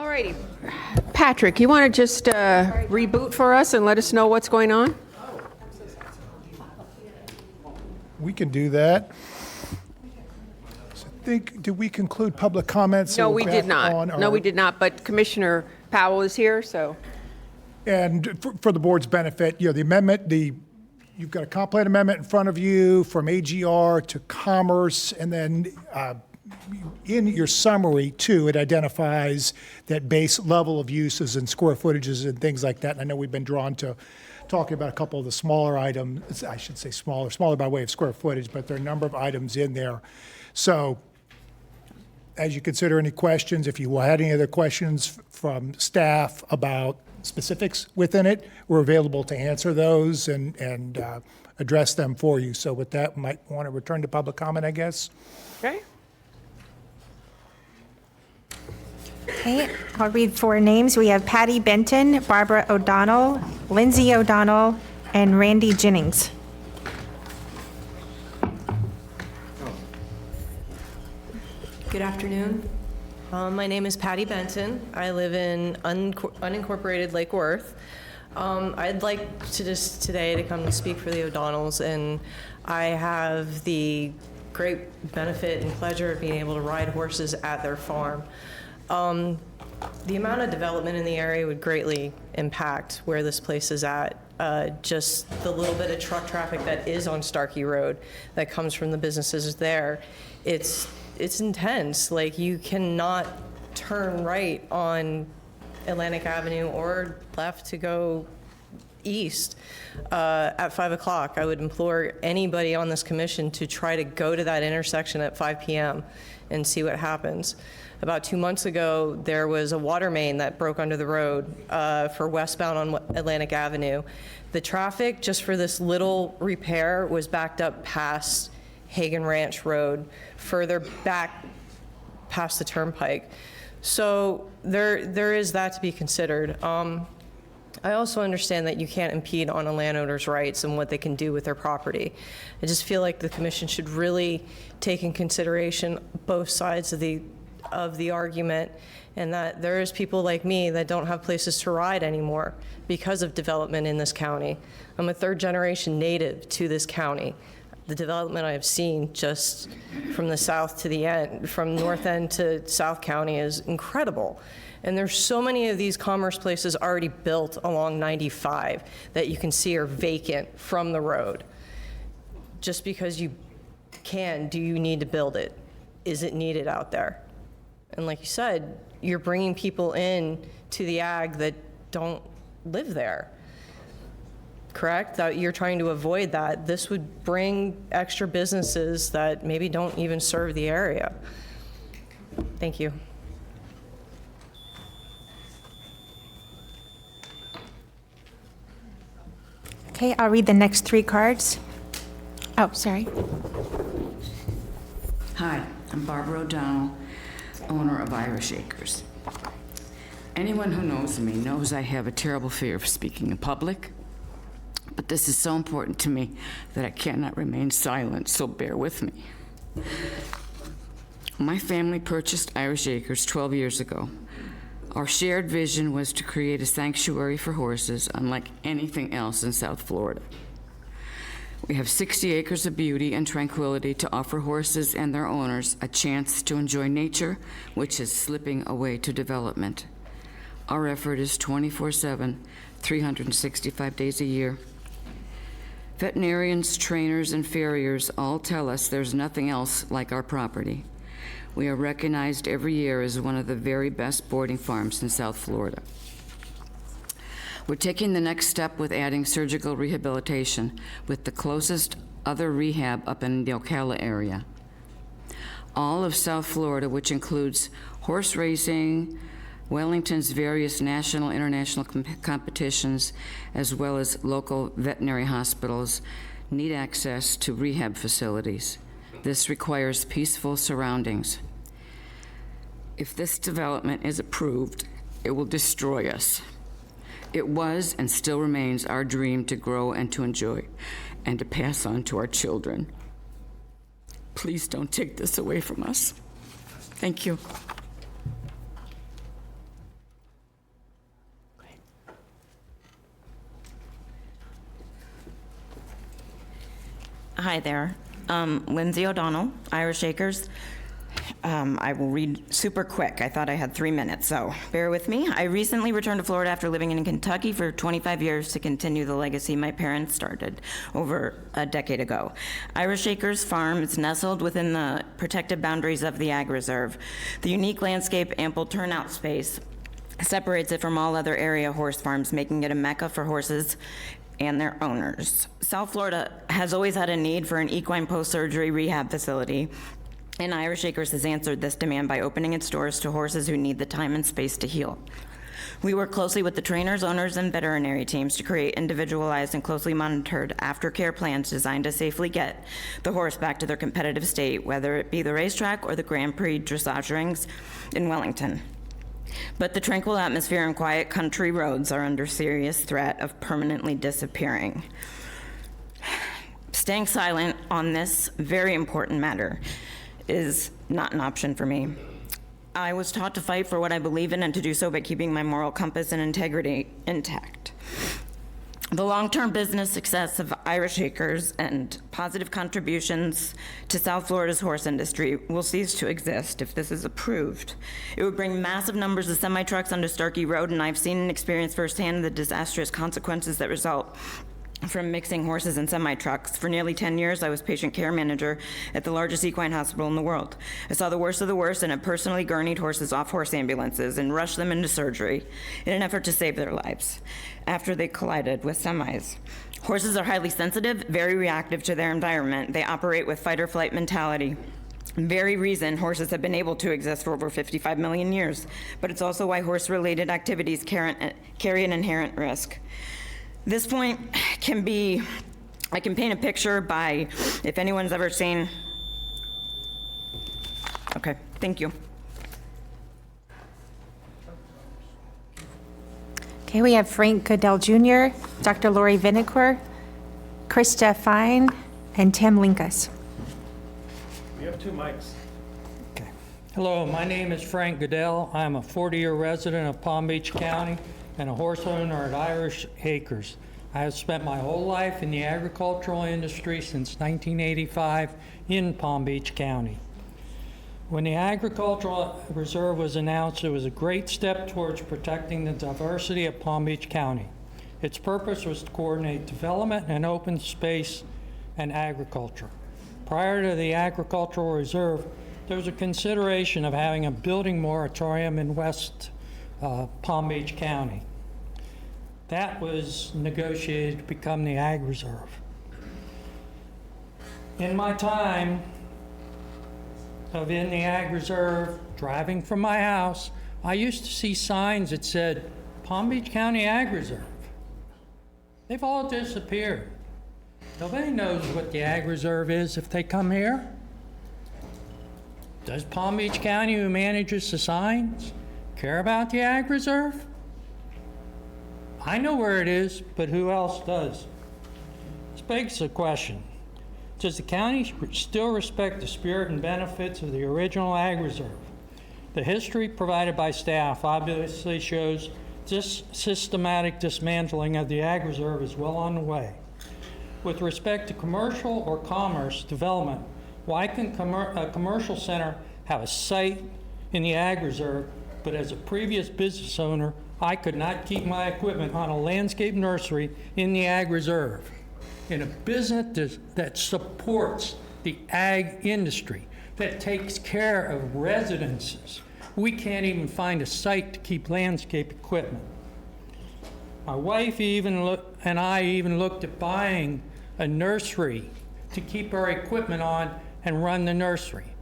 All righty. Patrick, you want to just reboot for us and let us know what's going on? We can do that. So I think, did we conclude public comments? No, So we back did not. on No, our- we did not, but Commissioner Powell is here, so. And for the board's benefit, the amendment, you've got a comp plan amendment in front of you from AGR to Commerce, and then in your summary, too, it identifies that base level of uses and square footages and things like that. And I know we've been drawn to talking about a couple of the smaller items, I should say smaller by way of square footage, but there are a number of items in there. So as you consider any questions, if you had any other questions from staff about specifics within it, we're available to answer those and address them for you. So with that, might want to return to public comment, I guess. Okay. Okay, I'll read 4 names. We have Patty Benton, Barbara O'Donnell, Lindsay O'Donnell, and Randy Jennings. Good afternoon. My name is Patty Benton. I live in unincorporated Lake Worth. I'd like to just today to come and speak for the O'Donnells, and I have the great benefit and pleasure of being able to ride horses at their farm. The amount of development in the area would greatly impact where this place is at. Just the little bit of truck traffic that is on Starkey Road that comes from the businesses there, it's intense. Like, you cannot turn right on Atlantic Avenue or left to go east at 5 o'clock. I would implore anybody on this commission to try to go to that intersection at 5 p.m. and see what happens. About 2 months ago, there was a water main that broke under the road for westbound on Atlantic Avenue. The traffic just for this little repair was backed up past Hagen Ranch Road, further back past the turnpike. So there is that to be considered. I also understand that you can't impede on a landowner's rights and what they can do with their property. I just feel like the commission should really take in consideration both sides of the argument, and that there is people like me that don't have places to ride anymore because of development in this county. I'm a 3rd-generation native to this county. The development I have seen just from the south to the end, from north end to South County, is incredible. And there's so many of these commerce places already built along 95 that you can see are vacant from the road. Just because you can, do you need to build it? Is it needed out there? And like you said, you're bringing people in to the ag that don't live there. Correct? That you're trying to avoid that. This would bring extra businesses that maybe don't even serve the area. Thank you. Okay, I'll read the next 3 cards. Oh, sorry. Hi, I'm Barbara O'Donnell, owner of Irish Acres. Anyone who knows me knows I have a terrible fear of speaking in public, but this is so important to me that I cannot remain silent, so bear with me. My family purchased Irish Acres 12 years ago. Our shared vision was to create a sanctuary for horses unlike anything else in South Florida. We have 60 acres of beauty and tranquility to offer horses and their owners a chance to enjoy nature, which is slipping away to development. Our effort is 24/7, 365 days a year. Veterinarians, trainers, and farriers all tell us there's nothing else like our property. We are recognized every year as one of the very best boarding farms in South Florida. We're taking the next step with adding surgical rehabilitation with the closest other rehab up in the Ocala area. All of South Florida, which includes horse racing, Wellington's various national, international competitions, as well as local veterinary hospitals, need access to rehab facilities. This requires peaceful surroundings. If this development is approved, it will destroy us. It was and still remains our dream to grow and to enjoy and to pass on to our children. Please don't take this away from us. Thank you. Hi there. Lindsay O'Donnell, Irish Acres. I will read super quick. I thought I had 3 minutes, so bear with me. I recently returned to Florida after living in Kentucky for 25 years to continue the legacy my parents started over a decade ago. Irish Acres Farm is nestled within the protected boundaries of the Ag Reserve. The unique landscape, ample turnout space separates it from all other area horse farms, making it a mecca for horses and their owners. South Florida has always had a need for an equine post-surgery rehab facility, and Irish Acres has answered this demand by opening its doors to horses who need the time and space to heal. We work closely with the trainers, owners, and veterinary teams to create individualized and closely monitored aftercare plans designed to safely get the horse back to their competitive state, whether it be the racetrack or the Grand Prix dressage rings in Wellington. But the tranquil atmosphere and quiet country roads are under serious threat of permanently disappearing. Staying silent on this very important matter is not an option for me. I was taught to fight for what I believe in and to do so by keeping my moral compass and integrity intact. The long-term business success of Irish Acres and positive contributions to South Florida's horse industry will cease to exist if this is approved. It would bring massive numbers of semi-trucks onto Starkey Road, and I've seen and experienced firsthand the disastrous consequences that result from mixing horses and semi-trucks. For nearly 10 years, I was patient care manager at the largest equine hospital in the world. I saw the worst of the worst and have personally gurneyed horses off horse ambulances and rushed them into surgery in an effort to save their lives after they collided with semis. Horses are highly sensitive, very reactive to their environment. They operate with fight or flight mentality. Very reason horses have been able to exist for over 55 million years, but it's also why horse-related activities carry an inherent risk. This point can be, I can paint a picture by, if anyone's ever seen, okay, thank you. Okay, we have Frank Goodell Jr., Dr. Lori Vinecourt, Krista Fine, and Tim Linkus. We have 2 mics. Okay. Hello, my name is Frank Goodell. I'm a 40-year resident of Palm Beach County and a horse owner at Irish Acres. I have spent my whole life in the agricultural industry since 1985 in Palm Beach County. When the Agricultural Reserve was announced, it was a great step towards protecting the diversity of Palm Beach County. Its purpose was to coordinate development and open space and agriculture. Prior to the Agricultural Reserve, there was a consideration of having a building moratorium in West Palm Beach County. That was negotiated to become the Ag Reserve. In my time in the Ag Reserve, driving from my house, I used to see signs that said, Palm Beach County Ag Reserve. They've all disappeared. Nobody knows what the Ag Reserve is if they come here. Does Palm Beach County, who manages the signs, care about the Ag Reserve? I know where it is, but who else does? This begs the question, does the county still respect the spirit and benefits of the original Ag Reserve? The history provided by staff obviously shows this systematic dismantling of the Ag Reserve is well on the way. With respect to commercial or commerce development, why can a commercial center have a site in the Ag Reserve, but as a previous business owner, I could not keep my equipment on a landscape nursery in the Ag Reserve? In a business that supports the ag industry, that takes care of residences, we can't even find a site to keep landscape equipment. My wife and I even looked at buying a nursery to keep our equipment on and run the nursery.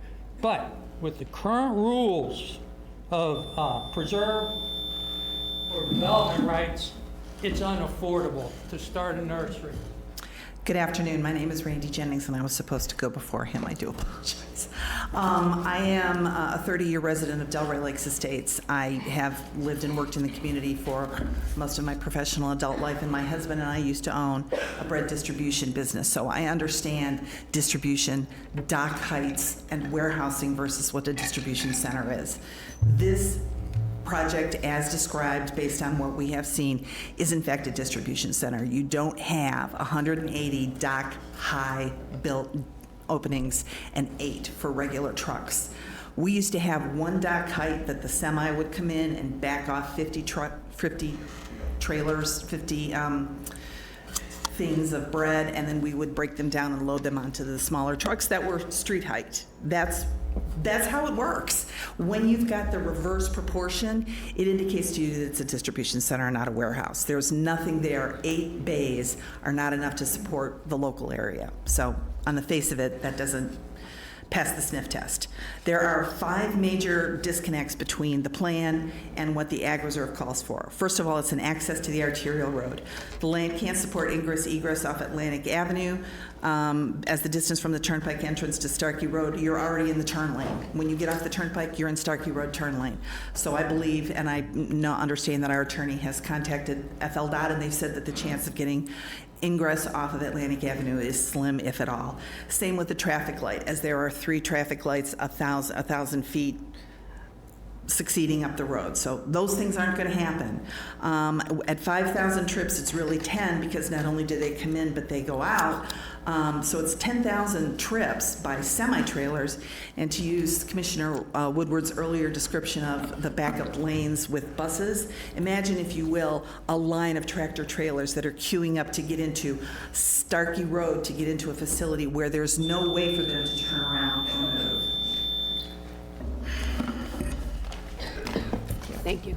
But with the current rules of preserve or development rights, it's unaffordable to start a nursery. Good afternoon. My name is Randy Jennings, and I was supposed to go before him. I do apologize. I am a 30-year resident of Delray Lakes Estates. I have lived and worked in the community for most of my professional adult life, and my husband and I used to own a bread distribution business, so I understand distribution, dock heights, and warehousing versus what a distribution center is. This project, as described, based on what we have seen, is in fact a distribution center. You don't have 180 dock-high built openings and 8 for regular trucks. We used to have one dock height that the semi would come in and back off 50 trailers, 50 things of bread, and then we would break them down and load them onto the smaller trucks that were street height. That's how it works. When you've got the reverse proportion, it indicates to you that it's a distribution center, not a warehouse. There's nothing there. 8 bays are not enough to support the local area. So on the face of it, that doesn't pass the sniff test. There are 5 major disconnects between the plan and what the Ag Reserve calls for. First of all, it's an access to the arterial road. The land can't support ingress egress off Atlantic Avenue. As the distance from the turnpike entrance to Starkey Road, you're already in the turn lane. When you get off the turnpike, you're in Starkey Road turn lane. So I believe, and I understand that our attorney has contacted FLDOT, and they've said that the chance of getting ingress off of Atlantic Avenue is slim, if at all. Same with the traffic light, as there are 3 traffic lights 1,000 feet succeeding up the road. So those things aren't going to happen. At 5,000 trips, it's really 10, because not only do they come in, but they go out. So it's 10,000 trips by semi-trailers. And to use Commissioner Woodward's earlier description of the backup lanes with buses, imagine, if you will, a line of tractor trailers that are queuing up to get into Starkey Road, to get into a facility where there's no way for them to turn around and move. Thank you.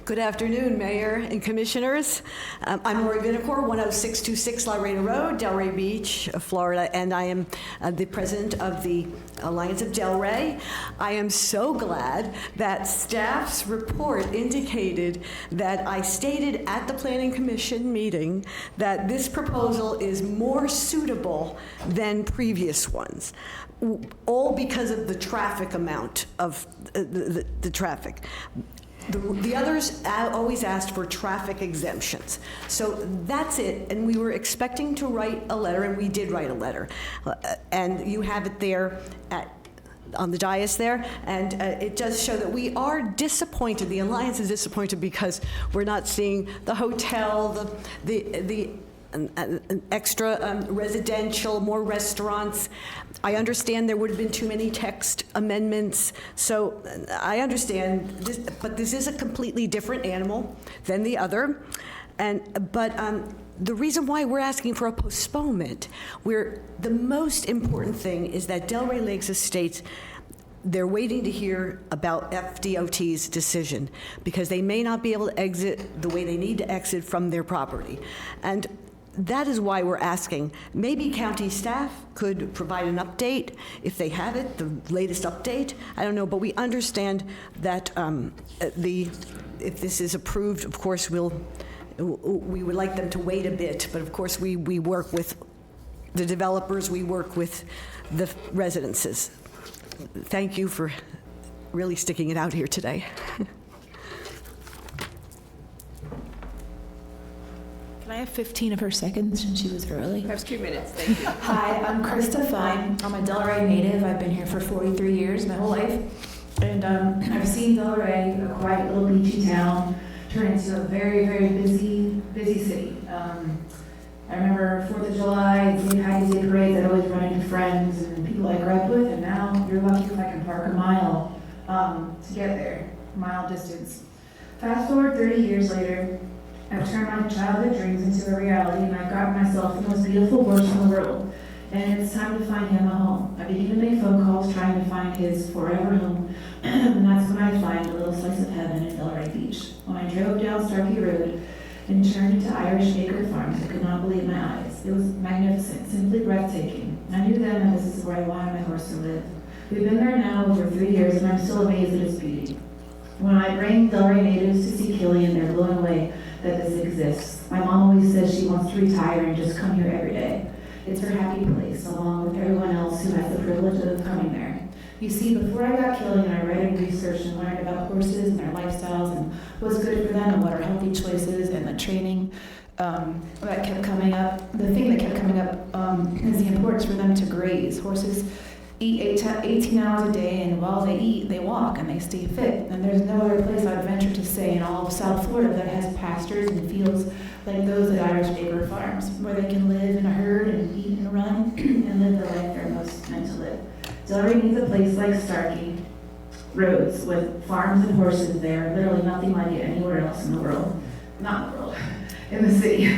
Good afternoon, Mayor and Commissioners. I'm Lori Vinacore, 10626 Laredo Road, Delray Beach, Florida, and I am the president of the Alliance of Delray. I am so glad that staff's report indicated that I stated at the Planning Commission meeting that this proposal is more suitable than previous ones, all because of the traffic amount of the traffic. The others always asked for traffic exemptions. So that's it, and we were expecting to write a letter, and we did write a letter. And you have it there on the dais there, and it does show that we are disappointed, the Alliance is disappointed, because we're not seeing the hotel, the extra residential, more restaurants. I understand there would have been too many text amendments, so I understand this, but this is a completely different animal than the other. But the reason why we're asking for a postponement, the most important thing is that Delray Lakes Estates, they're waiting to hear about FDOT's decision, because they may not be able to exit the way they need to exit from their property. And that is why we're asking. Maybe county staff could provide an update if they have it, the latest update. I don't know, but we understand that if this is approved, of course, we would like them to wait a bit. But of course, we work with the developers, we work with the residences. Thank you for really sticking it out here today. Can I have 15 of her seconds since she was early? That's 2 minutes, thank you. Hi, I'm Krista Fine. I'm a Delray native. I've been here for 43 years, my whole life. And I've seen Delray, a quiet little beachy town, turn into a very, very busy city. I remember 4th of July, St. Patty's Day parades, I'd always run into friends and people I grew up with, and now you're lucky if I can park a mile to get there, mile distance. Fast forward 30 years later, I've turned my childhood dreams into a reality, and I've got myself the most beautiful horse in the world. And it's time to find him a home. I begin to make phone calls trying to find his forever home, and that's when I find a little slice of heaven in Delray Beach. When I drove down Starkey Road and turned into Irish Acre Farms, I could not believe my eyes. It was magnificent, simply breathtaking. I knew then that this is where I wanted my horse to live. We've been there now over 3 years, and I'm still amazed at its beauty. When I bring Delray natives to see Killian, they're blown away that this exists. My mom always says she wants to retire and just come here every day. It's her happy place, along with everyone else who has the privilege of coming there. You see, before I got Killian, I read and researched and learned about horses and their lifestyles and what's good for them and what are healthy choices and the training that kept coming up. The thing that kept coming up is the importance for them to graze. Horses eat 18 hours a day, and while they eat, they walk and they stay fit. And there's no other place I'd venture to say in all of South Florida that has pastures and fields like those at Irish Acre Farms, where they can live in a herd and eat and run and live the life they're most meant to live. Delray needs a place like Starkey Roads with farms and horses there, literally nothing like it anywhere else in the world. Not in the world, in the city.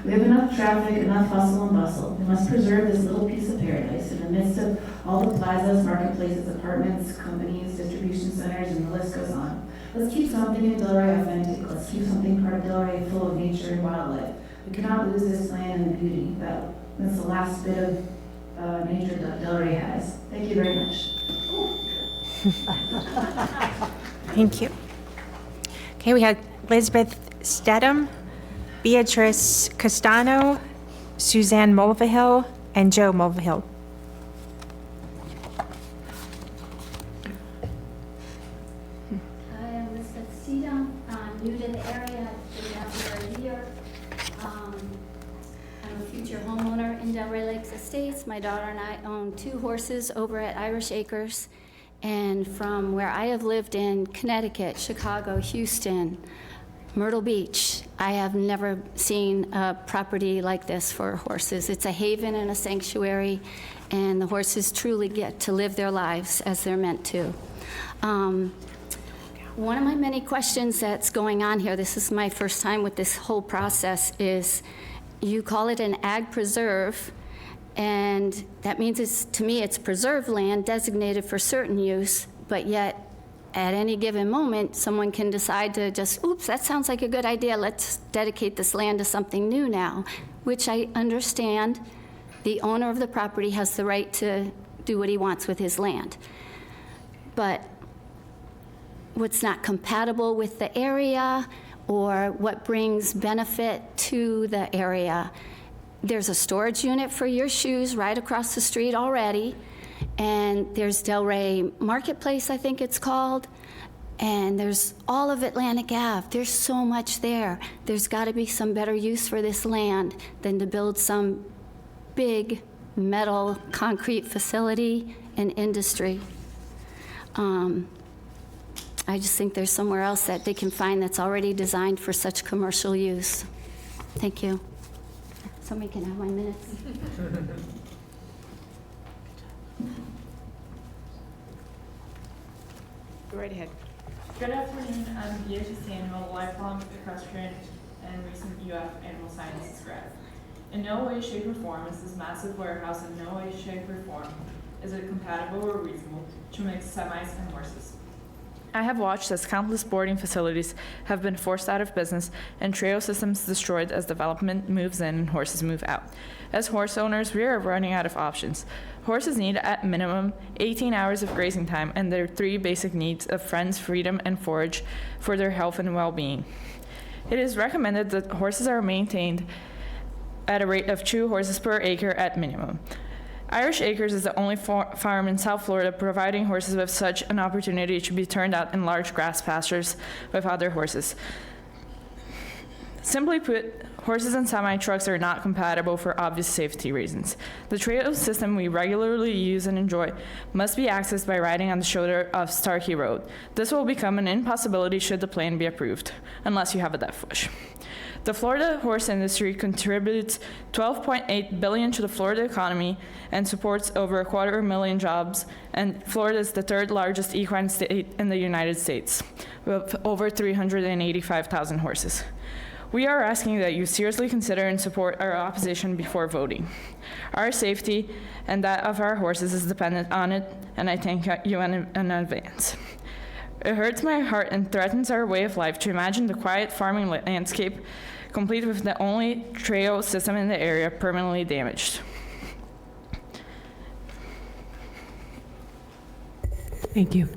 We have enough traffic, enough hustle and bustle. We must preserve this little piece of paradise in the midst of all the plazas, marketplaces, apartments, companies, distribution centers, and the list goes on. Let's keep something in Delray authentic. Let's keep something part of Delray full of nature and wildlife. We cannot lose this land and the beauty. That's the last bit of nature that Delray has. Thank you very much. Thank you. Okay, we have Elizabeth Stedham, Beatrice Castano, Suzanne Mulvihill, and Joe Mulvihill. I am Elizabeth Stedham. I'm new to the area. I've been down for a year. I'm a future homeowner in Delray Lakes Estates. My daughter and I own 2 horses over at Irish Acres. And from where I have lived in Connecticut, Chicago, Houston, Myrtle Beach, I have never seen a property like this for horses. It's a haven and a sanctuary, and the horses truly get to live their lives as they're meant to. One of my many questions that's going on here, this is my first time with this whole process, is you call it an ag preserve, and that means to me it's preserved land designated for certain use, but yet at any given moment, someone can decide to just, oops, that sounds like a good idea, let's dedicate this land to something new now, which I understand the owner of the property has the right to do what he wants with his land. But what's not compatible with the area or what brings benefit to the area? There's a storage unit for your shoes right across the street already. And there's Delray Marketplace, I think it's called. And there's all of Atlantic Ave. There's so much there. There's got to be some better use for this land than to build some big metal concrete facility and industry. I just think there's somewhere else that they can find that's already designed for such commercial use. Thank you. Somebody can have my minutes. Go right ahead. Good afternoon. I'm Beatrice Samuel, lifelong equestrian and recent UF Animal Sciences grad. In no way, shape, or form is this massive warehouse in no way, shape, or form is it compatible or reasonable to mix semis and horses. I have watched as countless boarding facilities have been forced out of business and trail systems destroyed as development moves in and horses move out. As horse owners, we are running out of options. Horses need, at minimum, 18 hours of grazing time and their 3 basic needs of friends, freedom, and forage for their health and well-being. It is recommended that horses are maintained at a rate of 2 horses per acre at minimum. Irish Acres is the only farm in South Florida providing horses with such an opportunity to be turned out in large grass pastures with other horses. Simply put, horses and semi-trucks are not compatible for obvious safety reasons. The trail system we regularly use and enjoy must be accessed by riding on the shoulder of Starkey Road. This will become an impossibility should the plan be approved, unless you have a death wish. The Florida horse industry contributes $12.8 billion to the Florida economy and supports over 250,000 jobs, and Florida is the 3rd largest equine state in the United States, with over 385,000 horses. We are asking that you seriously consider and support our opposition before voting. Our safety and that of our horses is dependent on it, and I thank you in advance. It hurts my heart and threatens our way of life to imagine the quiet farming landscape, complete with the only trail system in the area, permanently damaged. Thank you.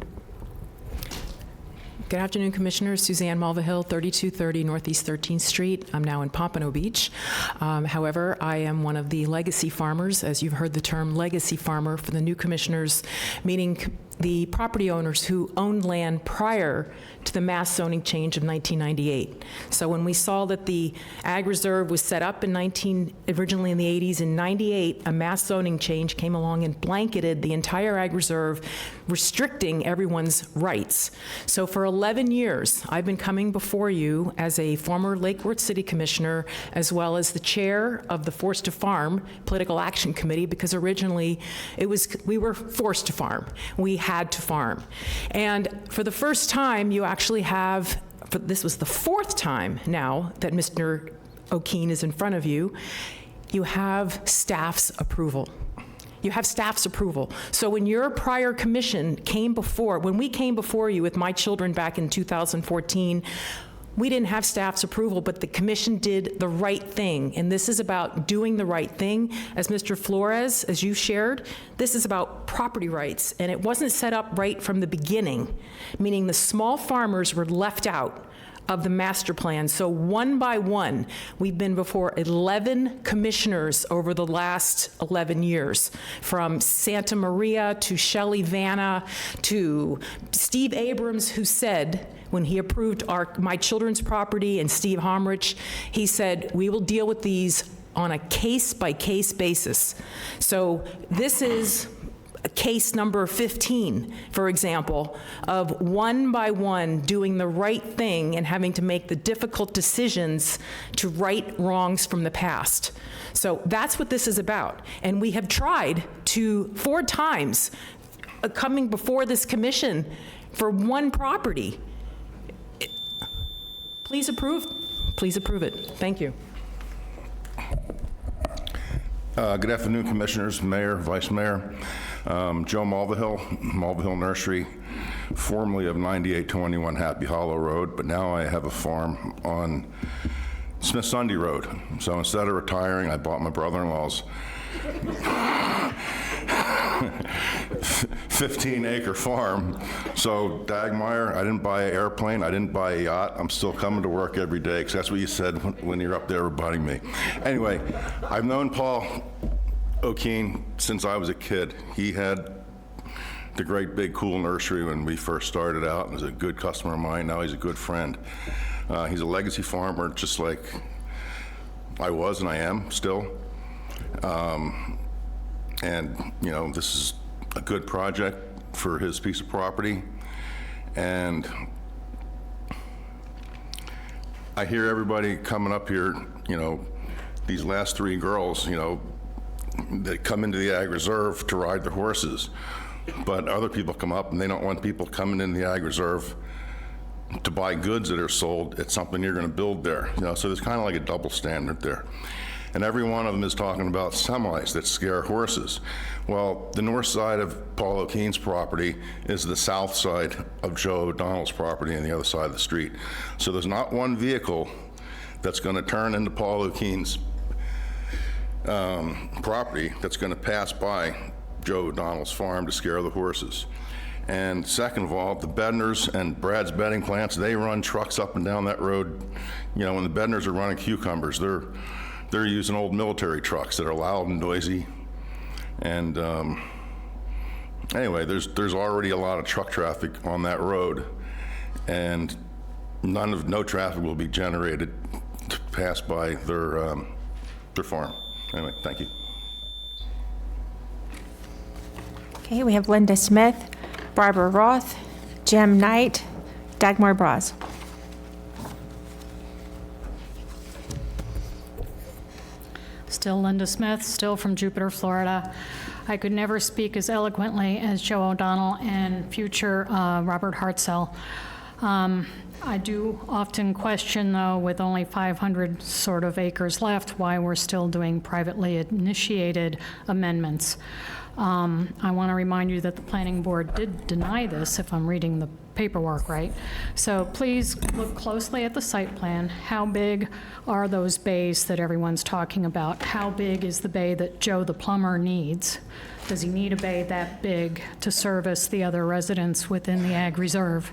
Good afternoon, Commissioners. Suzanne Mulvihill, 3230 Northeast 13th Street. I'm now in Pompano Beach. However, I am one of the legacy farmers, as you've heard the term legacy farmer for the new commissioners, meaning the property owners who owned land prior to the mass zoning change of 1998. So when we saw that the Ag Reserve was set up originally in the 80s, in 98, a mass zoning change came along and blanketed the entire Ag Reserve, restricting everyone's rights. So for 11 years, I've been coming before you as a former Lake Worth City Commissioner, as well as the chair of the Forced to Farm Political Action Committee, because originally we were forced to farm. We had to farm. And for the first time, you actually have, this was the fourth time now that Mr. O'Keen is in front of you, you have staff's approval. You have staff's approval. So when your prior commission when we came before you with my children back in 2014, we didn't have staff's approval, but the commission did the right thing. And this is about doing the right thing. As Mr. Flores, as you shared, this is about property rights. And it wasn't set up right from the beginning, meaning the small farmers were left out of the master plan. So one by one, we've been before 11 commissioners over the last 11 years, from Santa Maria to Shelley Vanna to Steve Abrams, who said, when he approved my children's property, and Steve Homrich, he said, we will deal with these on a case-by-case basis. So this is case number 15, for example, of one by one doing the right thing and having to make the difficult decisions to right wrongs from the past. So that's what this is about. And we have tried to 4 times coming before this commission for one property. Please approve it. Thank you. Good afternoon, Commissioners, Mayor, Vice Mayor. Joe Mulvihill Nursery, formerly of 9821 Happy Hollow Road, but now I have a farm on Smith Sunday Road. So instead of retiring, I bought my brother-in-law's 15-acre farm. So, Dagmeyer, I didn't buy an airplane, I didn't buy a yacht. I'm still coming to work every day, because that's what you said when you're up there rebutting me. Anyway, I've known Paul O'Keen since I was a kid. He had the great big cool nursery when we first started out, and was a good customer of mine. Now he's a good friend. He's a legacy farmer, just like I was and I am still. And, you know, this is a good project for his piece of property. And I hear everybody coming up here, you know, these last 3 girls, you know, that come into the Ag Reserve to ride their horses. But other people come up and they don't want people coming in the Ag Reserve to buy goods that are sold at something you're going to build there. You know, so there's kind of like a double standard there. And every one of them is talking about semis that scare horses. Well, the north side of Paul O'Keen's property is the south side of Joe O'Donnell's property on the other side of the street. So there's not one vehicle that's going to turn into Paul O'Keen's property that's going to pass by Joe O'Donnell's farm to scare the horses. And second of all, the Bedners and Brad's bedding plants, they run trucks up and down that road. You know, when the Bedners are running cucumbers, they're using old military trucks that are loud and noisy. And anyway, there's already a lot of truck traffic on that road, and no traffic will be generated to pass by their farm. Anyway, thank you. Okay, we have Linda Smith, Barbara Roth, Jim Knight, Dagmar Braz. Still Linda Smith, still from Jupiter, Florida. I could never speak as eloquently as Joe O'Donnell and future Robert Hartzell. I do often question, though, with only 500 sort of acres left, why we're still doing privately initiated amendments. I want to remind you that the planning board did deny this, if I'm reading the paperwork right. So please look closely at the site plan. How big are those bays that everyone's talking about? How big is the bay that Joe the plumber needs? Does he need a bay that big to service the other residents within the Ag Reserve?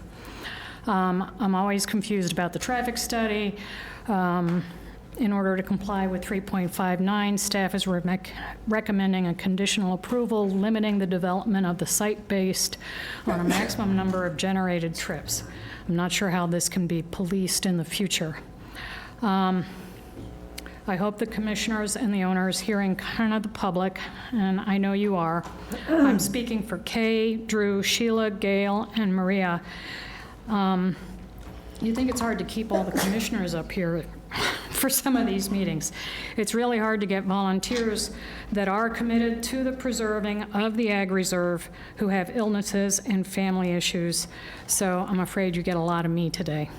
I'm always confused about the traffic study. In order to comply with 3.59, staff is recommending a conditional approval limiting the development of the site based on a maximum number of generated trips. I'm not sure how this can be policed in the future. I hope the commissioners and the owners hearing kind of the public, and I know you are. I'm speaking for Kay, Drew, Sheila, Gail, and Maria. You think it's hard to keep all the commissioners up here for some of these meetings. It's really hard to get volunteers that are committed to the preserving of the Ag Reserve who have illnesses and family issues. So I'm afraid you get a lot of me today.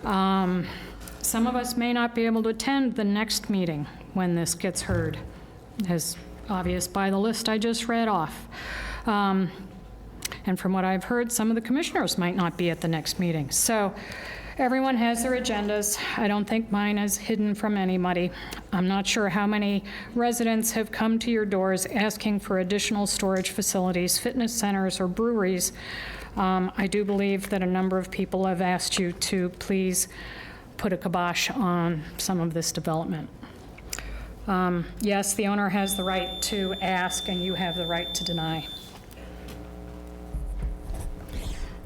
Some of us may not be able to attend the next meeting when this gets heard, as obvious by the list I just read off. And from what I've heard, some of the commissioners might not be at the next meeting. So everyone has their agendas. I don't think mine is hidden from anybody. I'm not sure how many residents have come to your doors asking for additional storage facilities, fitness centers, or breweries. I do believe that a number of people have asked you to please put a kibosh on some of this development. Yes, the owner has the right to ask, and you have the right to deny.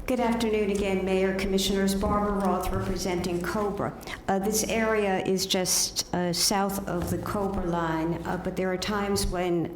Good afternoon again, Mayor, Commissioners. Barbara Roth representing Cobra. This area is just south of the Cobra line, but there are times when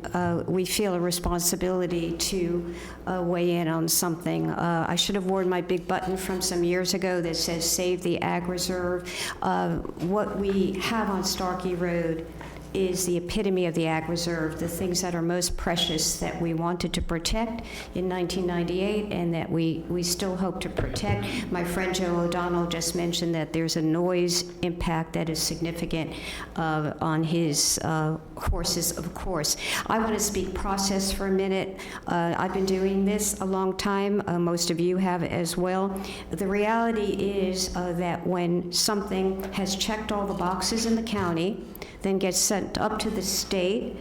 we feel a responsibility to weigh in on something. I should have worn my big button from some years ago that says Save the Ag Reserve. What we have on Starkey Road is the epitome of the Ag Reserve, the things that are most precious that we wanted to protect in 1998 and that we still hope to protect. My friend Joe O'Donnell just mentioned that there's a noise impact that is significant on his horses, of course. I want to speak process for a minute. I've been doing this a long time. Most of you have as well. The reality is that when something has checked all the boxes in the county, then gets sent up to the state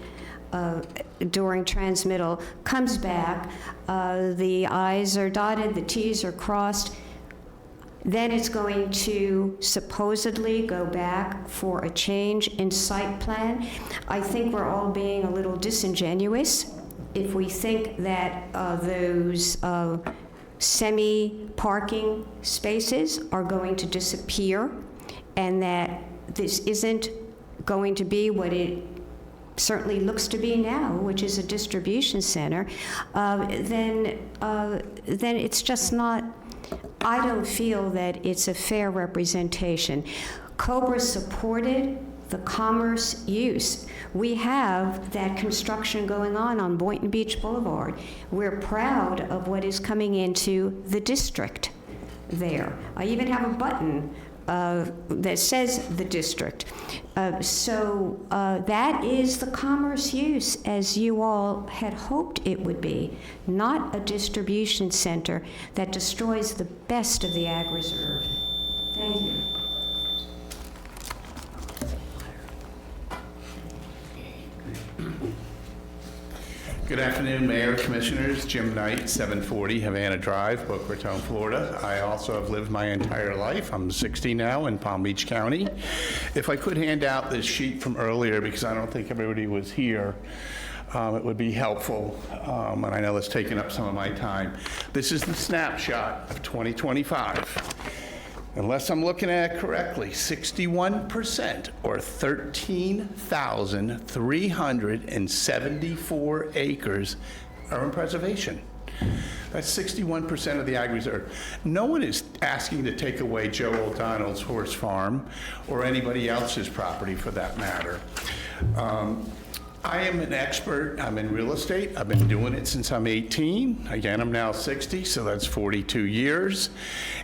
during transmittal, comes back, the I's are dotted, the T's are crossed, then it's going to supposedly go back for a change in site plan. I think we're all being a little disingenuous if we think that those semi-parking spaces are going to disappear and that this isn't going to be what it certainly looks to be now, which is a distribution center, then it's just not, I don't feel that it's a fair representation. Cobra supported the commerce use. We have that construction going on Boynton Beach Boulevard. We're proud of what is coming into the district there. I even have a button that says the district. So that is the commerce use as you all had hoped it would be, not a distribution center that destroys the best of the Ag Reserve. Thank you. Good afternoon, Mayor, Commissioners. Jim Knight, 740 Havana Drive, Boca Raton, Florida. I also have lived my entire life. I'm 60 now in Palm Beach County. If I could hand out this sheet from earlier, because I don't think everybody was here, it would be helpful, and I know it's taken up some of my time. This is the snapshot of 2025. Unless I'm looking at it correctly, 61%, or 13,374 acres are in preservation. That's 61% of the Ag Reserve. No one is asking to take away Joe O'Donnell's horse farm or anybody else's property for that matter. I am an expert. I'm in real estate. I've been doing it since I'm 18. Again, I'm now 60, so that's 42 years.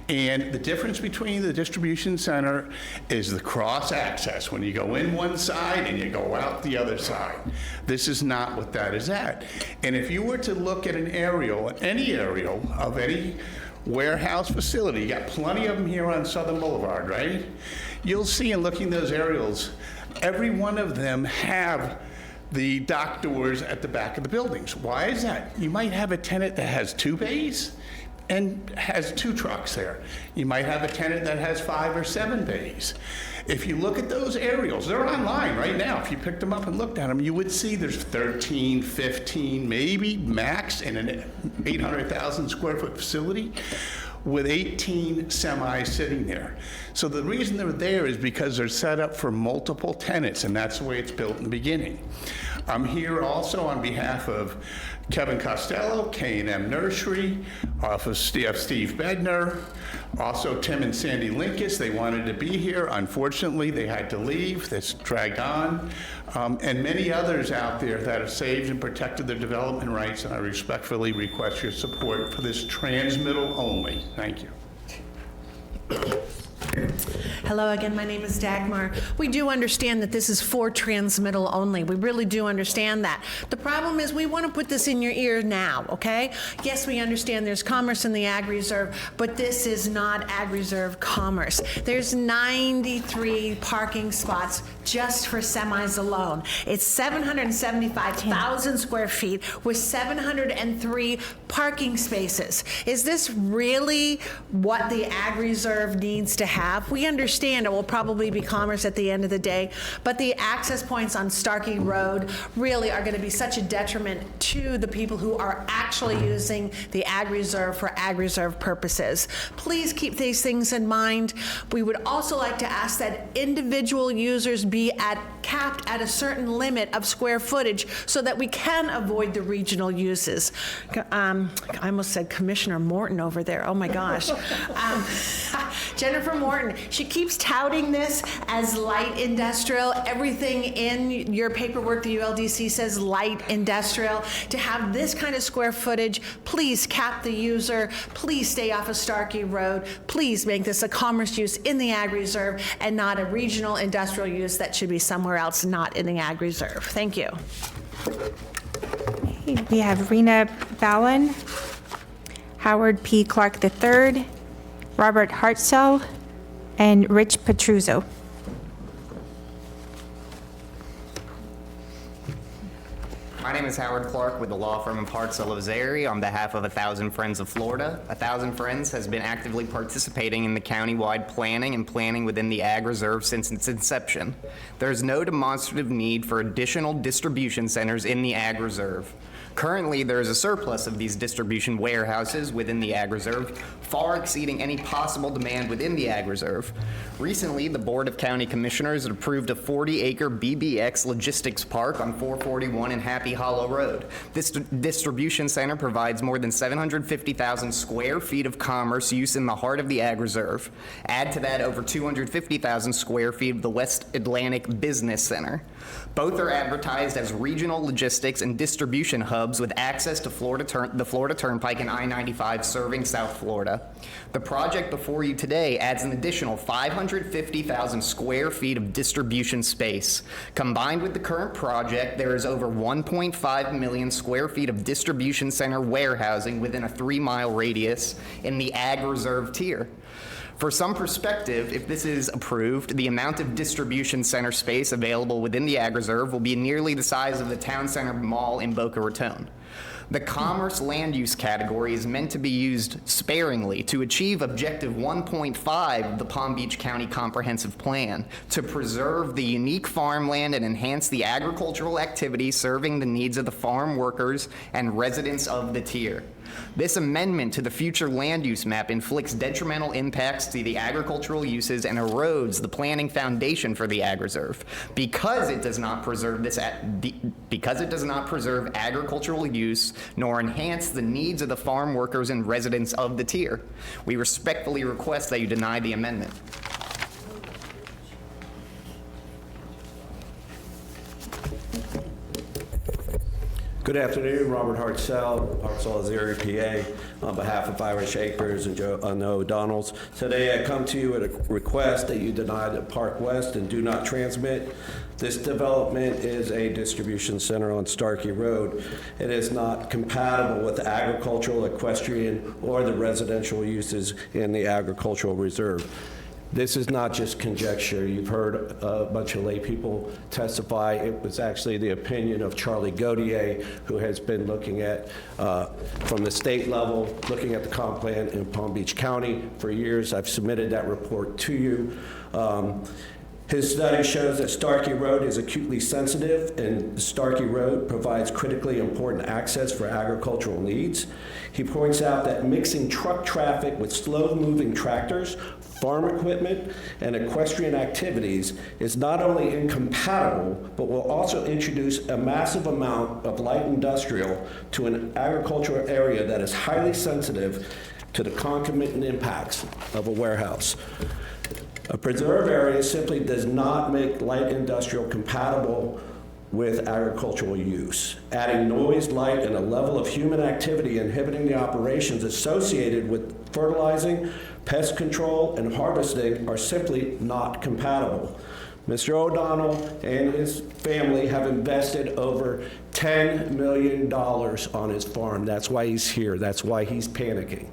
And the difference between the distribution center is the cross access, when you go in one side and you go out the other side. This is not what that is at. And if you were to look at an aerial, any aerial of any warehouse facility, you got plenty of them here on Southern Boulevard, right? You'll see in looking at those aerials, every one of them have the dock doors at the back of the buildings. Why is that? You might have a tenant that has 2 bays, and has 2 trucks there. You might have a tenant that has 5 or 7 bays. If you look at those aerials, they're online right now. If you picked them up and looked at them, you would see there's 13, 15, maybe max in an 800,000 square foot facility with 18 semis sitting there. So the reason they're there is because they're set up for multiple tenants, and that's the way it's built in the beginning. I'm here also on behalf of Kevin Costello, K&M Nursery, off of Steve Bednar, also Tim and Sandy Linkus. They wanted to be here. Unfortunately, they had to leave. This dragged on. And many others out there that have saved and protected their development rights, and I respectfully request your support for this transmittal only. Thank you. Hello again, my name is Dagmar. We do understand that this is for transmittal only. We really do understand that. The problem is we want to put this in your ear now, okay? Yes, we understand there's commerce in the Ag Reserve, but this is not Ag Reserve commerce. There's 93 parking spots just for semis alone. It's 775,000 square feet with 703 parking spaces. Is this really what the Ag Reserve needs to have? We understand it will probably be commerce at the end of the day, but the access points on Starkey Road really are going to be such a detriment to the people who are actually using the Ag Reserve for Ag Reserve purposes. Please keep these things in mind. We would also like to ask that individual users be capped at a certain limit of square footage so that we can avoid the regional uses. I almost said Commissioner Morton over there. Oh my gosh. Jennifer Morton, she keeps touting this as light industrial. Everything in your paperwork, the ULDC says light industrial. To have this kind of square footage, please cap the user. Please stay off of Starkey Road. Please make this a commerce use in the Ag Reserve and not a regional industrial use that should be somewhere else, not in the Ag Reserve. Thank you. We have Rena Ballin, Howard P. Clark III, Robert Hartzell, and Rich Petruzzo. My name is Howard Clark with the law firm of Hartzell Ozeri on behalf of 1,000 Friends of Florida. 1,000 Friends has been actively participating in the countywide planning and planning within the Ag Reserve since its inception. There is no demonstrative need for additional distribution centers in the Ag Reserve. Currently, there is a surplus of these distribution warehouses within the Ag Reserve, far exceeding any possible demand within the Ag Reserve. Recently, the Board of County Commissioners approved a 40-acre BBX logistics park on 441 and Happy Hollow Road. This distribution center provides more than 750,000 square feet of commerce use in the heart of the Ag Reserve. Add to that over 250,000 square feet of the West Atlantic Business Center. Both are advertised as regional logistics and distribution hubs with access to the Florida Turnpike and I-95 serving South Florida. The project before you today adds an additional 550,000 square feet of distribution space. Combined with the current project, there is over 1.5 million square feet of distribution center warehousing within a 3-mile radius in the Ag Reserve tier. For some perspective, if this is approved, the amount of distribution center space available within the Ag Reserve will be nearly the size of the Town Center Mall in Boca Raton. The commerce land use category is meant to be used sparingly to achieve Objective 1.5 of the Palm Beach County Comprehensive Plan, to preserve the unique farmland and enhance the agricultural activity serving the needs of the farm workers and residents of the tier. This amendment to the future land use map inflicts detrimental impacts to the agricultural uses and erodes the planning foundation for the Ag Reserve. Because it does not preserve agricultural use nor enhance the needs of the farm workers and residents of the tier. We respectfully request that you deny the amendment. Good afternoon, Robert Hartzell, Ozeri, PA, on behalf of Irish Acres and Joe O'Donnell's. Today I come to you with a request that you deny the Park West and do not transmit. This development is a distribution center on Starkey Road. It is not compatible with the agricultural, equestrian, or the residential uses in the agricultural reserve. This is not just conjecture. You've heard a bunch of lay people testify. It was actually the opinion of Charlie Gaudier, who has been looking at, from the state level, looking at the comp plan in Palm Beach County for years. I've submitted that report to you. His study shows that Starkey Road is acutely sensitive, and Starkey Road provides critically important access for agricultural needs. He points out that mixing truck traffic with slow-moving tractors, farm equipment, and equestrian activities is not only incompatible, but will also introduce a massive amount of light industrial to an agricultural area that is highly sensitive to the concomitant impacts of a warehouse. A preserve area simply does not make light industrial compatible with agricultural use. Adding noise, light, and a level of human activity inhibiting the operations associated with fertilizing, pest control, and harvesting are simply not compatible. Mr. O'Donnell and his family have invested over $10 million on his farm. That's why he's here. That's why he's panicking.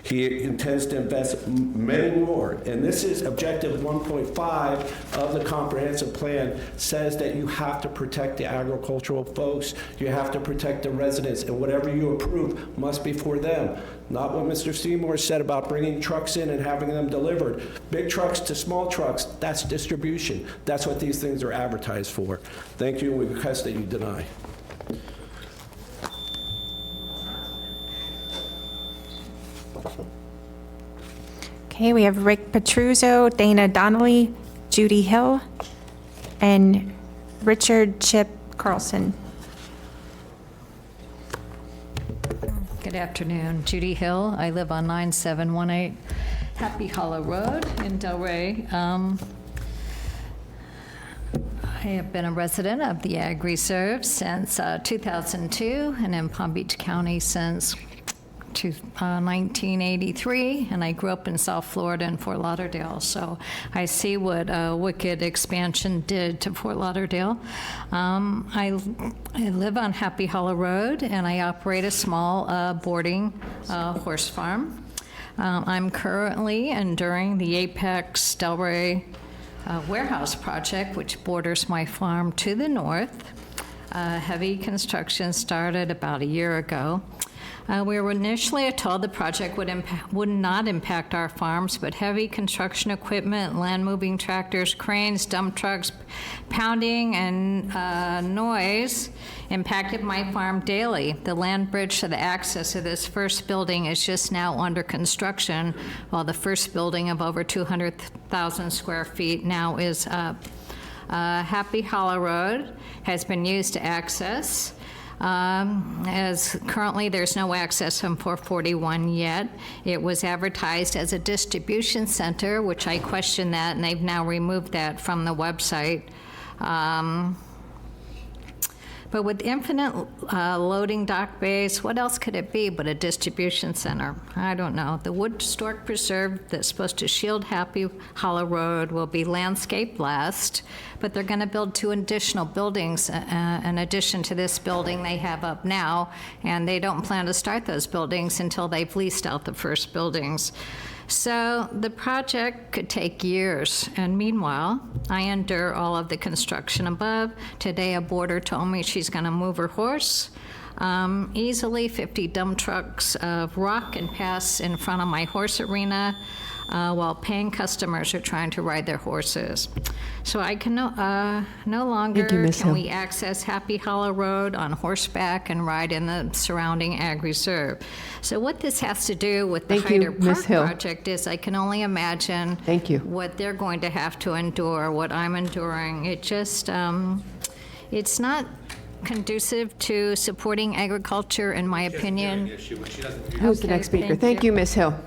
He intends to invest many more. And this is objective 1.5 of the comprehensive plan, says that you have to protect the agricultural folks. You have to protect the residents. And whatever you approve must be for them. Not what Mr. Seymour said about bringing trucks in and having them delivered. Big trucks to small trucks, that's distribution. That's what these things are advertised for. Thank you, and we request that you deny. Okay, we have Rick Petruzzo, Dana Donnelly, Judy Hill, and Richard Chip Carlson. Good afternoon, Judy Hill. I live on 9718 Happy Hollow Road in Delray. I have been a resident of the Ag Reserve since 2002 and in Palm Beach County since 1983, and I grew up in South Florida in Fort Lauderdale, so I see what wicked expansion did to Fort Lauderdale. I live on Happy Hollow Road, and I operate a small boarding horse farm. I'm currently enduring the Apex Delray warehouse project, which borders my farm to the north. Heavy construction started about a year ago. We were initially told the project would not impact our farms, but heavy construction equipment, land-moving tractors, cranes, dump trucks, pounding, and noise impacted my farm daily. The land bridge to the access of this first building is just now under construction, while the first building of over 200,000 square feet now is up. Happy Hollow Road has been used to access. As currently there's no access from 441 yet. It was advertised as a distribution center, which I question that, and they've now removed that from the website. But with infinite loading dock bays, what else could it be but a distribution center? I don't know. The wood stork preserve that's supposed to shield Happy Hollow Road will be landscaped last, but they're going to build 2 additional buildings in addition to this building they have up now, and they don't plan to start those buildings until they've leased out the first buildings. So the project could take years, and meanwhile, I endure all of the construction above. Today, a boarder told me she's going to move her horse. Easily 50 dump trucks of rock can pass in front of my horse arena while paying customers are trying to ride their horses. So I can no longer can we access Happy Hollow Road on horseback and ride in the surrounding ag reserve. So what this has to do with the Hyder Park project is I can only imagine what they're going to have to endure, what I'm enduring. It just, it's not conducive to supporting agriculture, in my opinion. Who's the next speaker? Thank you, Ms. Hill.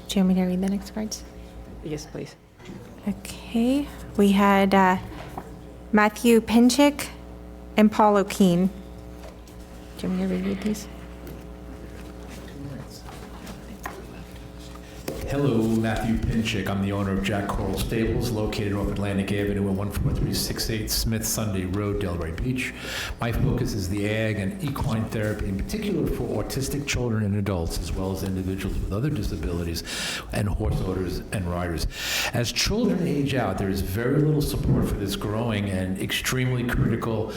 Do you want me to read the next cards? Yes, please. Okay, we had Matthew Pinchik and Paul O'Keen. Do you want me to reread these? Hello, Matthew Pinchick. I'm the owner of Jack Coral Stables, located off Atlantic Avenue at 14368 Smith Sunday Road, Delray Beach. My focus is the ag and equine therapy, in particular for autistic children and adults, as well as individuals with other disabilities and horse owners and riders. As children age out, there is very little support for this growing and extremely critical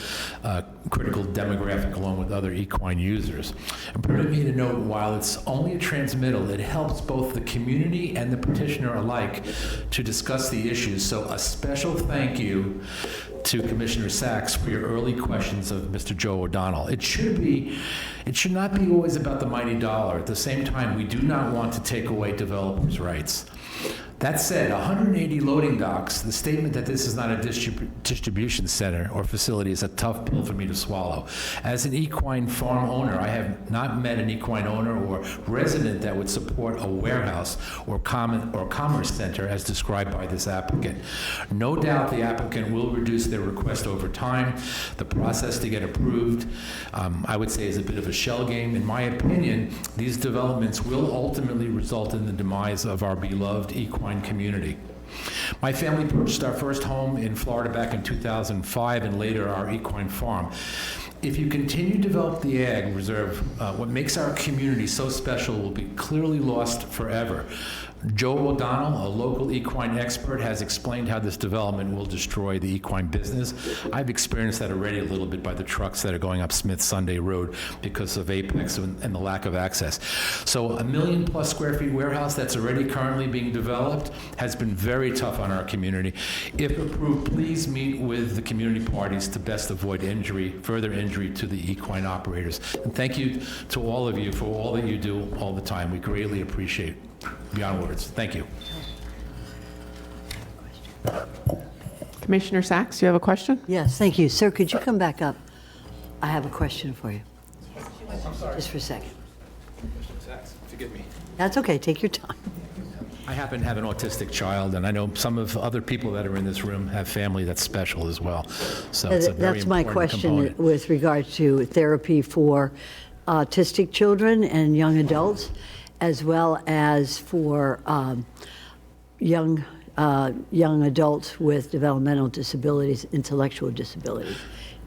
demographic, along with other equine users. And permit me to note, while it's only a transmittal, it helps both the community and the petitioner alike to discuss the issues. So a special thank you to Commissioner Sachs for your early questions of Mr. Joe O'Donnell. It should not be always about the mighty dollar. At the same time, we do not want to take away developers' rights. That said, 180 loading docks, the statement that this is not a distribution center or facility is a tough pill for me to swallow. As an equine farm owner, I have not met an equine owner or resident that would support a warehouse or commerce center as described by this applicant. No doubt the applicant will reduce their request over time. The process to get approved, I would say, is a bit of a shell game. In my opinion, these developments will ultimately result in the demise of our beloved equine community. My family purchased our first home in Florida back in 2005 and later our equine farm. If you continue to develop the ag reserve, what makes our community so special will be clearly lost forever. Joe O'Donnell, a local equine expert, has explained how this development will destroy the equine business. I've experienced that already a little bit by the trucks that are going up Smith Sunday Road because of Apex and the lack of access. So a 1 million+ square feet warehouse that's already currently being developed has been very tough on our community. If approved, please meet with the community parties to best avoid further injury to the equine operators. And thank you to all of you for all that you do all the time. We greatly appreciate it. Beyond words. Thank you. Commissioner Sachs, you have a question? Yes, thank you. Sir, could you come back up? I have a question for you. I'm sorry. Just for a second. Commissioner Sachs, forgive me. That's okay. Take your time. I happen to have an autistic child, and I know some of other people that are in this room have family that's special as well. So it's a very That's my important question component. with regard to therapy for autistic children and young adults, as well as for young adults with developmental disabilities, intellectual disabilities.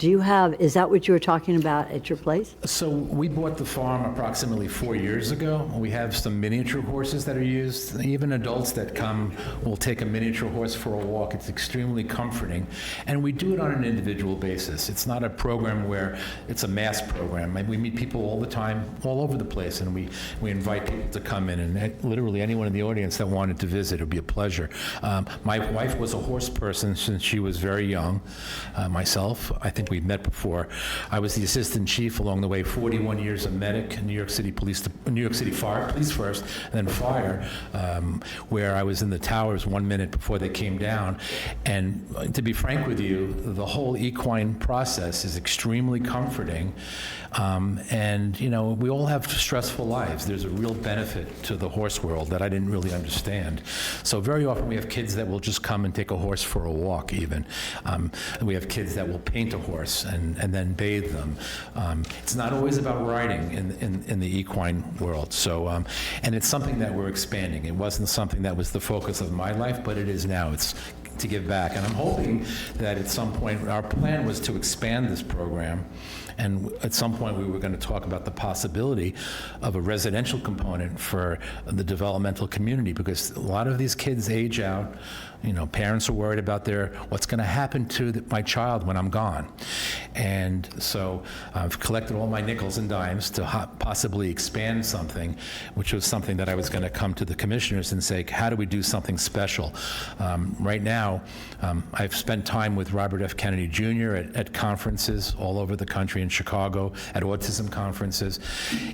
Is that what you were talking about at your place? So we bought the farm approximately 4 years ago. We have some miniature horses that are used. Even adults that come will take a miniature horse for a walk. It's extremely comforting. And we do it on an individual basis. It's not a program where it's a mass program. We meet people all the time, all over the place, and we invite people to come in. And literally anyone in the audience that wanted to visit, it would be a pleasure. My wife was a horse person since she was very young. Myself, I think we've met before. I was the assistant chief along the way, 41 years of medic, New York City Fire, police first, and then fire, where I was in the towers 1 minute before they came down. And to be frank with you, the whole equine process is extremely comforting. And, you know, we all have stressful lives. There's a real benefit to the horse world that I didn't really understand. So very often we have kids that will just come and take a horse for a walk even. We have kids that will paint a horse and then bathe them. It's not always about riding in the equine world. So, and it's something that we're expanding. It wasn't something that was the focus of my life, but it is now. It's to give back. And I'm hoping that at some point, our plan was to expand this program. And at some point, we were going to talk about the possibility of a residential component for the developmental community, because a lot of these kids age out. You know, parents are worried about what's going to happen to my child when I'm gone. And so I've collected all my nickels and dimes to possibly expand something, which was something that I was going to come to the commissioners and say, how do we do something special? Right now, I've spent time with Robert F. Kennedy Jr. at conferences all over the country, in Chicago, at autism conferences.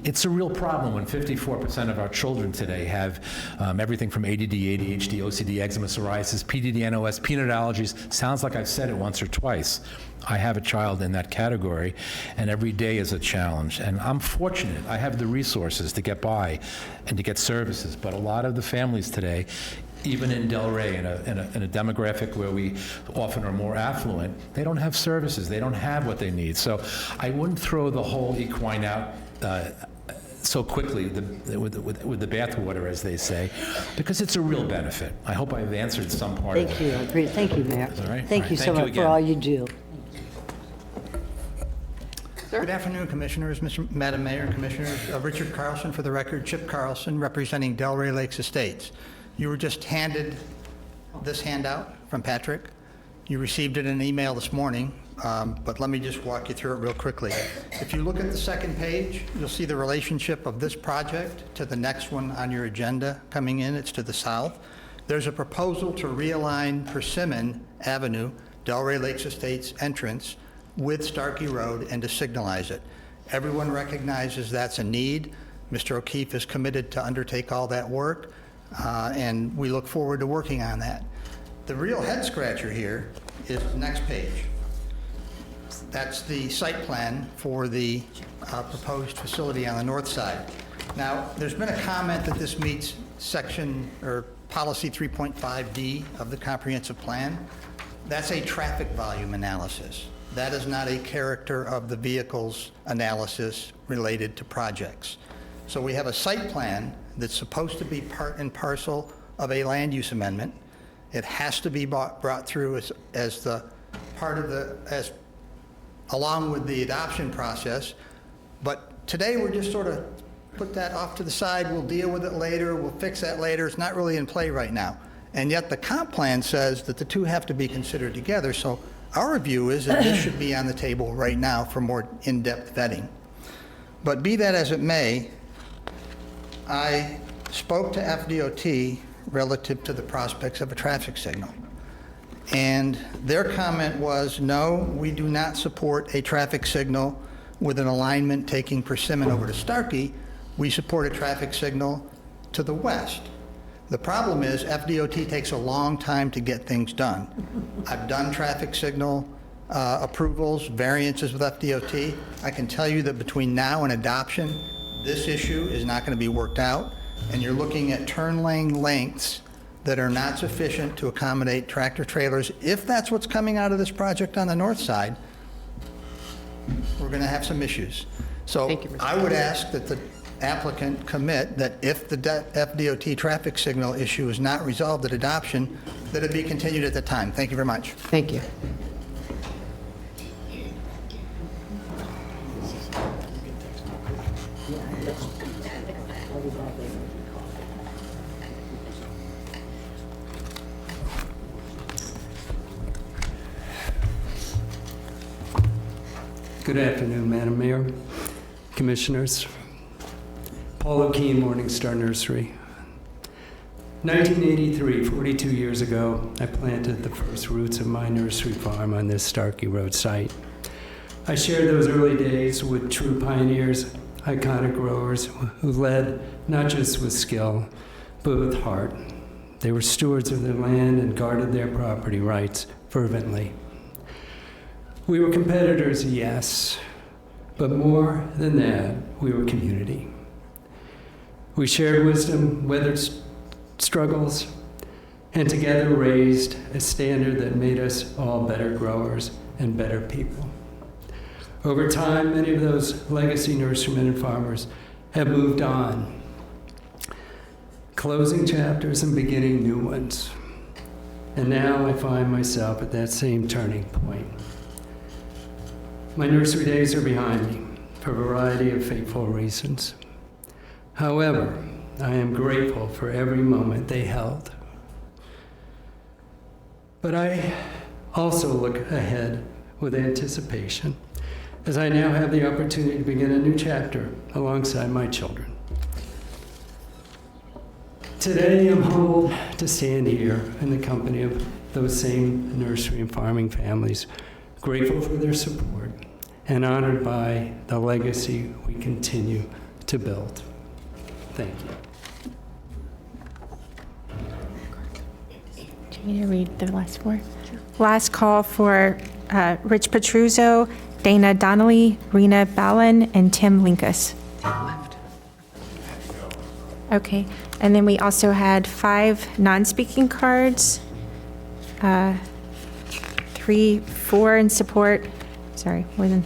It's a real problem when 54% of our children today have everything from ADD, ADHD, OCD, eczema, psoriasis, PDD, NOS, peanut allergies. Sounds like I've said it once or twice. I have a child in that category, and every day is a challenge. And I'm fortunate. I have the resources to get by and to get services. But a lot of the families today, even in Delray, in a demographic where we often are more affluent, they don't have services. They don't have what they need. So I wouldn't throw the whole equine out so quickly with the bathwater, as they say, because it's a real benefit. I hope I've answered some part of it. Thank you, I agree. Thank you, Mayor. All right. Thank All you right. so Thank you much for again. all you do. Good afternoon, Commissioners, Madam Mayor, Commissioners. Richard Carlson, for the record, Chip Carlson, representing Delray Lakes Estates. You were just handed this handout from Patrick. You received it in an email this morning, but let me just walk you through it real quickly. If you look at the second page, you'll see the relationship of this project to the next one on your agenda coming in. It's to the south. There's a proposal to realign Persimmon Avenue, Delray Lakes Estates entrance, with Starkey Road and to signalize it. Everyone recognizes that's a need. Mr. O'Keefe is committed to undertake all that work, and we look forward to working on that. The real head scratcher here is the next page. That's the site plan for the proposed facility on the north side. Now, there's been a comment that this meets section or policy 3.5D of the comprehensive plan. That's a traffic volume analysis. That is not a character of the vehicles analysis related to projects. So we have a site plan that's supposed to be part and parcel of a land use amendment. It has to be brought through as the part of the, along with the adoption process. But today we're just sort of put that off to the side. We'll deal with it later. We'll fix that later. It's not really in play right now. And yet the comp plan says that the two have to be considered together. So our view is that this should be on the table right now for more in-depth vetting. But be that as it may, I spoke to FDOT relative to the prospects of a traffic signal. And their comment was, no, we do not support a traffic signal with an alignment taking Persimmon over to Starkey. We support a traffic signal to the west. The problem is FDOT takes a long time to get things done. I've done traffic signal approvals, variances with FDOT. I can tell you that between now and adoption, this issue is not going to be worked out, and you're looking at turn lane lengths that are not sufficient to accommodate tractor trailers. If that's what's coming out of this project on the north side, we're going to have some issues. So I would ask that the applicant commit that if the FDOT traffic signal issue is not resolved at adoption, that it be continued at the time. Thank you very much. Thank you. Good afternoon, Madam Mayor, Commissioners. Paul O'Keefe, Morningstar Nursery. 1983, 42 years ago, I planted the first roots of my nursery farm on this Starkey Road site. I shared those early days with true pioneers, iconic growers who led not just with skill, but with heart. They were stewards of their land and guarded their property rights fervently. We were competitors, yes, but more than that, we were community. We shared wisdom, weathered struggles, and together raised a standard that made us all better growers and better people. Over time, many of those legacy nurserymen and farmers have moved on, closing chapters and beginning new ones. And now I find myself at that same turning point. My nursery days are behind me for a variety of fateful reasons. However, I am grateful for every moment they held. But I also look ahead with anticipation, as I now have the opportunity to begin a new chapter alongside my children. Today, I'm humbled to stand here in the company of those same nursery and farming families, grateful for their support and honored by the legacy we continue to build. Thank you. Do you need to read the last four? Last call for Rich Petruzzo, Dana Donnelly, Rena Ballin, and Tim Linkus. Okay, and then we also had 5 non-speaking cards, 3, 4 in support, sorry, more than,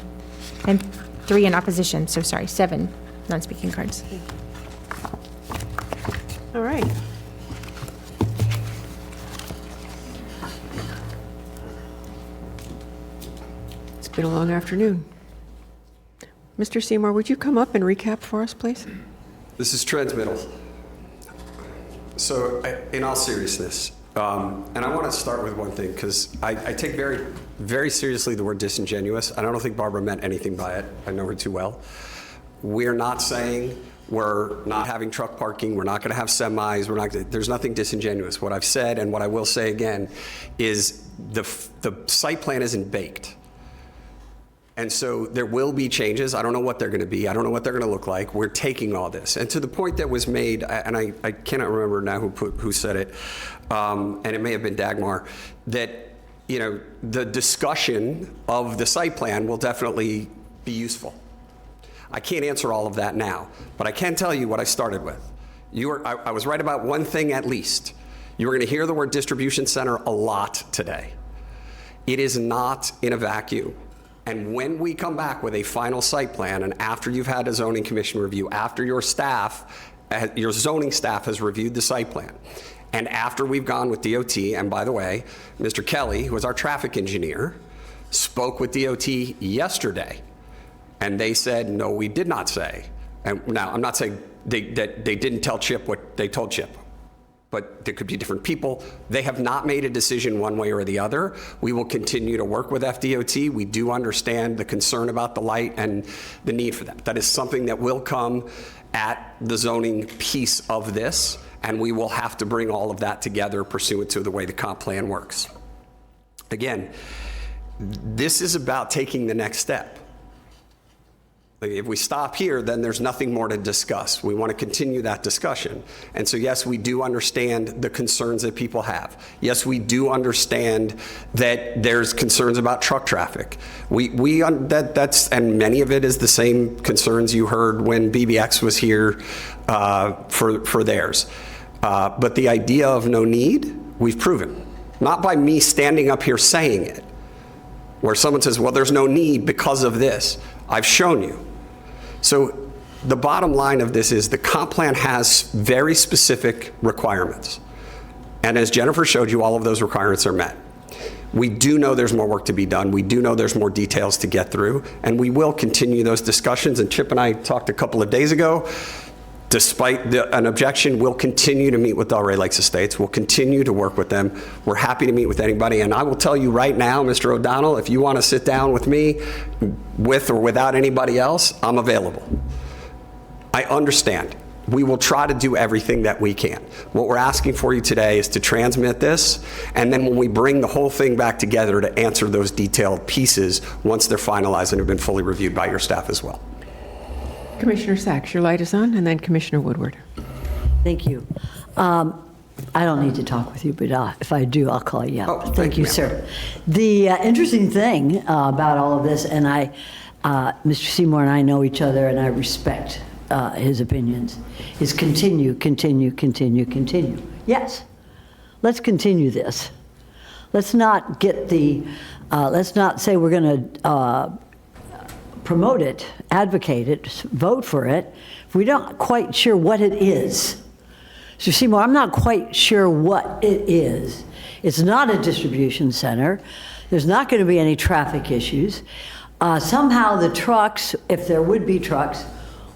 and 3 in opposition, so sorry, 7 non-speaking cards. All right. It's been a long afternoon. Mr. Seymour, would you come up and recap for us, please? This is transmittal. So, in all seriousness, and I want to start with one thing, because I take very, very seriously the word disingenuous. I don't think Barbara meant anything by it. I know her too well. We're not saying we're not having truck parking, we're not going to have semis, there's nothing disingenuous. What I've said, and what I will say again, is the site plan isn't baked. And so there will be changes. I don't know what they're going to be. I don't know what they're going to look like. We're taking all this. And to the point that was made, and I cannot remember now who said it, and it may have been Dagmar, that the discussion of the site plan will definitely be useful. I can't answer all of that now, but I can tell you what I started with. I was right about one thing at least. You were going to hear the word distribution center a lot today. It is not in a vacuum. And when we come back with a final site plan, and after you've had a zoning commission review, after your zoning staff has reviewed the site plan, and after we've gone with DOT, and by the way, Mr. Kelly, who is our traffic engineer, spoke with DOT yesterday, and they said, no, we did not say. And now, I'm not saying that they didn't tell Chip what they told Chip, but there could be different people. They have not made a decision one way or the other. We will continue to work with FDOT. We do understand the concern about the light and the need for that. That is something that will come at the zoning piece of this, and we will have to bring all of that together pursuant to the way the comp plan works. Again, this is about taking the next step. If we stop here, then there's nothing more to discuss. We want to continue that discussion. And so, yes, we do understand the concerns that people have. Yes, we do understand that there's concerns about truck traffic. And many of it is the same concerns you heard when BBX was here for theirs. But the idea of no need, we've proven. Not by me standing up here saying it, where someone says, well, there's no need because of this. I've shown you. So the bottom line of this is the comp plan has very specific requirements. And as Jennifer showed you, all of those requirements are met. We do know there's more work to be done. We do know there's more details to get through, and we will continue those discussions. And Chip and I talked a couple of days ago. Despite an objection, we'll continue to meet with Delray Lakes Estates. We'll continue to work with them. We're happy to meet with anybody. And I will tell you right now, Mr. O'Donnell, if you want to sit down with me, with or without anybody else, I'm available. I understand. We will try to do everything that we can. What we're asking for you today is to transmit this, and then when we bring the whole thing back together to answer those detailed pieces once they're finalized and have been fully reviewed by your staff as well. Commissioner Sachs, your light is on, and then Commissioner Woodward. Thank you. I don't need to talk with you, but if I do, I'll call you up. Thank you, sir. The interesting thing about all of this, and Mr. Seymour and I know each other, and I respect his opinions, is continue. Yes, let's continue this. Let's not let's not say we're going to promote it, advocate it, vote for it, if we're not quite sure what it is. So Seymour, I'm not quite sure what it is. It's not a distribution center. There's not going to be any traffic issues. Somehow the trucks, if there would be trucks,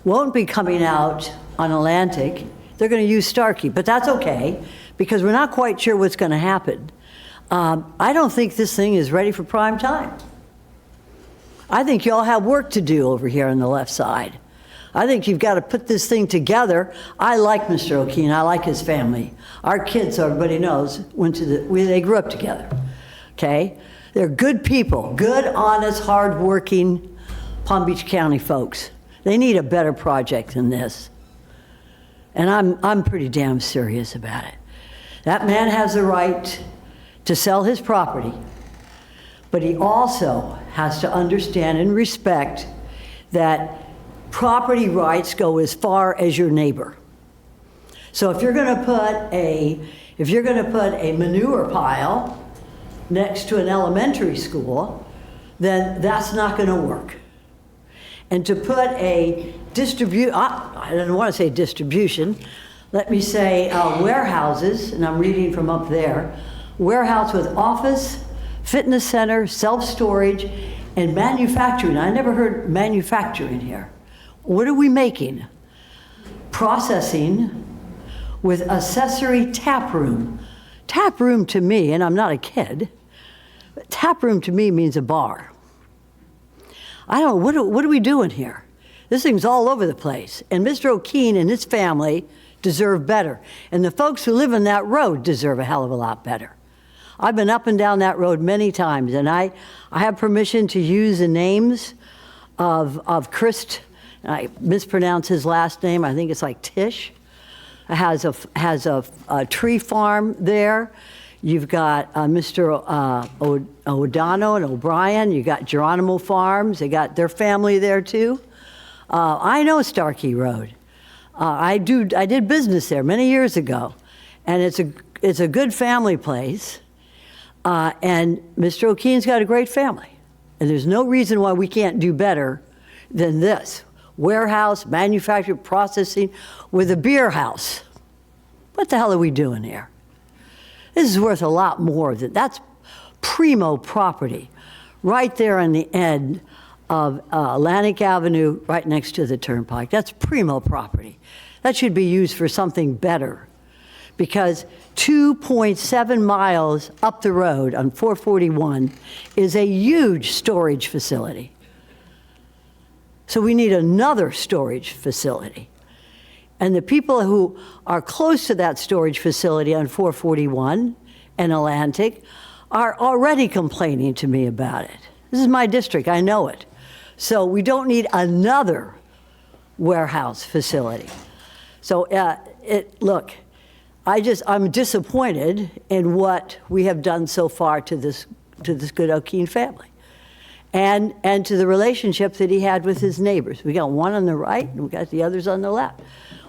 won't be coming out on Atlantic. They're going to use Starkey, but that's okay because we're not quite sure what's going to happen. I don't think this thing is ready for prime time. I think you all have work to do over here on the left side. I think you've got to put this thing together. I like Mr. O'Keefe. I like his family. Our kids, everybody knows, they grew up together. Okay? They're good people, good, honest, hardworking Palm Beach County folks. They need a better project than this. And I'm pretty damn serious about it. That man has the right to sell his property, but he also has to understand and respect that property rights go as far as your neighbor. So if you're going to put a manure pile next to an elementary school, then that's not going to work. And to put a I don't want to say distribution, let me say warehouses, and I'm reading from up there, warehouse with office, fitness center, self-storage, and manufacturing. I never heard manufacturing here. What are we making? Processing with accessory tap room. Tap room to me, and I'm not a kid, but tap room to me means a bar. I don't know, what are we doing here? This thing's all over the place. And Mr. O'Keen and his family deserve better. And the folks who live on that road deserve a hell of a lot better. I've been up and down that road many times, and I have permission to use the names of Chris, I mispronounce his last name, I think it's like Tish, has a tree farm there. You've got Mr. O'Donnell and O'Brien, you got Geronimo Farms, they got their family there too. I know Starkey Road. I did business there many years ago, and it's a good family place. And Mr. O'Keen's got a great family, and there's no reason why we can't do better than this. Warehouse, manufacturing, processing, with a beer house. What the hell are we doing here? This is worth a lot more than that's primo property, right there on the end of Atlantic Avenue, right next to the turnpike. That's primo property. That should be used for something better, because 2.7 miles up the road on 441 is a huge storage facility. So we need another storage facility. And the people who are close to that storage facility on 441 and Atlantic are already complaining to me about it. This is my district, I know it. So we don't need another warehouse facility. So look, I'm disappointed in what we have done so far to this good O'Keen family, and to the relationship that he had with his neighbors. We got one on the right, and we got the others on the left.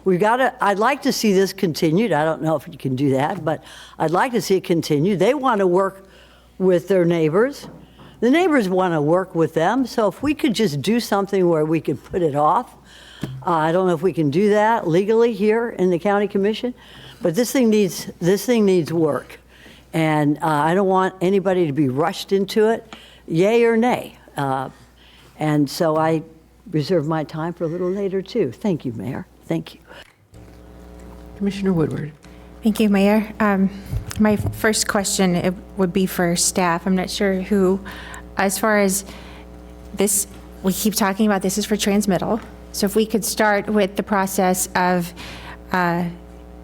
I'd like to see this continued. I don't know if you can do that, but I'd like to see it continued. They want to work with their neighbors. The neighbors want to work with them. So if we could just do something where we could put it off, I don't know if we can do that legally here in the county commission, but this thing needs work, and I don't want anybody to be rushed into it, yay or nay. And so I reserve my time for a little later too. Thank you, Mayor. Thank you. Commissioner Woodward. Thank you, Mayor. My first question it would be for staff. I'm not sure who, as far as this, we keep talking about this is for transmittal. So if we could start with the process of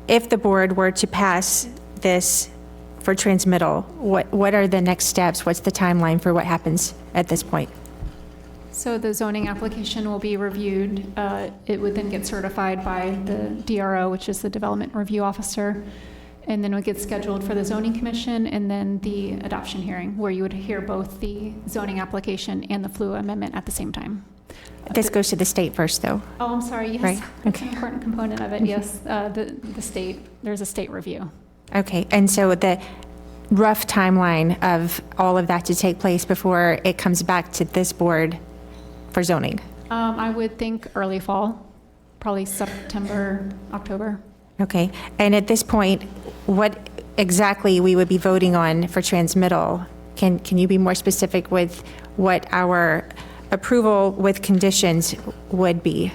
if the board were to pass this for transmittal, what are the next steps? What's the timeline for what happens at this point? So the zoning application will be reviewed. It would then get certified by the DRO, which is the Development Review Officer, and then it would get scheduled for the Zoning Commission and then the adoption hearing, where you would hear both the zoning application and the FLUA amendment at the same time. This goes to the state first, though. Oh, I'm sorry, yes. Right, It's an important component of it, yes. The state, there's a state review. Okay, and so the rough timeline of all of that to take place before it comes back to this board for zoning? I would think early fall, probably September, October. Okay, and at this point, what exactly we would be voting on for transmittal? Can you be more specific with what our approval with conditions would be?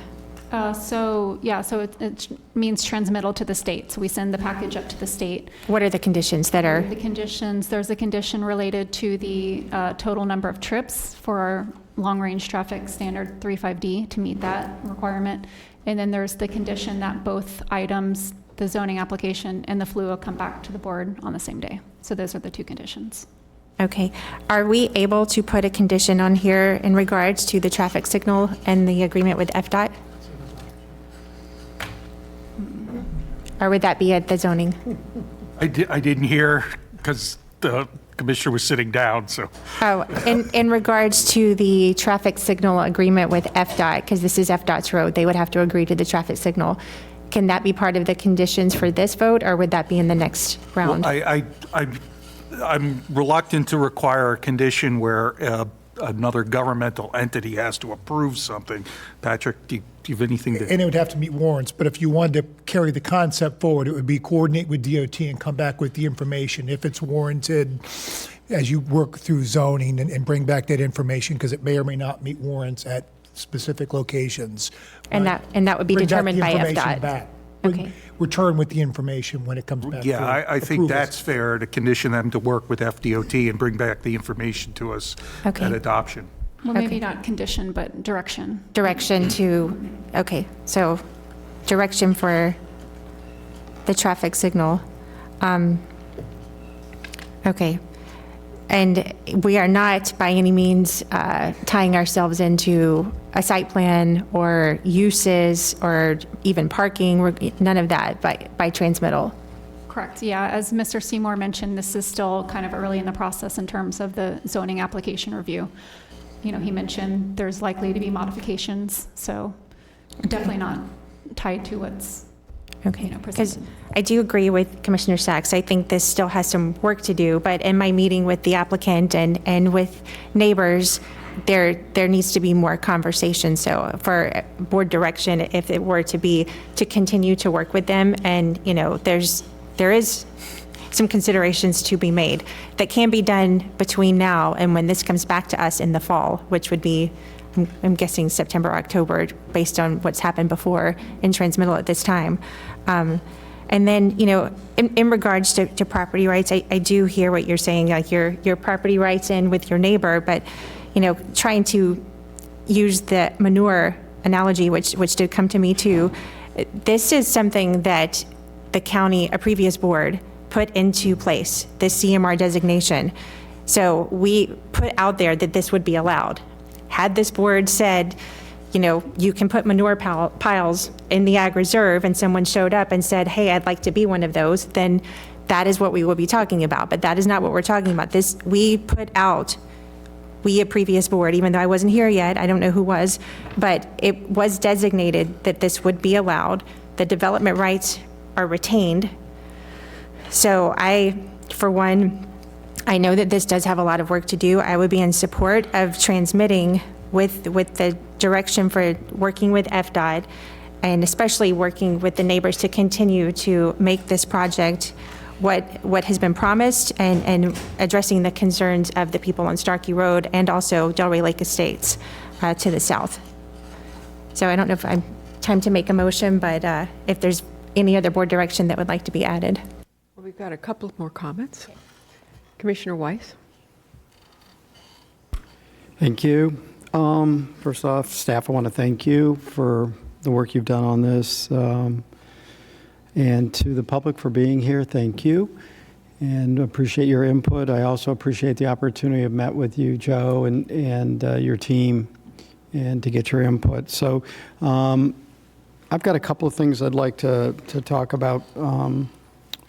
So it means transmittal to the state. So we send the package up to the state. What are the conditions that are? The conditions, there's a condition related to the total number of trips for our long-range traffic standard 35D to meet that requirement. And then there's the condition that both items, the zoning application and the FLUA, come back to the board on the same day. So those are the two conditions. Okay. Are we able to put a condition on here in regards to the traffic signal and the agreement with FDOT? Or would that be at the zoning? I didn't hear because the commissioner was sitting down, so. Oh, in regards to the traffic signal agreement with FDOT, because this is FDOT's road, they would have to agree to the traffic signal. Can that be part of the conditions for this vote, or would that be in the next round? Well, I'm reluctant to require a condition where another governmental entity has to approve something. Patrick, do Do you have anything to? And it would have to meet warrants, but if you wanted to carry the concept forward, it would be coordinate with DOT and come back with the information if it's warranted as you work through zoning and bring back that information, because it may or may not meet warrants at specific locations. And that would be Bring back determined the by information FDOT. back. Okay. Return with the information when it comes back. Yeah, for I think approvals. that's fair, to condition them to work with FDOT and bring back the information to us Okay. at adoption. Well, maybe not condition, but direction. Direction to, okay, so direction for the traffic signal. Okay. And we are not by any means tying ourselves into a site plan or uses or even parking, none of that by transmittal. Correct, yeah. As Mr. Seymour mentioned, this is still kind of early in the process in terms of the zoning application review. You know, he mentioned there's likely to be modifications, so definitely not tied to what's, Okay, you know, because presented. I do agree with Commissioner Sachs. I think this still has some work to do, but in my meeting with the applicant and with neighbors, there needs to be more conversation. So for board direction, if it were to be to continue to work with them, and you know, there is some considerations to be made that can be done between now and when this comes back to us in the fall, which would be, I'm guessing September, October, based on what's happened before in transmittal at this time. And then, you know, in regards to property rights, I do hear what you're saying, like your property rights in with your neighbor, but, you know, trying to use the manure analogy, which did come to me too, this is something that the county, a previous board, put into place, this CMR designation. So we put out there that this would be allowed. Had this board said, you know, you can put manure piles in the ag reserve, and someone showed up and said, hey, I'd like to be one of those, then that is what we will be talking about. But that is not what we're talking about. This, we put out, we, a previous board, even though I wasn't here yet, I don't know who was, but it was designated that this would be allowed. The development rights are retained. So I, for one, I know that this does have a lot of work to do. I would be in support of transmitting with the direction for working with FDOT, and especially working with the neighbors to continue to make this project what has been promised, and addressing the concerns of the people on Starkey Road and also Delray Lake Estates to the south. So I don't know if I'm time to make a motion, but if there's any other board direction that would like to be added. Well, we've got a couple more comments. Commissioner Weiss. Thank you. First off, staff, I want to thank you for the work you've done on this. And to the public for being here, thank you. And appreciate your input. I also appreciate the opportunity I've met with you, Joe, and your team, and to get your input. So I've got a couple of things I'd like to talk about.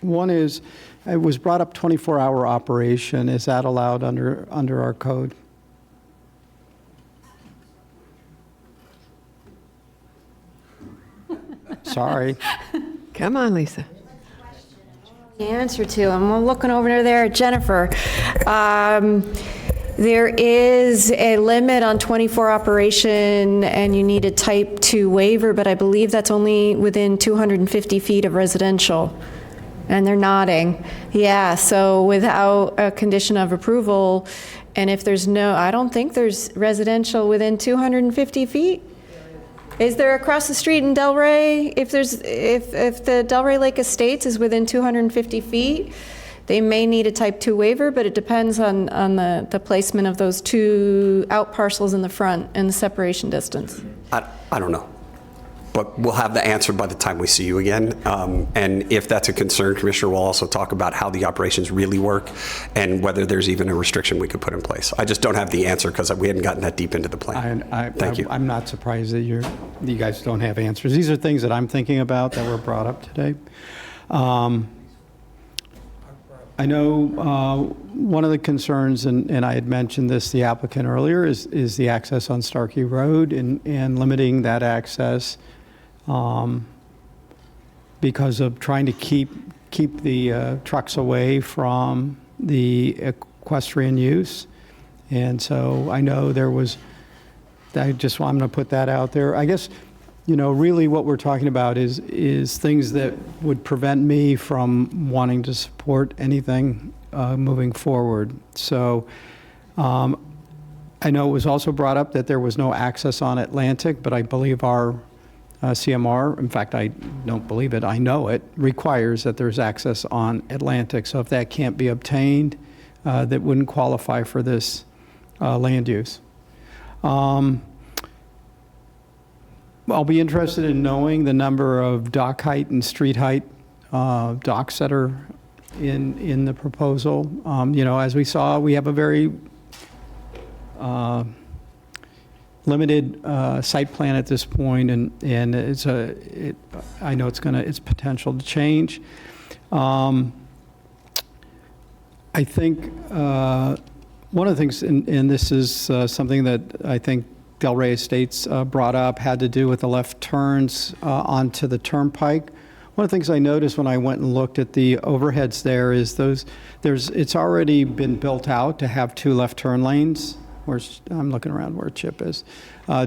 One is, it was brought up 24-hour operation. Is that allowed under our code? Sorry. Come on, Lisa. The answer to, I'm looking over there at Jennifer. There is a limit on 24 operation, and you need a type 2 waiver, but I believe that's only within 250 feet of residential. And they're nodding. Yeah, so without a condition of approval, and if there's no, I don't think there's residential within 250 feet. Is there across the street in Delray? If the Delray Lake Estates is within 250 feet, they may need a type 2 waiver, but it depends on the placement of those two out parcels in the front and the separation distance. I don't know. But we'll have the answer by the time we see you again. And if that's a concern, Commissioner will also talk about how the operations really work and whether there's even a restriction we could put in place. I just don't have the answer because we hadn't gotten that deep into the plan. Thank you. I'm not surprised that you guys don't have answers. These are things that I'm thinking about that were brought up today. I know one of the concerns, and I had mentioned this to the applicant earlier, is the access on Starkey Road and limiting that access because of trying to keep the trucks away from the equestrian use. And so I know there was, I'm going to put that out there. I guess really what we're talking about is things that would prevent me from wanting to support anything moving forward. So I know it was also brought up that there was no access on Atlantic, but I believe our CMR, in fact, I don't believe it, I know it, requires that there's access on Atlantic. So if that can't be obtained, that wouldn't qualify for this land use. I'll be interested in knowing the number of dock height and street height docks that are in the proposal. As we saw, we have a very limited site plan at this point, and I know it's potential to change. I think one of the things, and this is something that I think Delray Estates brought up, had to do with the left turns onto the turnpike. One of the things I noticed when I went and looked at the overheads there is it's already been built out to have 2 left turn lanes. I'm looking around where Chip is.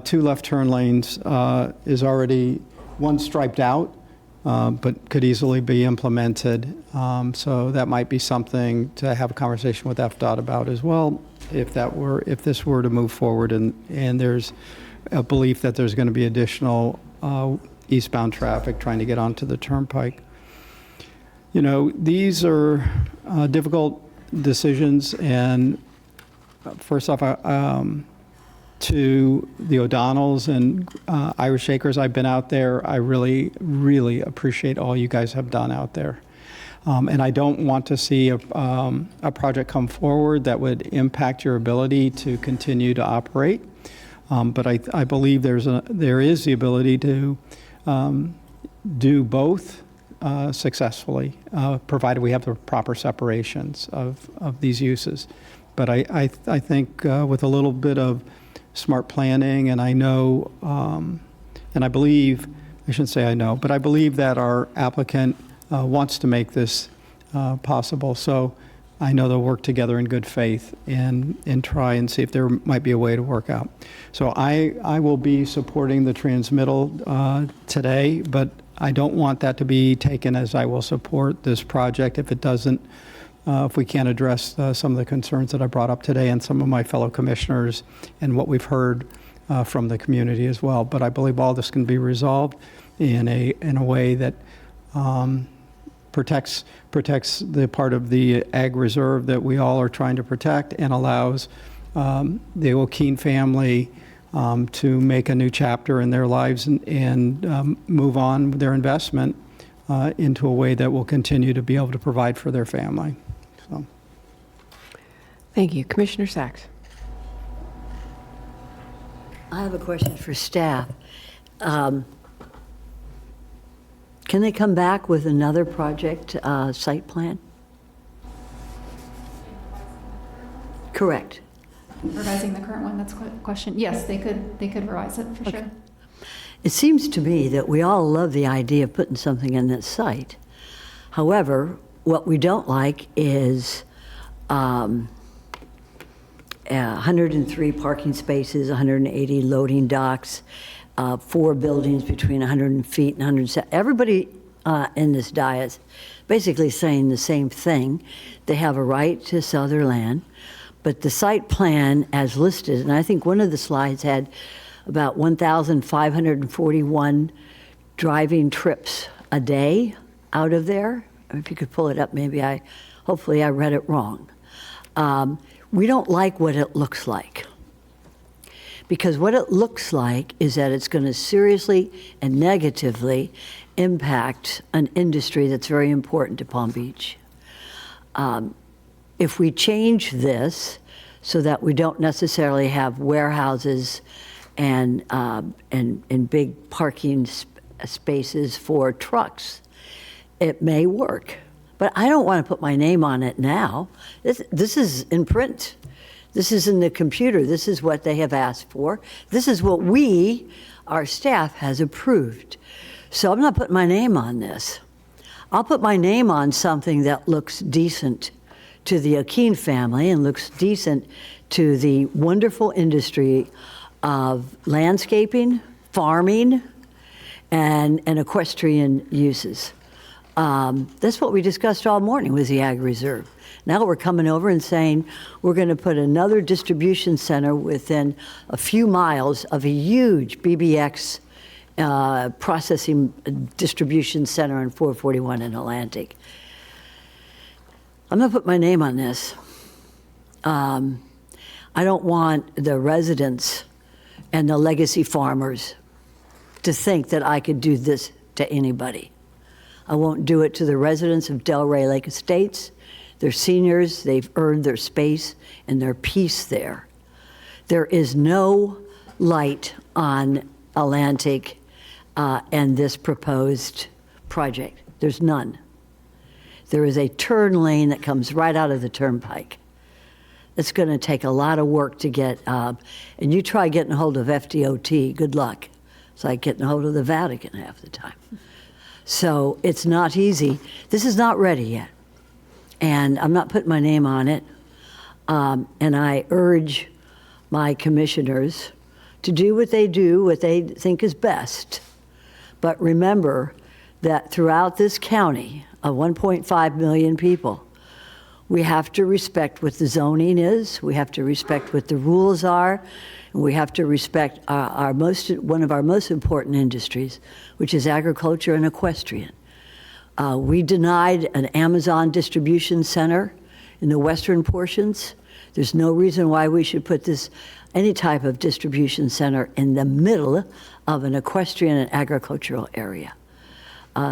2 left turn lanes is already one striped out, but could easily be implemented. So that might be something to have a conversation with FDOT about as well, if this were to move forward and there's a belief that there's going to be additional eastbound traffic trying to get onto the turnpike. These are difficult decisions, and first off, to the O'Donnells and Irish Acres, I've been out there. I really, really appreciate all you guys have done out there. And I don't want to see a project come forward that would impact your ability to continue to operate. But I believe there is the ability to do both successfully, provided we have the proper separations of these uses. But I think with a little bit of smart planning, and I know, and I believe, I shouldn't say I know, but I believe that our applicant wants to make this possible. So I know they'll work together in good faith and try and see if there might be a way to work out. So I will be supporting the transmittal today, but I don't want that to be taken as I will support this project if it doesn't, if we can't address some of the concerns that I brought up today and some of my fellow commissioners and what we've heard from the community as well. But I believe all this can be resolved in a way that protects the part of the ag reserve that we all are trying to protect, and allows the O'Keefe family to make a new chapter in their lives and move on with their investment into a way that will continue to be able to provide for their family. So. Thank you. Commissioner Sachs. I have a question for staff. Can they come back with another project site plan? Correct. Revising the current one, that's the question. Yes, they could revise it for sure. It seems to me that we all love the idea of putting something in this site. However, what we don't like is 103 parking spaces, 180 loading docks, 4 buildings between 100 feet and 107. Everybody in this dais basically saying the same thing. They have a right to sell their land, but the site plan as listed, and I think one of the slides had about 1,541 driving trips a day out of there. If you could pull it up, hopefully I read it wrong. We don't like what it looks like. Because what it looks like is that it's going to seriously and negatively impact an industry that's very important to Palm Beach. If we change this so that we don't necessarily have warehouses and big parking spaces for trucks, it may work. But I don't want to put my name on it now. This is in print. This is in the computer. This is what they have asked for. This is what our staff, has approved. So I'm not putting my name on this. I'll put my name on something that looks decent to the O'Keefe family and looks decent to the wonderful industry of landscaping, farming, and equestrian uses. That's what we discussed all morning, was the Ag Reserve. Now we're coming over and saying we're going to put another distribution center within a few miles of a huge BBX processing distribution center on 441 in Atlantic. I'm going to put my name on this. I don't want the residents and the legacy farmers to think that I could do this to anybody. I won't do it to the residents of Delray Lake Estates. They're seniors, they've earned their space and their peace there. There is no light on Atlantic and this proposed project. There's none. There is a turn lane that comes right out of the turnpike. It's going to take a lot of work to get, and you try getting a hold of FDOT, good luck. It's like getting a hold of the Vatican half the time. So it's not easy. This is not ready yet. And I'm not putting my name on it. And I urge my commissioners to do what they do, what they think is best. But remember that throughout this county of 1.5 million people, we have to respect what the zoning is, we have to respect what the rules are, and we have to respect one of our most important industries, which is agriculture and equestrian. We denied an Amazon distribution center in the western portions. There's no reason why we should put any type of distribution center in the middle of an equestrian and agricultural area.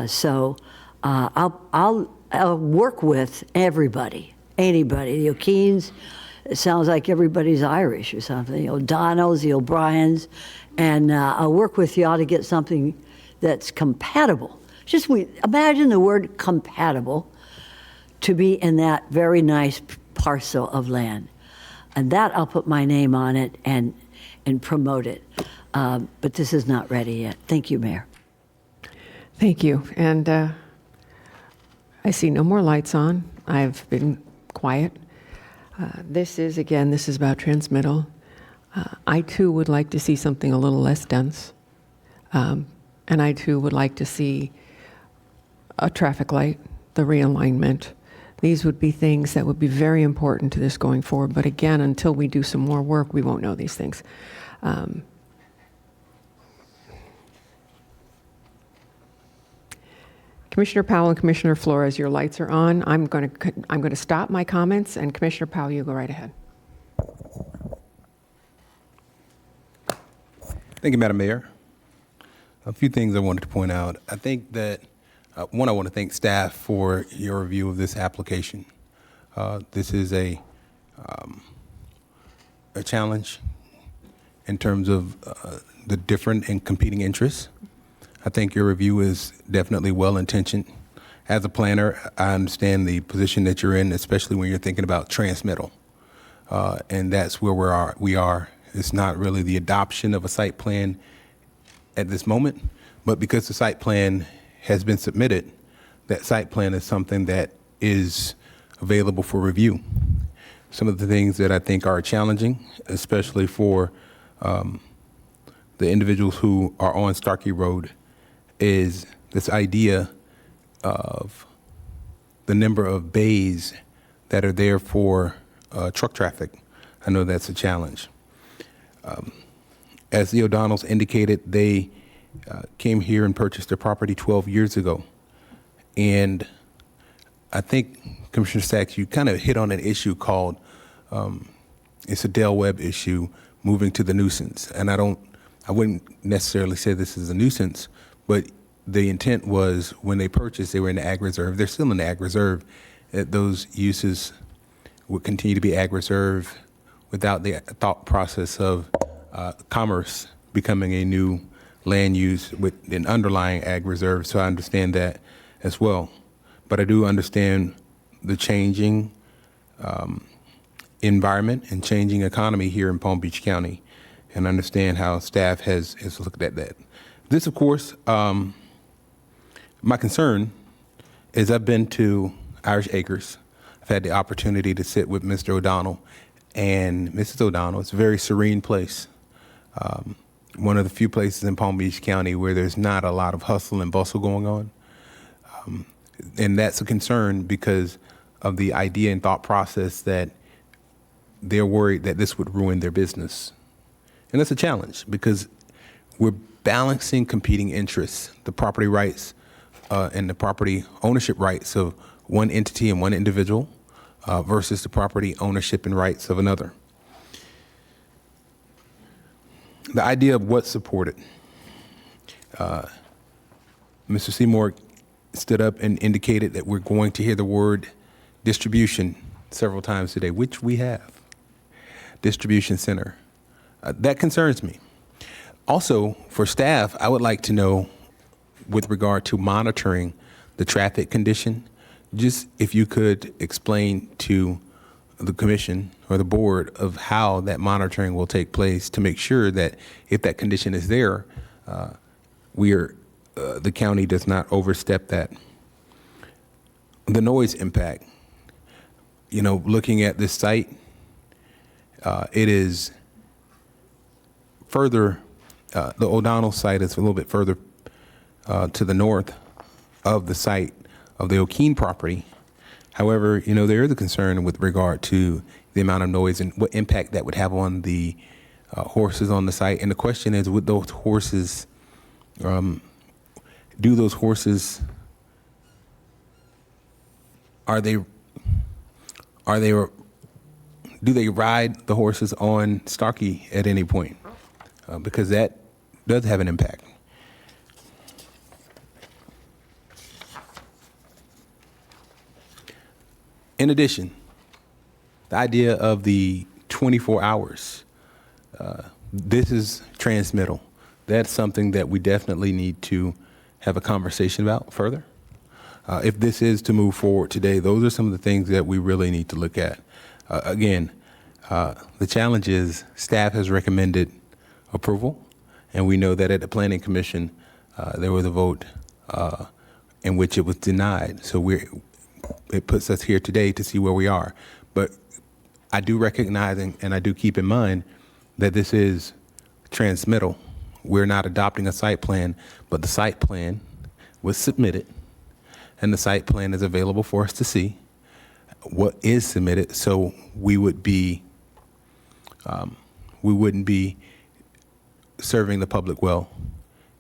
So I'll work with everybody, anybody. The O'Keens, it sounds like everybody's Irish or something. The O'Donnells, the O'Briens, and I'll work with y'all to get something that's compatible. Just imagine the word compatible to be in that very nice parcel of land. And that I'll put my name on it and promote it. But this is not ready yet. Thank you, Mayor. Thank you. And I see no more lights on. I've been quiet. This is about transmittal. I too would like to see something a little less dense. And I too would like to see a traffic light, the realignment. These would be things that would be very important to this going forward. But again, until we do some more work, we won't know these things. Commissioner Powell and Commissioner Flores, your lights are on. I'm going to stop my comments, and Commissioner Powell, you go right ahead. Thank you, Madam Mayor. A few things I wanted to point out. I think that, one, I want to thank staff for your review of this application. This is a challenge in terms of the different and competing interests. I think your review is definitely well-intentioned. As a planner, I understand the position that you're in, especially when you're thinking about transmittal. And that's where we are. It's not really the adoption of a site plan at this moment, but because the site plan has been submitted, that site plan is something that is available for review. Some of the things that I think are challenging, especially for the individuals who are on Starkey Road, is this idea of the number of bays that are there for truck traffic. I know that's a challenge. As the O'Donnells indicated, they came here and purchased their property 12 years ago. And I think, Commissioner Sachs, you kind of hit on an issue called, it's a Del Webb issue, moving to the nuisance. And I wouldn't necessarily say this is a nuisance, but the intent was when they purchased, they were in the Ag Reserve. They're still in the Ag Reserve. Those uses would continue to be Ag Reserve without the thought process of commerce becoming a new land use with an underlying Ag Reserve. So I understand that as well. But I do understand the changing environment and changing economy here in Palm Beach County, and understand how staff has looked at that. This, of course, my concern is I've been to Irish Acres. I've had the opportunity to sit with Mr. O'Donnell and Mrs. O'Donnell. It's a very serene place. one of the few places in Palm Beach County where there's not a lot of hustle and bustle going on. And that's a concern because of the idea and thought process that they're worried that this would ruin their business. And that's a challenge because we're balancing competing interests, the property rights and the property ownership rights of one entity and one individual versus the property ownership and rights of another. The idea of what's supported. Mr. Seymour stood up and indicated that we're going to hear the word distribution several times today, which we have. Distribution center. That concerns me. Also, for staff, I would like to know, with regard to monitoring the traffic condition, just if you could explain to the commission or the board of how that monitoring will take place to make sure that if that condition is there, the county does not overstep that. The noise impact. You know, looking at this site, it is further, the O'Donnell site is a little bit further to the north of the site of the O'Keene property. However, you know, there is a concern with regard to the amount of noise and what impact that would have on the horses on the site. And the question is, would those horses, do they ride the horses on Starkey at any point? Because that does have an impact. In addition, the idea of the 24 hours, this is transmittal. That's something that we definitely need to have a conversation about further. If this is to move forward today, those are some of the things that we really need to look at. Again, the challenge is staff has recommended approval, and we know that at the Planning Commission, there was a vote in which it was denied. So it puts us here today to see where we are. But I do recognize and I do keep in mind that this is transmittal. We're not adopting a site plan, but the site plan was submitted, and the site plan is available for us to see what is submitted, so we wouldn't be serving the public well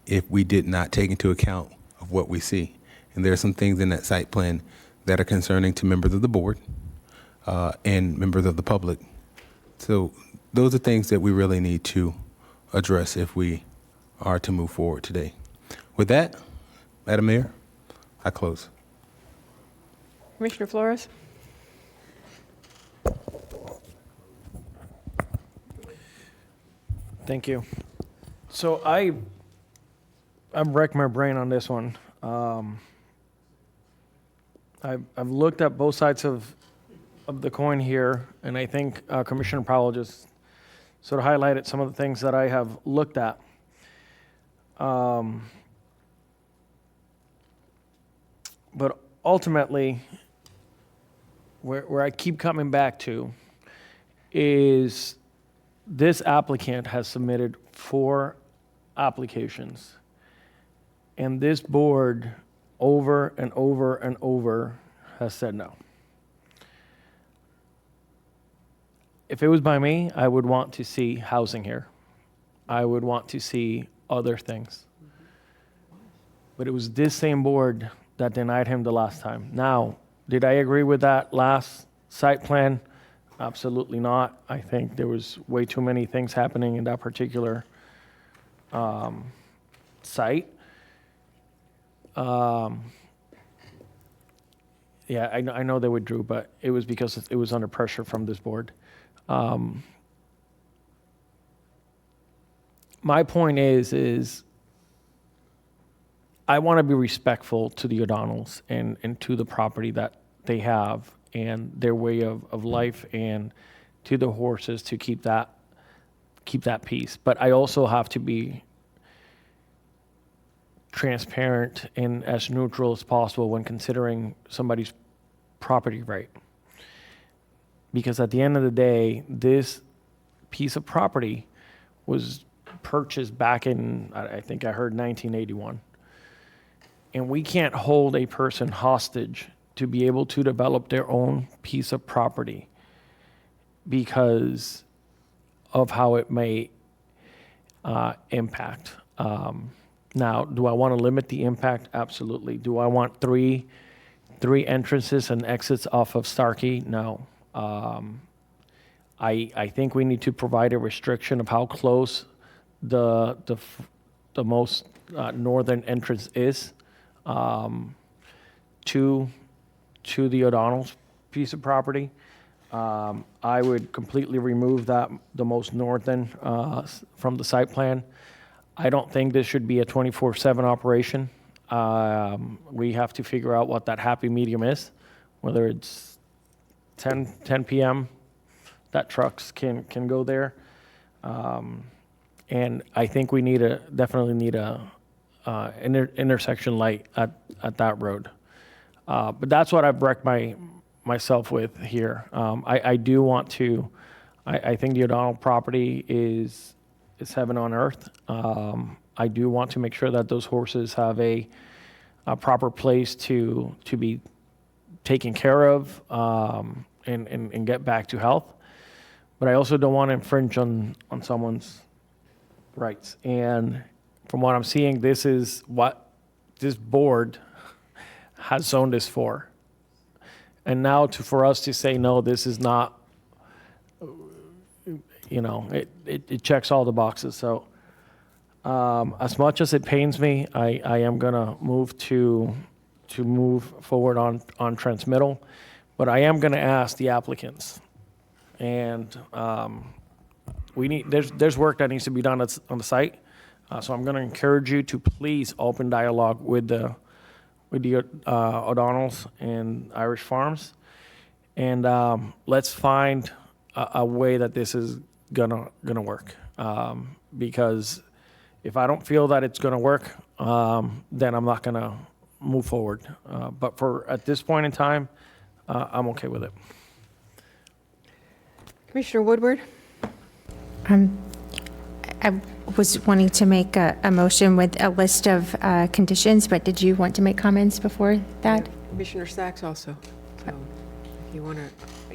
if we did not take into account of what we see. And there are some things in that site plan that are concerning to members of the board and members of the public. So those are things that we really need to address if we are to move forward today. With that, Madam Mayor, I close. Commissioner Flores? Thank you. So I'm wrecked my brain on this one. I've looked at both sides of the coin here, and I think Commissioner Powell just sort of highlighted some of the things that I have looked at. But ultimately, where I keep coming back to is this applicant has submitted 4 applications, and this board over and over and over has said no. If it was by me, I would want to see housing here. I would want to see other things. But it was this same board that denied him the last time. Now, did I agree with that last site plan? Absolutely not. I think there was way too many things happening in that particular site. Yeah, I know they withdrew, but it was because it was under pressure from this board. My point is I want to be respectful to the O'Donnells and to the property that they have and their way of life, and to the horses to keep that peace. But I also have to be transparent and as neutral as possible when considering somebody's property right. Because at the end of the day, this piece of property was purchased back in, I think I heard 1981. And we can't hold a person hostage to be able to develop their own piece of property because of how it may impact. Now, do I want to limit the impact? Absolutely. Do I want three entrances and exits off of Starkey? No. I think we need to provide a restriction of how close the most northern entrance is to the O'Donnell's piece of property. I would completely remove the most northern from the site plan. I don't think this should be a 24/7 operation. We have to figure out what that happy medium is, whether it's 10 p.m. that trucks can go there. And I think we definitely need a intersection light at that road. But that's what I've wrecked myself with here. I do want to, I think the O'Donnell property is heaven on earth. I do want to make sure that those horses have a proper place to be taken care of and get back to health. But I also don't want to infringe on someone's rights. And from what I'm seeing, this is what this board has zoned this for. And now for us to say, no, this is not, it checks all the boxes. So as much as it pains me, I am going to move forward on transmittal. But I am going to ask the applicants. And there's work that needs to be done on the site. So I'm going to encourage you to please open dialogue with the O'Donnells and Irish Farms, and let's find a way that this is gonna work. Because if I don't feel that it's gonna work, then I'm not gonna move forward. But at this point in time, I'm okay with it. Commissioner Woodward? I was wanting to make a motion with a list of conditions, but did you want to make comments before that? Commissioner Sachs also. So if you want to,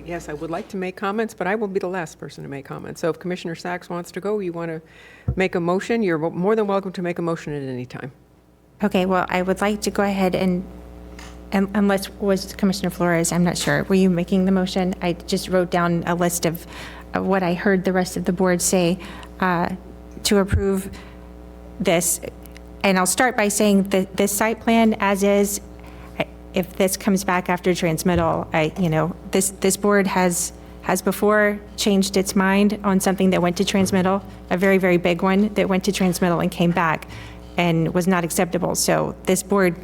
yes, I would like to make comments, but I will be the last person to make comments. So if Commissioner Sachs wants to go, you want to make a motion, you're more than welcome to make a motion at any time. Okay, well, I would like to go ahead and unless was Commissioner Flores, I'm not sure. Were you making the motion? I just wrote down a list of what I heard the rest of the board say to approve this. And I'll start by saying that this site plan as is, if this comes back after transmittal, this board has before changed its mind on something that went to transmittal, a very, very big one that went to transmittal and came back and was not acceptable. So this board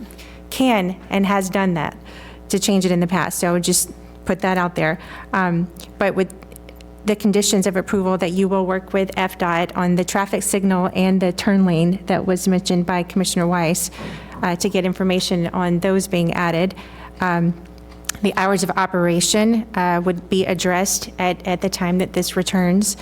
can and has done that to change it in the past. So just put that out there. But with the conditions of approval that you will work with FDOT on the traffic signal and the turn lane that was mentioned by Commissioner Weiss to get information on those being added. The hours of operation would be addressed at the time that this returns.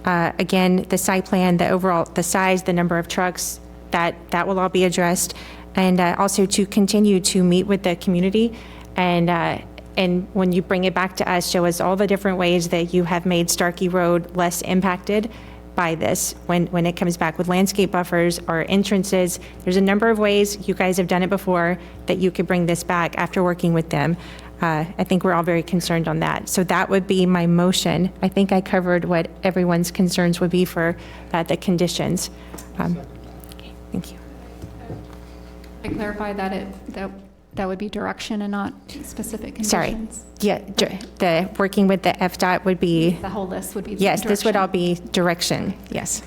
Again, the site plan, the size, the number of trucks, that will all be addressed. And also to continue to meet with the community and when you bring it back to us, show us all the different ways that you have made Starkey Road less impacted by this when it comes back with landscape buffers or entrances. There's a number of ways, you guys have done it before, that you could bring this back after working with them. I think we're all very concerned on that. So that would be my motion. I think I covered what everyone's concerns would be for the conditions. Okay, thank you. I clarify that that would be direction and not specific conditions. Sorry. Yeah, the working with the FDOT would be. The whole list would be Yes, direction. this would all be direction, yes.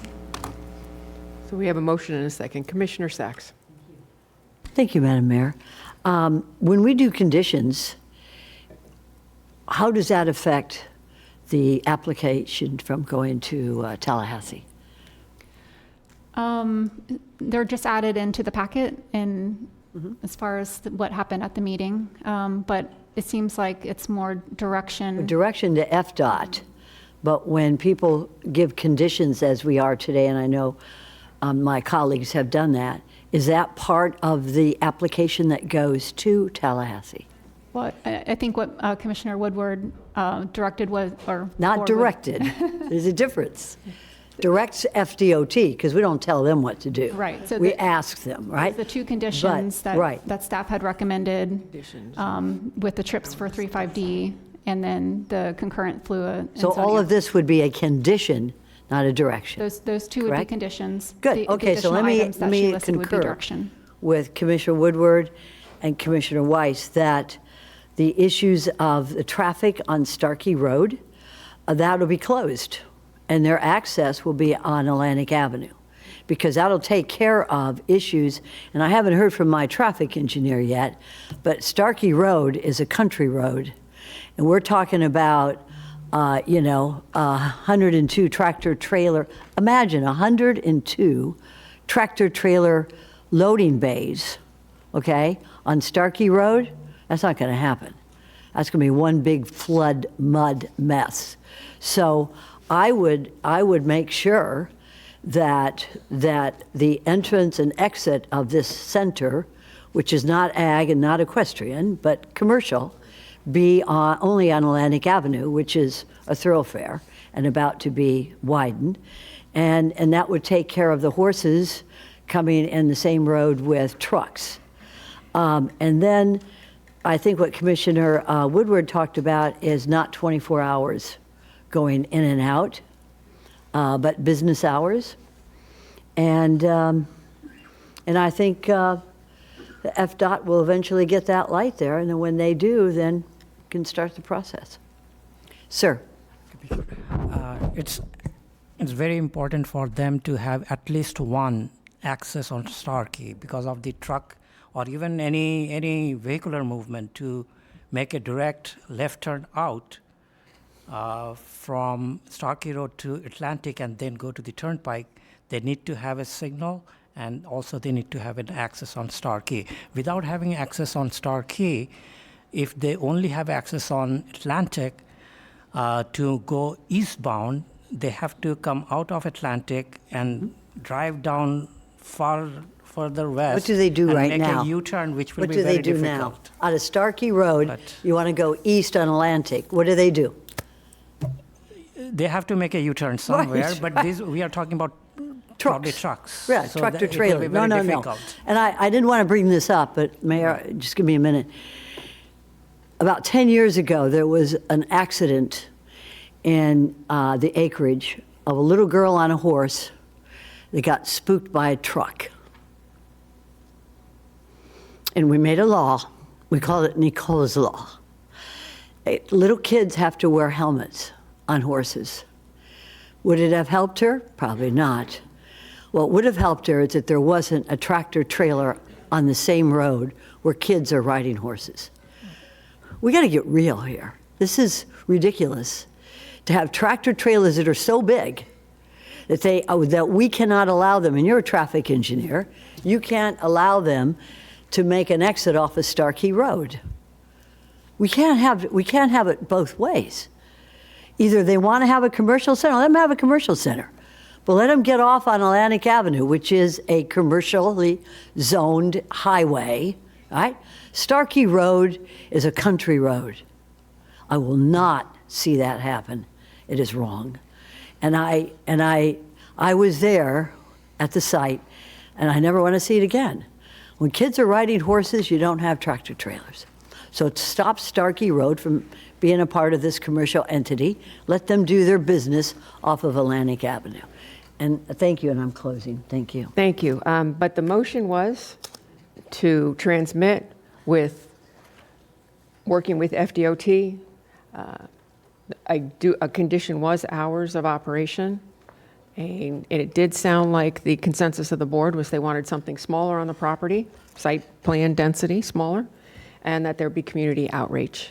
So we have a motion and a second. Commissioner Sachs. Thank you, Madam Mayor. When we do conditions, how does that affect the application from going to Tallahassee? They're just added into the packet and as far as what happened at the meeting, but it seems like it's more direction. Direction to FDOT, But when people give conditions as we are today, and I know my colleagues have done that, is that part of the application that goes to Tallahassee? Well, I think what Commissioner Woodward directed was, or... Not directed. There's a difference. Directs FDOT, because we don't tell them what to do. Right. So we ask them, right? The two conditions right. that staff had recommended with the trips for 35D and then the concurrent FLUA. and So all sodium. of this would be a condition, not a direction. Those two would be correct? conditions. Good. The Okay, so let additional items that she me listed would be concur direction. with Commissioner Woodward and Commissioner Weiss that the issues of the traffic on Starkey Road, that will be closed, and their access will be on Atlantic Avenue, because that'll take care of issues. And I haven't heard from my traffic engineer yet, but Starkey Road is a country road, and we're talking about 102 tractor trailer. Imagine 102 tractor trailer loading bays, okay, on Starkey Road. That's not going to happen. That's going to be one big flood mud mess. So I would make sure that the entrance and exit of this center, which is not ag and not equestrian, but commercial, be only on Atlantic Avenue, which is a thoroughfare and about to be widened. And that would take care of the horses coming in the same road with trucks. And then I think what Commissioner Woodward talked about is not 24 hours going in and out, but business hours. And I think the FDOT will eventually get that light there, and then when they do, then can start the process. Sir. It's very important for them to have at least one access on Starkey because of the truck or even any vehicular movement to make a direct left turn out from Starkey Road to Atlantic and then go to the turnpike. They need to have a signal, and also they need to have an access on Starkey. Without having access on Starkey, if they only have access on Atlantic to go eastbound, they have to come out of Atlantic and drive down further west. What do they do right and now? Make a U-turn, which will What be do very they do difficult. now? Out of Starkey Road, you want to go east on Atlantic. What do they do? They have to make a U-turn somewhere, Right, but right. we are talking about probably trucks. Yeah, So tractor it will trailer. be No, very no, no. difficult. And I didn't want to bring this up, but Mayor, just give me a minute. About 10 years ago, there was an accident in the acreage of a little girl on a horse that got spooked by a truck. And we made a law. We called it Nicola's Law. Little kids have to wear helmets on horses. Would it have helped her? Probably not. What would have helped her is that there wasn't a tractor trailer on the same road where kids are riding horses. We got to get real here. This is ridiculous to have tractor trailers that are so big that that we cannot allow them. And you're a traffic engineer. You can't allow them to make an exit off of Starkey Road. We can't have it both ways. Either they want to have a commercial center, let them have a commercial center. But let them get off on Atlantic Avenue, which is a commercially zoned highway, right? Starkey Road is a country road. I will not see that happen. It is wrong. And I was there at the site, and I never want to see it again. When kids are riding horses, you don't have tractor trailers. So stop Starkey Road from being a part of this commercial entity. Let them do their business off of Atlantic Avenue. And thank you, and I'm closing. Thank you. Thank you. But the motion was to transmit with, working with FDOT. A condition was hours of operation. And it did sound like the consensus of the board was they wanted something smaller on the property, site plan density smaller, and that there be community outreach.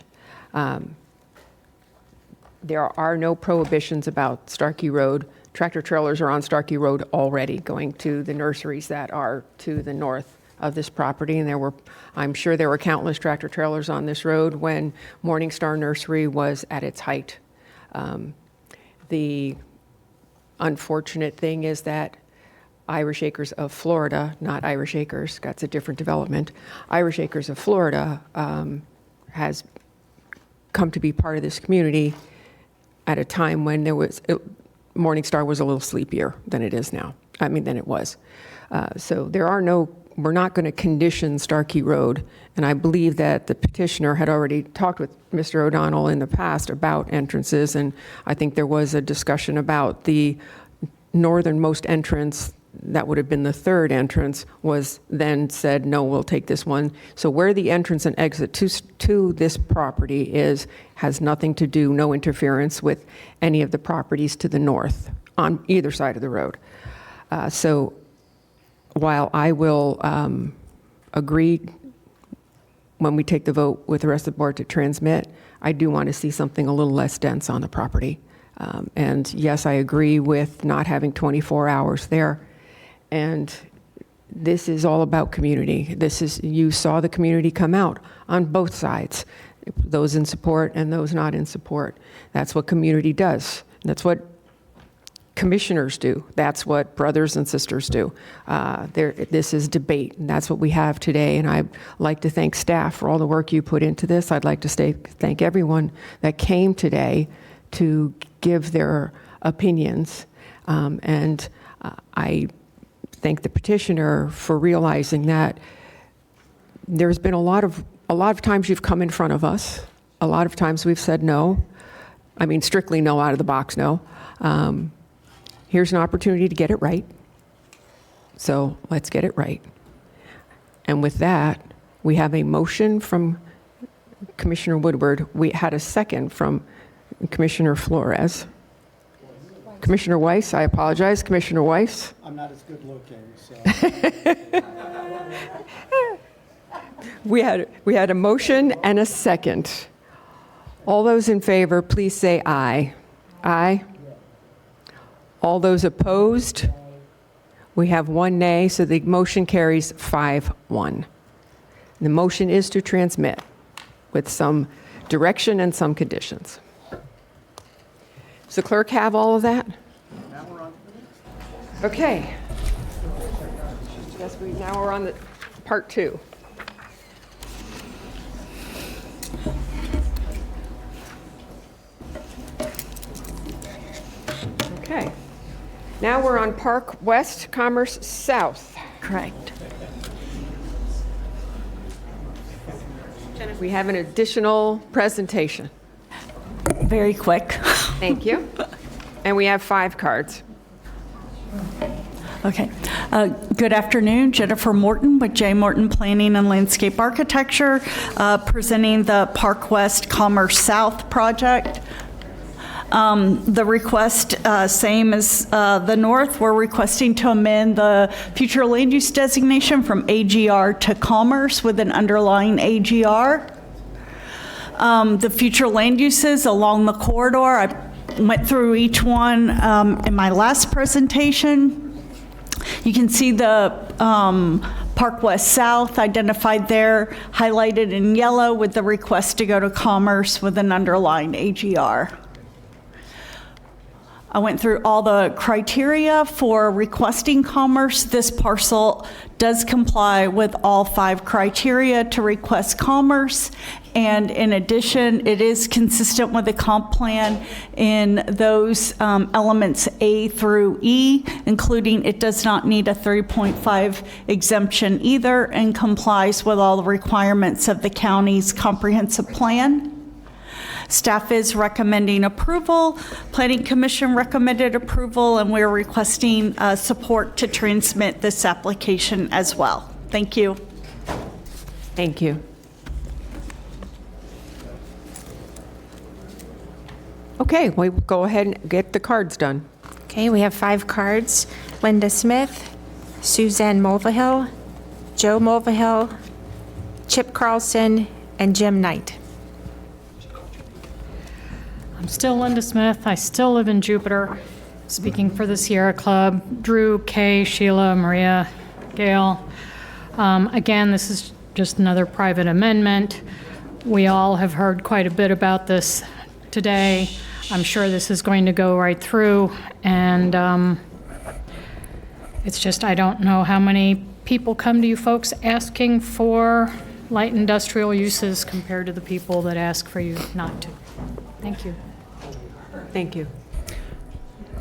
There are no prohibitions about Starkey Road. Tractor trailers are on Starkey Road already, going to the nurseries that are to the north of this property. And I'm sure there were countless tractor trailers on this road when Morning Star Nursery was at its height. The unfortunate thing is that Irish Acres of Florida, not Irish Acres, that's a different development. Irish Acres of Florida has come to be part of this community at a time when Morningstar was a little sleepier than it is now. Than it was. So we're not going to condition Starkey Road, and I believe that the petitioner had already talked with Mr. O'Donnell in the past about entrances, and I think there was a discussion about the northernmost entrance that would have been the third entrance was then said, no, we'll take this one. So where the entrance and exit to this property has nothing to do, no interference with any of the properties to the north on either side of the road. So while I will agree when we take the vote with the rest of the board to transmit, I do want to see something a little less dense on the property. And yes, I agree with not having 24 hours there. And this is all about community. You saw the community come out on both sides, those in support and those not in support. That's what community does. That's what commissioners do. That's what brothers and sisters do. This is debate, and that's what we have today. And I'd like to thank staff for all the work you put into this. I'd like to thank everyone that came today to give their opinions. And I thank the petitioner for realizing that there's been a lot of times you've come in front of us. A lot of times we've said no. Strictly no, out of the box no. Here's an opportunity to get it right. So let's get it right. And with that, we have a motion from Commissioner Woodward. We had a second from Commissioner Flores. Commissioner Weiss, I apologize. Commissioner Weiss. I'm not as good looking, so. We had a motion and a second. All those in favor, please say aye. Aye. All those opposed? We have one nay, so the motion carries 5-1. The motion is to transmit with some direction and some conditions. Does the clerk have all of that? Okay. Now we're on the part 2. Okay. Now we're on Park West, Commerce South. Correct. We have an additional presentation. Very quick. Thank you. And we have 5 cards. Okay. Good afternoon. Jennifer Morton with J. Morton Planning and Landscape Architecture, presenting the Park West Commerce South project. The request, same as the north, we're requesting to amend the future land use designation from AGR to commerce with an underlying AGR. The future land uses along the corridor, I went through each one in my last presentation. You can see the Park West South identified there, highlighted in yellow with the request to go to commerce with an underlying AGR. I went through all the criteria for requesting commerce. This parcel does comply with all 5 criteria to request commerce. And in addition, it is consistent with the comp plan in those elements A through E, including it does not need a 3.5 exemption either and complies with all the requirements of the county's comprehensive plan. Staff is recommending approval. Planning Commission recommended approval, and we're requesting support to transmit this application as well. Thank you. Thank you. Okay, we'll go ahead and get the cards done. Okay, we have 5 cards. Linda Smith, Suzanne Mulvihill, Joe Mulvihill, Chip Carlson, and Jim Knight. I'm still Linda Smith. I still live in Jupiter, speaking for the Sierra Club. Drew, Kay, Sheila, Maria, Gail. Again, this is just another private amendment. We all have heard quite a bit about this today. I'm sure this is going to go right through, and it's just, I don't know how many people come to you folks asking for light industrial uses compared to the people that ask for you not to. Thank you. Thank you.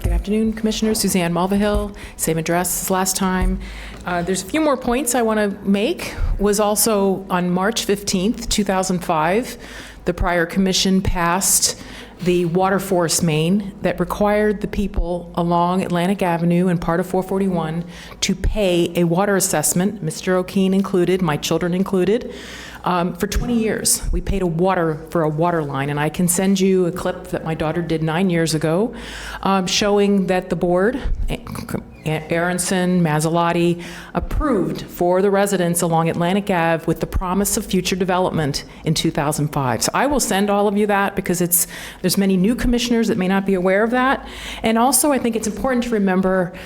Good afternoon, Commissioners. Suzanne Mulvihill, same address as last time. There's a few more points I want to make. Was also on March 15th, 2005, the prior commission passed the water force main that required the people along Atlantic Avenue and part of 441 to pay a water assessment, Mr. O'Keen included, my children included, for 20 years. We paid for a water line, and I can send you a clip that my daughter did 9 years ago showing that the board, Aronson, Mazzalotti, approved for the residents along Atlantic Ave with the promise of future development in 2005. So I will send all of you that because there's many new commissioners that may not be aware of that. And also I think it's important to remember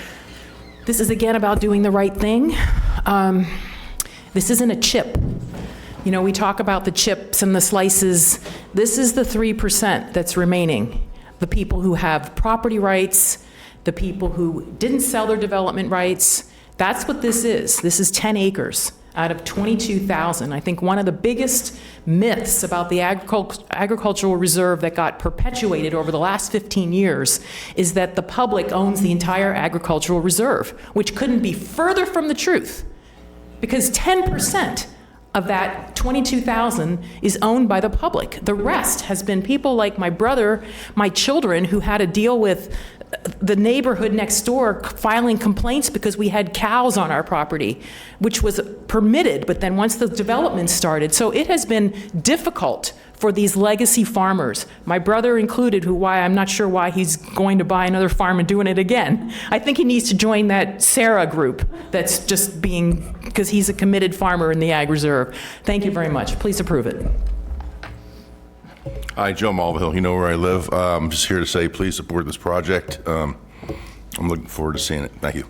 this is again about doing the right thing. This isn't a chip. You know, we talk about the chips and the slices. This is the 3% that's remaining. The people who have property rights, the people who didn't sell their development rights. That's what this is. This is 10 acres out of 22,000. I think one of the biggest myths about the agricultural reserve that got perpetuated over the last 15 years is that the public owns the entire agricultural reserve, which couldn't be further from the truth, because 10% of that 22,000 is owned by the public. The rest has been people like my brother, my children, who had to deal with the neighborhood next door filing complaints because we had cows on our property, which was permitted, but then once the development started. So it has been difficult for these legacy farmers, my brother included, I'm not sure why he's going to buy another farm and doing it again. I think he needs to join that Sarah group that's just because he's a committed farmer in the Ag Reserve. Thank you very much. Please approve it. Hi, Joe Mulvihill. You know where I live. I'm just here to say please support this project. I'm looking forward to seeing it. Thank you.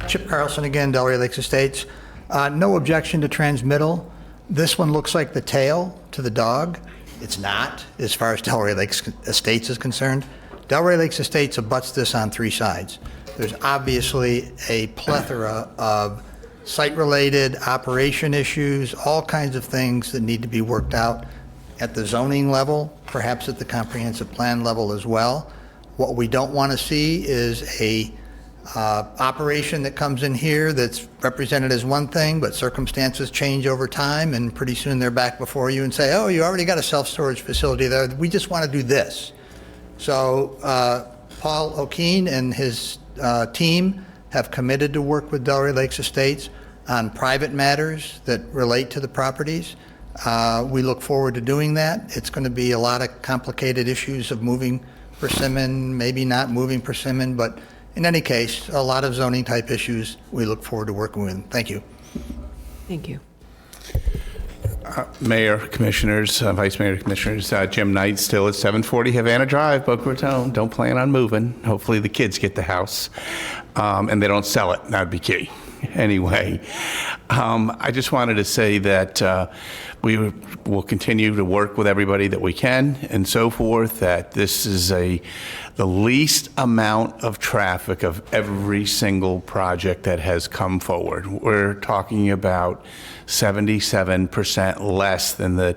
Chip Carlson again, Delray Lakes Estates. No objection to transmittal. This one looks like the tail to the dog. It's not, as far as Delray Lakes Estates is concerned. Delray Lakes Estates abuts this on 3 sides. There's obviously a plethora of site-related operation issues, all kinds of things that need to be worked out at the zoning level, perhaps at the comprehensive plan level as well. What we don't want to see is a operation that comes in here that's represented as one thing, but circumstances change over time, and pretty soon they're back before you and say, oh, you already got a self-storage facility there. We just want to do this. So Paul O'Keen and his team have committed to work with Delray Lakes Estates on private matters that relate to the properties. We look forward to doing that. It's going to be a lot of complicated issues of moving persimmon, maybe not moving persimmon, but in any case, a lot of zoning type issues we look forward to working with. Thank you. Thank you. Mayor, Commissioners, Vice Mayor, Commissioners, Jim Knight, still at 740 Havana Drive, Boca Raton. Don't plan on moving. Hopefully the kids get the house and they don't sell it. That'd be key. Anyway, I just wanted to say that we will continue to work with everybody that we can and so forth, that this is the least amount of traffic of every single project that has come forward. We're talking about 77% less than the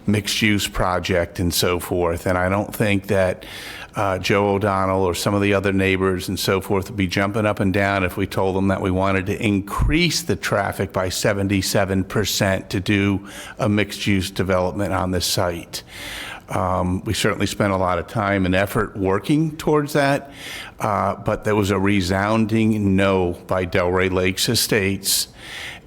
mixed-use project and so forth. And I don't think that Joe O'Donnell or some of the other neighbors and so forth would be jumping up and down if we told them that we wanted to increase the traffic by 77% to do a mixed-use development on this site. We certainly spent a lot of time and effort working towards that, but there was a resounding no by Delray Lakes Estates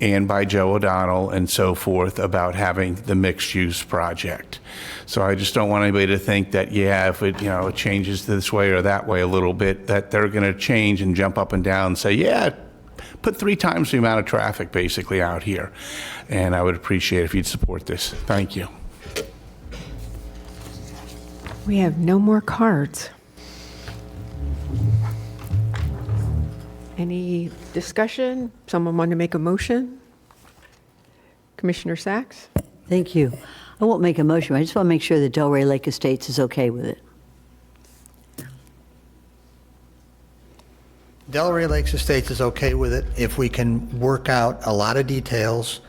and by Joe O'Donnell and so forth about having the mixed-use project. So I just don't want anybody to think that, yeah, if it, it changes this way or that way a little bit, that they're going to change and jump up and down and say, yeah, put 3 times the amount of traffic basically out here. And I would appreciate if you'd support this. Thank you. We have no more cards. Any discussion? Someone want to make a motion? Commissioner Sachs? Thank you. I won't make a motion. I just want to make sure that Delray Lake Estates is okay with it. Delray Lakes Estates is okay with it if we can work out a lot of details,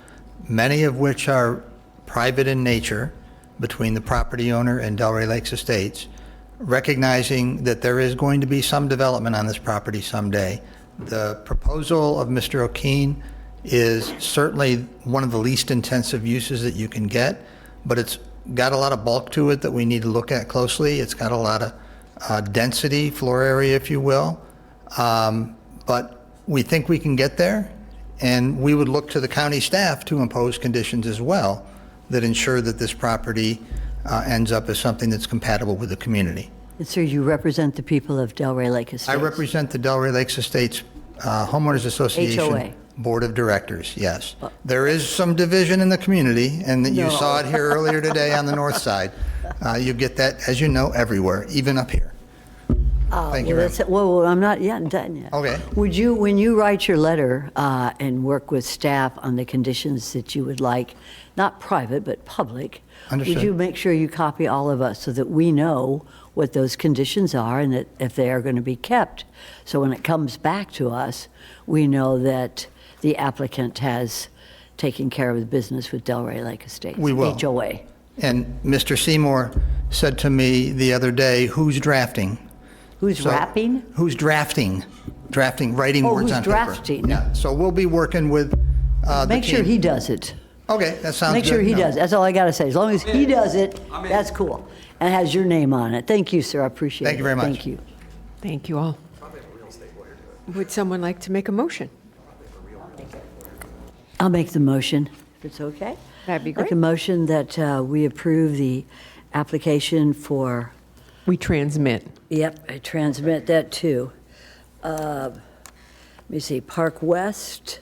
many of which are private in nature, between the property owner and Delray Lakes Estates, recognizing that there is going to be some development on this property someday. The proposal of Mr. O'Keen is certainly one of the least intensive uses that you can get, but it's got a lot of bulk to it that we need to look at closely. It's got a lot of density, floor area, if you will. But we think we can get there, and we would look to the county staff to impose conditions as well that ensure that this property ends up as something that's compatible with the community. And sir, you represent the people of Delray Lake Estates? I represent the Delray Lakes Estates Homeowners Association HOA. Board of Directors, yes. There is some division in the community, and that you No. saw it here earlier today on the north side. You get that, as you know, everywhere, even up here. Thank you very much. Well, I'm not yet done yet. Okay. Would you, when you write your letter and work with staff on the conditions that you would like, not private, but public, Understood. would you make sure you copy all of us so that we know what those conditions are and that if they are going to be kept? So when it comes back to us, we know that the applicant has taken care of the business with Delray Lake Estates. We will. HOA. And Mr. Seymour said to me the other day, who's drafting? Who's wrapping? Who's drafting? Writing Oh, words who's on paper. drafting? Yeah, so we'll be working with the Make sure team. he does it. Okay, that sounds good. Make sure he No. does. That's all I got to say. As long as he does it, that's cool. And has your name on it. Thank you, sir. I appreciate it. Thank you very much. Thank you. Thank you all. Would someone like to make a motion? I'll make the motion, if it's okay. That'd be Make great. a motion that we approve the application for, We transmit. yep, I transmit that to, let me see, Park West,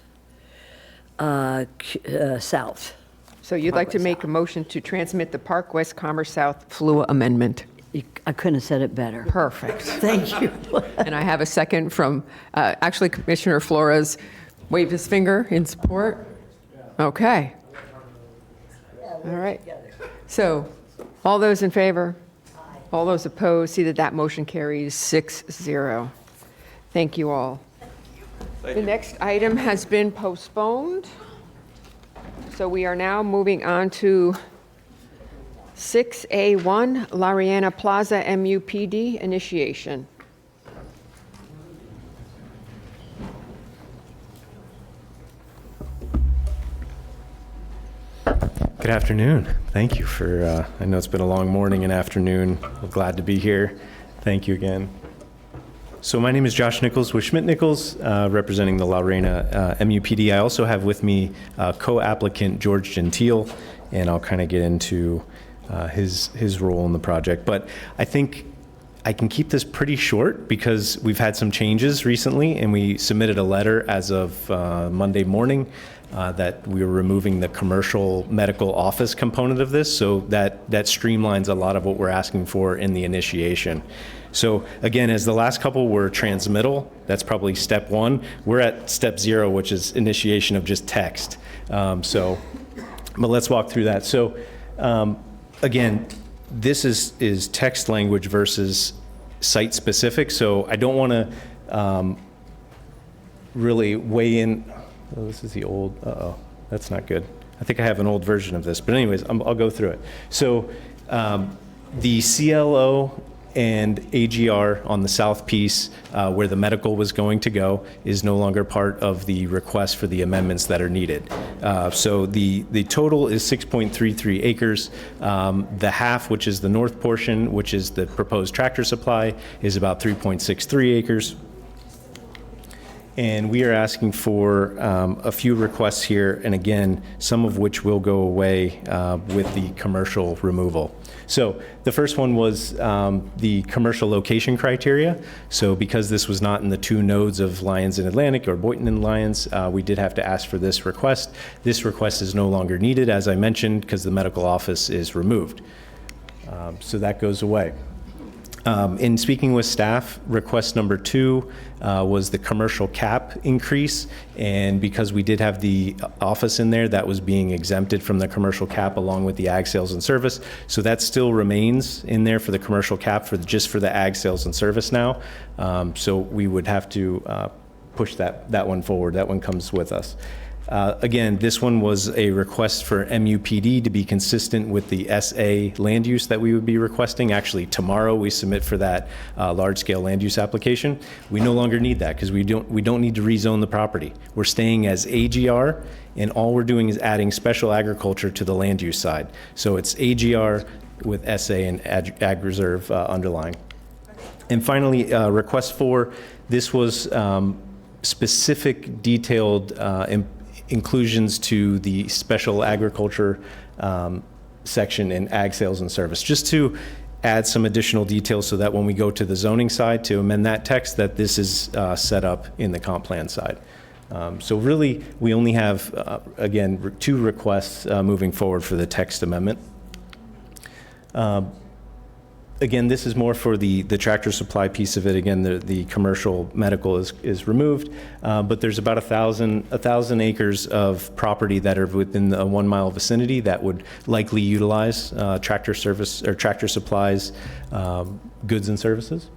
South. So you'd like to make a motion to transmit the Park West Commerce South FLUA amendment? I couldn't have said it better. Perfect. Thank you. And I have a second from, actually, Commissioner Flores waved his finger in support. Okay. All right. So, all those in favor? All those opposed? See that that motion carries 6-0. Thank you all. The next item has been postponed. So we are now moving on to 6A1, Lariana Plaza MUPD initiation. Good afternoon. Thank you for, I know it's been a long morning and afternoon. We're glad to be here. Thank you again. So my name is Josh Nichols with Schmidt Nichols, representing the Lorena MUPD. I also have with me co-applicant George Gentile, and I'll kind of get into his role in the project. But I think I can keep this pretty short because we've had some changes recently, and we submitted a letter as of Monday morning that we were removing the commercial medical office component of this, so that streamlines a lot of what we're asking for in the initiation. So again, as the last couple were transmittal, that's probably step one. We're at step 0, which is initiation of just text. But let's walk through that. So again, this is text language versus site specific. So I don't want to really weigh in. Oh, this is the old, that's not good. I think I have an old version of this, but anyways, I'll go through it. So the CLO and AGR on the south piece where the medical was going to go is no longer part of the request for the amendments that are needed. So the total is 6.33 acres. The half, which is the north portion, which is the proposed tractor supply, is about 3.63 acres. And we are asking for a few requests here, and again, some of which will go away with the commercial removal. So the first one was the commercial location criteria. So because this was not in the 2 nodes of Lyons and Atlantic or Boynton and Lyons, we did have to ask for this request. This request is no longer needed, as I mentioned, because the medical office is removed. So that goes away. In speaking with staff, request number 2 was the commercial cap increase, and because we did have the office in there, that was being exempted from the commercial cap along with the ag sales and service. So that still remains in there for the commercial cap for just for the ag sales and service now. So we would have to push that one forward. That one comes with us. Again, this one was a request for MUPD to be consistent with the SA land use that we would be requesting. Actually, tomorrow we submit for that large-scale land use application. We no longer need that because we don't need to rezone the property. We're staying as AGR, and all we're doing is adding special agriculture to the land use side. So it's AGR with SA and ag reserve underlying. And finally, request 4. This was specific detailed inclusions to the special agriculture section in ag sales and service, just to add some additional details so that when we go to the zoning side to amend that text, that this is set up in the comp plan side. So really, we only have, again, 2 requests moving forward for the text amendment. Again, this is more for the tractor supply piece of it. Again, the commercial medical is removed, but there's about 1,000 acres of property that are within the 1 mile vicinity that would likely utilize tractor service or tractor supplies, goods and services.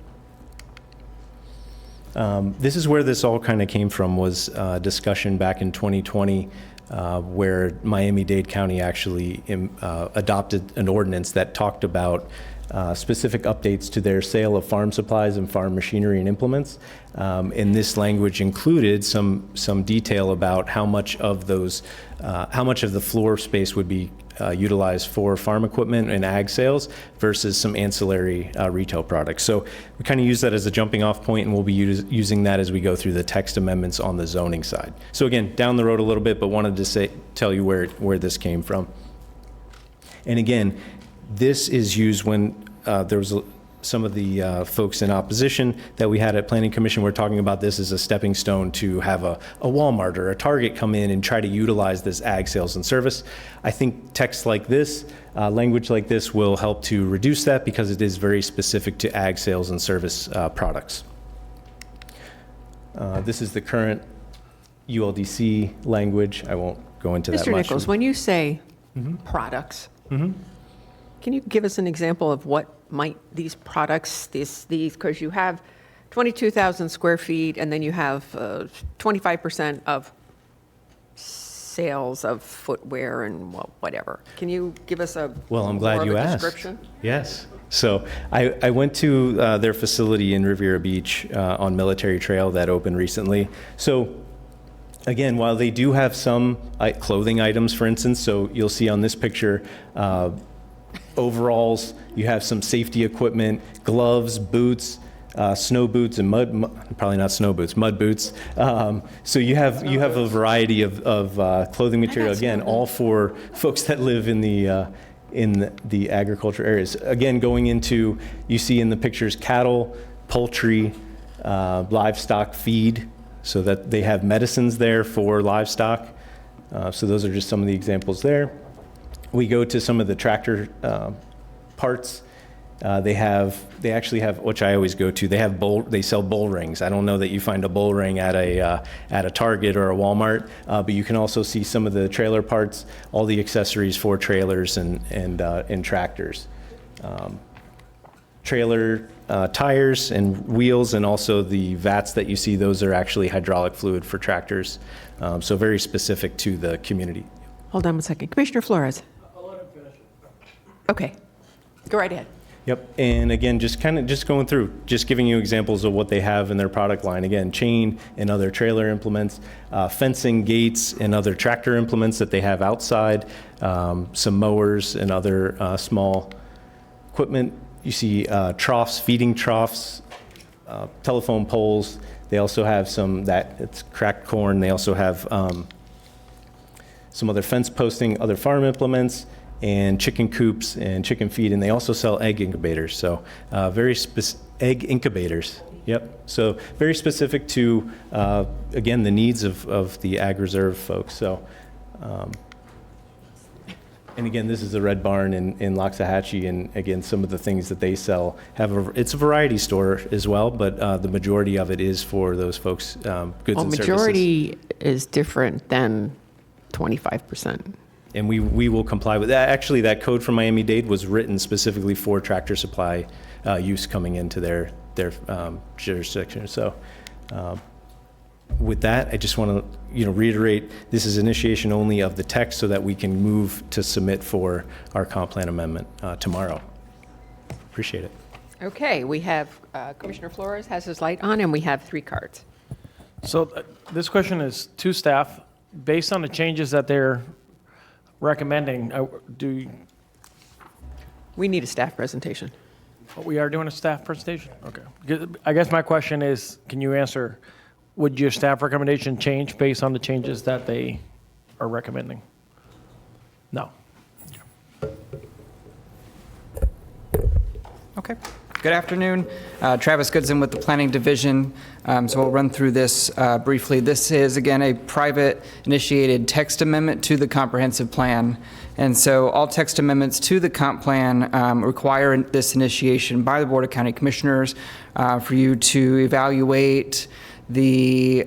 This is where this all kind of came from, was discussion back in 2020 where Miami-Dade County actually adopted an ordinance that talked about specific updates to their sale of farm supplies and farm machinery and implements. And this language included some detail about how much of the floor space would be utilized for farm equipment and ag sales versus some ancillary retail products. So we kind of use that as a jumping off point, and we'll be using that as we go through the text amendments on the zoning side. So again, down the road a little bit, but wanted to tell you where this came from. And again, this is used when there was some of the folks in opposition that we had at Planning Commission were talking about this as a stepping stone to have a Walmart or a Target come in and try to utilize this ag sales and service. I think text like this, language like this will help to reduce that because it is very specific to ag sales and service products. This is the current ULDC language. I won't go into that Mr. much. Nichols, when you say products, can you give us an example of what might these products, these, because you have 22,000 square feet and then you have 25% of sales of footwear and whatever. Can you give us Well, I'm glad you asked. Description? Yes. So I went to their facility in Riviera Beach on Military Trail that opened recently. So again, while they do have some clothing items, for instance, so you'll see on this picture, overalls, you have some safety equipment, gloves, boots, snow boots, and probably not snow boots, mud boots. So you have a variety of clothing material, again, all for folks that live in the agriculture areas. Again, going into, you see in the pictures, cattle, poultry, livestock feed, so that they have medicines there for livestock. So those are just some of the examples there. We go to some of the tractor parts. They actually have, which I always go to. They sell bull rings. I don't know that you find a bull ring at a Target or a Walmart, but you can also see some of the trailer parts, all the accessories for trailers and tractors. Trailer tires and wheels, and also the vats that you see. Those are actually hydraulic fluid for tractors. So very specific to the community. Hold on one second. Commissioner Flores. Okay, go right ahead. Yep, and again, just going through, just giving you examples of what they have in their product line. Again, chain and other trailer implements, fencing, gates, and other tractor implements that they have outside, some mowers and other small equipment. You see troughs, feeding troughs, telephone poles. They also have it's cracked corn. They also have some other fence posting, other farm implements, and chicken coops and chicken feed, and they also sell egg incubators. So egg incubators. Yep. So very specific to again the needs of the ag reserve folks. So And again, this is the Red Barn in Loxahatchee, and again, some of the things that they sell it's a variety store as well, but the majority of it is for those folks, goods and services. Majority is different than 25%. And we will comply with that. Actually, that code from Miami-Dade was written specifically for Tractor Supply use coming into their jurisdiction. So with that, I just want to reiterate, this is initiation only of the text so that we can move to submit for our comp plan amendment tomorrow. Appreciate it. Okay, we have Commissioner Flores has his light on, and we have 3 cards. So this question is to staff. Based on the changes that they're recommending, We need a staff presentation. we are doing a staff presentation? Okay. I guess my question is, can you answer, would your staff recommendation change based on the changes that they are recommending? No. Okay. Good afternoon. Travis Goodson with the Planning Division. So we'll run through this briefly. This is, again, a private initiated text amendment to the comprehensive plan. And so all text amendments to the comp plan require this initiation by the Board of County Commissioners for you to evaluate the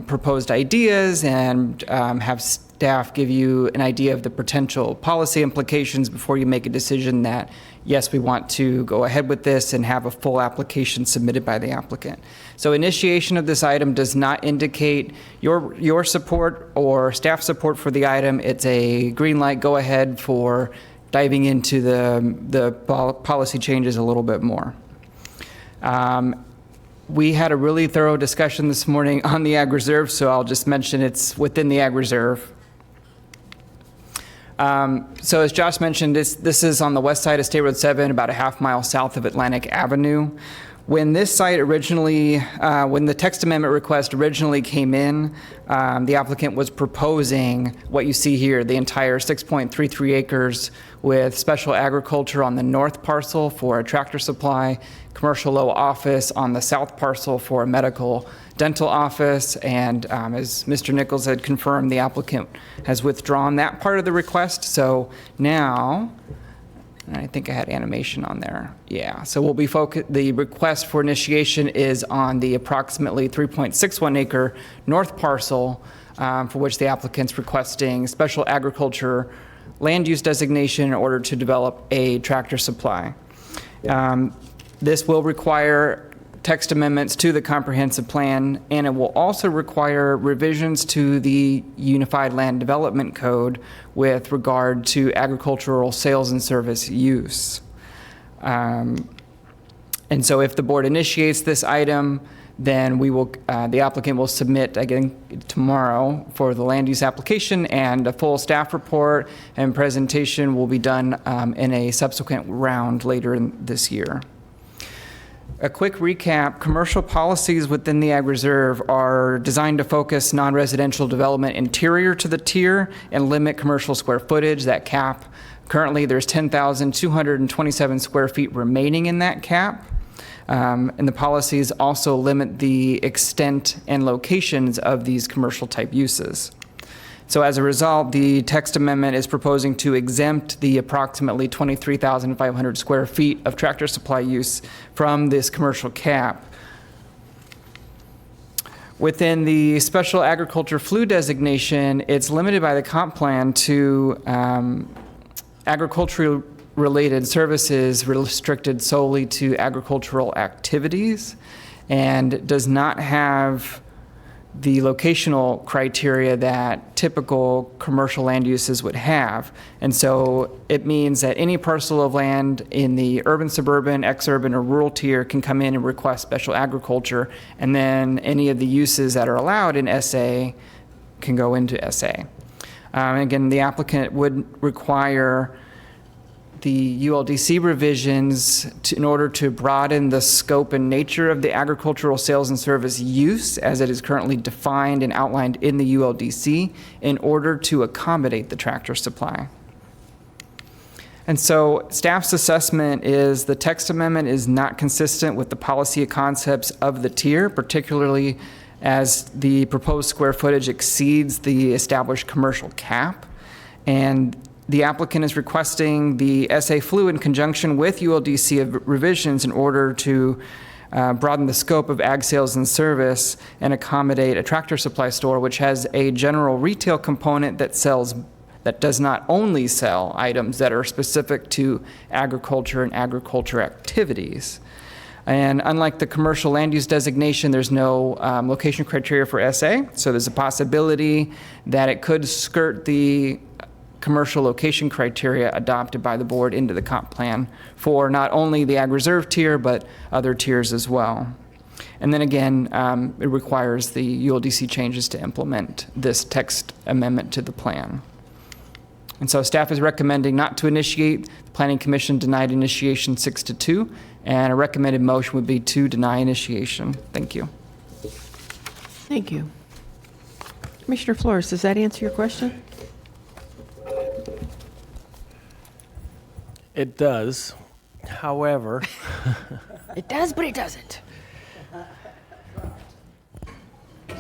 proposed ideas and have staff give you an idea of the potential policy implications before you make a decision that, yes, we want to go ahead with this and have a full application submitted by the applicant. So initiation of this item does not indicate your support or staff support for the item. It's a green light, go ahead for diving into the policy changes a little bit more. We had a really thorough discussion this morning on the Ag Reserve, so I'll just mention it's within the Ag Reserve. So as Josh mentioned, this is on the west side of State Road 7, about a half mile south of Atlantic Avenue. When this site originally, when the text amendment request originally came in, the applicant was proposing what you see here, the entire 6.33 acres with special agriculture on the north parcel for a tractor supply, commercial low office on the south parcel for a medical dental office, and as Mr. Nichols had confirmed, the applicant has withdrawn that part of the request. So now, and I think I had animation on there. Yeah, so we'll be the request for initiation is on the approximately 3.61 acre north parcel for which the applicant's requesting special agriculture land use designation in order to develop a tractor supply. This will require text amendments to the comprehensive plan, and it will also require revisions to the Unified Land Development Code with regard to agricultural sales and service use. And so if the board initiates this item, then we will, the applicant will submit again tomorrow for the land use application, and a full staff report and presentation will be done in a subsequent round later in this year. A quick recap, commercial policies within the Ag Reserve are designed to focus non-residential development interior to the tier and limit commercial square footage, that cap. Currently, there's 10,227 square feet remaining in that cap. And the policies also limit the extent and locations of these commercial type uses. So as a result, the text amendment is proposing to exempt the approximately 23,500 square feet of tractor supply use from this commercial cap. Within the special agriculture flue designation, it's limited by the comp plan to agricultural related services restricted solely to agricultural activities, and does not have the locational criteria that typical commercial land uses would have. And so it means that any parcel of land in the urban, suburban, exurban, or rural tier can come in and request special agriculture, and then any of the uses that are allowed in SA can go into SA. Again, the applicant would require the ULDC revisions in order to broaden the scope and nature of the agricultural sales and service use as it is currently defined and outlined in the ULDC in order to accommodate the tractor supply. And so staff's assessment is the text amendment is not consistent with the policy concepts of the tier, particularly as the proposed square footage exceeds the established commercial cap. And The applicant is requesting the SA flu in conjunction with ULDC revisions in order to broaden the scope of ag sales and service and accommodate a Tractor Supply store, which has a general retail component that does not only sell items that are specific to agriculture and agriculture activities. And unlike the commercial land use designation, there's no location criteria for SA, so there's a possibility that it could skirt the commercial location criteria adopted by the board into the comp plan for not only the ag reserve tier, but other tiers as well. And then again, it requires the ULDC changes to implement this text amendment to the plan. And so staff is recommending not to initiate. The Planning Commission denied initiation 6-2, and a recommended motion would be to deny initiation. Thank you. Thank you. Commissioner Flores, does that answer your question? It does. However, It does, but it doesn't.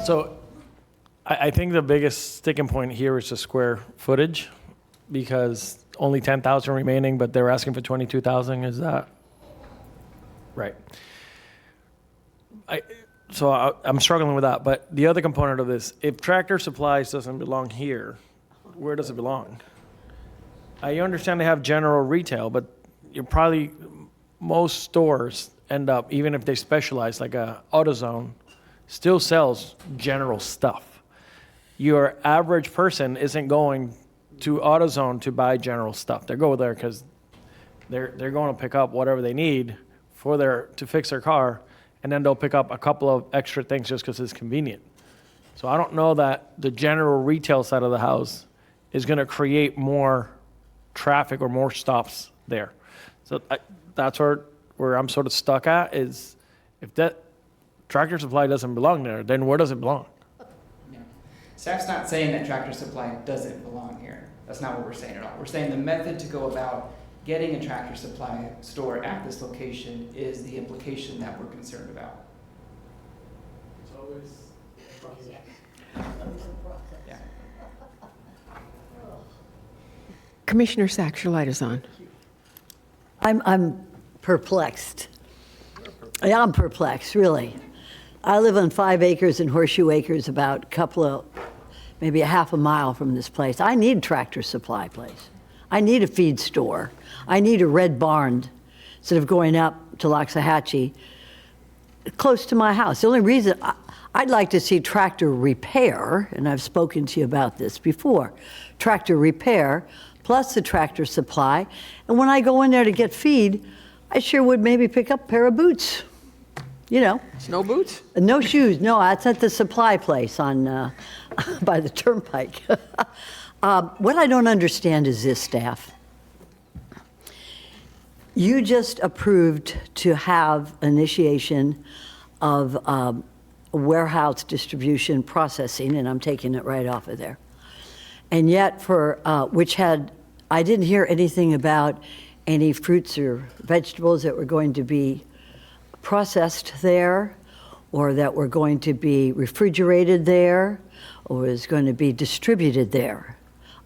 so I think the biggest sticking point here is the square footage, because only 10,000 remaining, but they're asking for 22,000. Is that right? I'm struggling with that. But the other component of this, if Tractor Supplies doesn't belong here, where does it belong? I understand they have general retail, but most stores end up, even if they specialize, like a AutoZone, still sells general stuff. Your average person isn't going to AutoZone to buy general stuff. They go there because they're going to pick up whatever they need to fix their car, and then they'll pick up a couple of extra things just because it's convenient. So I don't know that the general retail side of the house is going to create more traffic or more stops there. So that's where I'm sort of stuck at, is if that Tractor Supply doesn't belong there, then where does it belong? Yeah. Staff's not saying that Tractor Supply doesn't belong here. That's not what we're saying at all. We're saying the method to go about getting a Tractor Supply store at this location is the implication that we're concerned about. It's always a process. Yeah. Commissioner Sachs, your light is on. I'm perplexed. Yeah, I'm perplexed, really. I live on 5 acres in Horseshoe Acres, about maybe a half a mile from this place. I need a Tractor Supply place. I need a feed store. I need a red barn instead of going up to Loxahatchee, close to my house. The only reason I'd like to see tractor repair, and I've spoken to you about this before, tractor repair plus the Tractor Supply. And when I go in there to get feed, I sure would maybe pick up a pair of boots. You know. Snow boots? No shoes. No, that's at the supply place on by the turnpike. What I don't understand is this, staff. You just approved to have initiation of warehouse distribution processing, and I'm taking it right off of there. And yet I didn't hear anything about any fruits or vegetables that were going to be processed there, or that were going to be refrigerated there, or is going to be distributed there.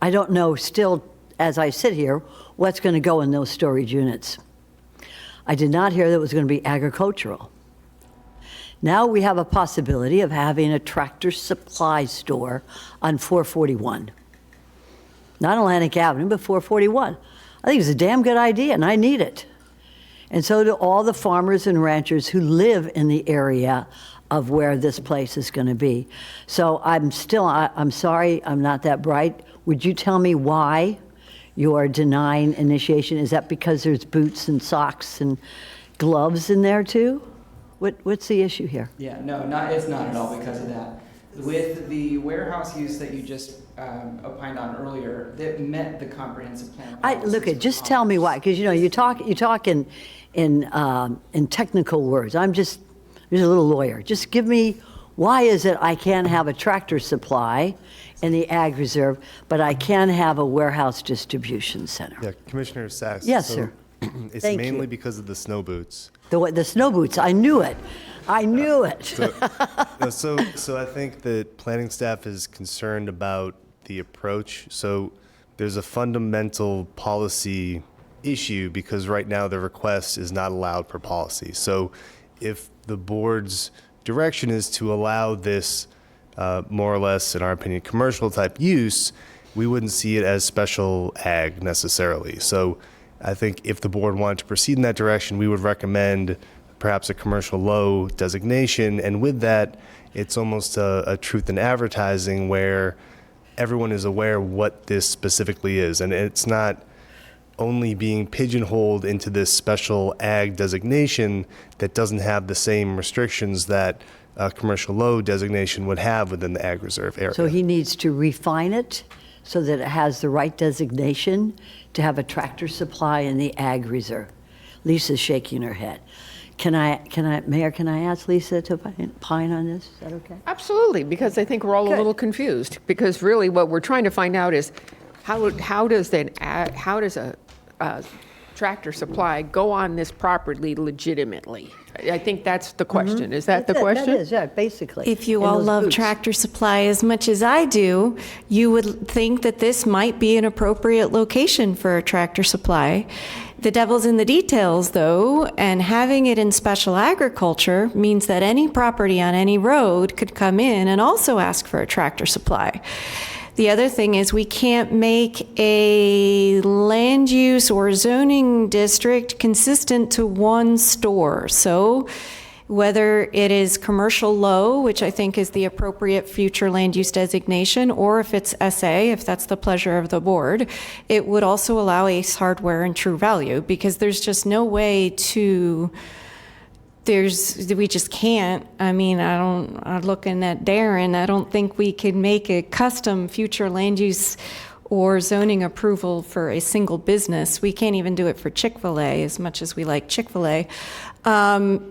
I don't know still, as I sit here, what's going to go in those storage units. I did not hear that it was going to be agricultural. Now we have a possibility of having a Tractor Supply store on 441. Not Atlantic Avenue, but 441. I think it's a damn good idea, and I need it. And so do all the farmers and ranchers who live in the area of where this place is going to be. So I'm sorry, I'm not that bright. Would you tell me why you're denying initiation? Is that because there's boots and socks and gloves in there too? What's the issue here? Yeah, no, it's not at all because of that. With the warehouse use that you just opined on earlier, that met the comprehensive plan. Just tell me why, because you talk in technical words. I'm just a little lawyer. Just give me, why is it I can't have a Tractor Supply in the Ag Reserve, but I can have a warehouse distribution center? Yeah, Commissioner Sachs. Yes, sir. It's Thank mainly you. because of the snow boots. The snow boots, I knew it. I knew it. So I think that planning staff is concerned about the approach. So there's a fundamental policy issue because right now the request is not allowed per policy. So if the board's direction is to allow this more or less, in our opinion, commercial type use, we wouldn't see it as special ag necessarily. So I think if the board wanted to proceed in that direction, we would recommend perhaps a commercial low designation. And with that, it's almost a truth in advertising where everyone is aware what this specifically is. And it's not only being pigeonholed into this special ag designation that doesn't have the same restrictions that a commercial low designation would have within the ag reserve area. So he needs to refine it so that it has the right designation to have a tractor supply in the ag reserve. Lisa's shaking her head. Mayor, can I ask Lisa to opine on this? Is that okay? Absolutely, because I think we're all a little confused. Because really what we're trying to find out is how does a tractor supply go on this property legitimately? I think that's the question. Is that the question? That is, yeah, basically. If you In all those love boots. Tractor Supply as much as I do, you would think that this might be an appropriate location for a Tractor Supply. The devil's in the details, though, and having it in special agriculture means that any property on any road could come in and also ask for a Tractor Supply. The other thing is we can't make a land use or zoning district consistent to one store. So whether it is commercial low, which I think is the appropriate future land use designation, or if it's SA, if that's the pleasure of the board, it would also allow Ace Hardware and True Value, because there's just no way to, we just can't. I mean, I'm looking at Darren, I don't think we can make a custom future land use or zoning approval for a single business. We can't even do it for Chick-fil-A, as much as we like Chick-fil-A.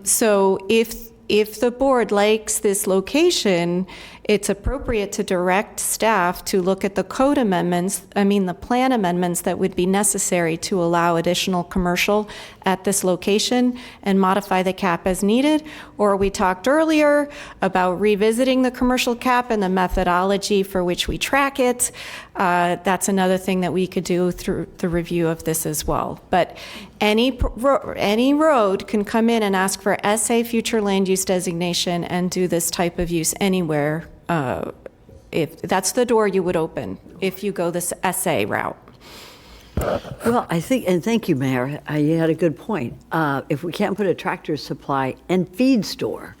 So if the board likes this location, it's appropriate to direct staff to look at the code amendments, the plan amendments that would be necessary to allow additional commercial at this location and modify the cap as needed. Or we talked earlier about revisiting the commercial cap and the methodology for which we track it. That's another thing that we could do through the review of this as well. But any road can come in and ask for SA future land use designation and do this type of use anywhere. If that's the door you would open if you go this SA route. Well, I think, and thank you, Mayor, you had a good point. If we can't put a Tractor Supply and feed store,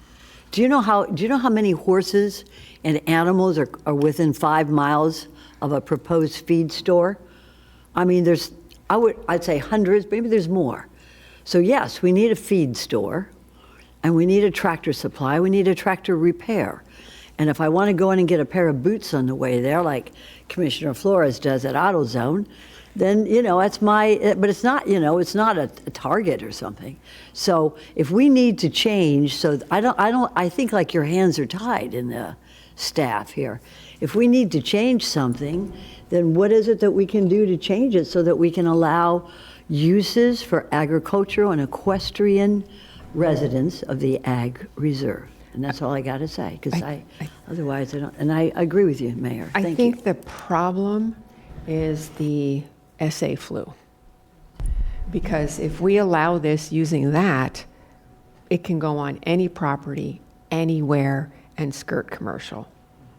do you know how many horses and animals are within 5 miles of a proposed feed store? I mean, I'd say hundreds, maybe there's more. So yes, we need a feed store, and we need a Tractor Supply, we need a tractor repair. And if I want to go in and get a pair of boots on the way there, like Commissioner Flores does at AutoZone, then, that's but it's not, it's not a Target or something. So if we need to change, I think like your hands are tied in the staff here. If we need to change something, then what is it that we can do to change it so that we can allow uses for agricultural and equestrian residents of the Ag Reserve? And that's all I got to say, because otherwise I don't, and I agree with you, Mayor. I think the problem is the SA flu. Because if we allow this using that, it can go on any property, anywhere, and skirt commercial.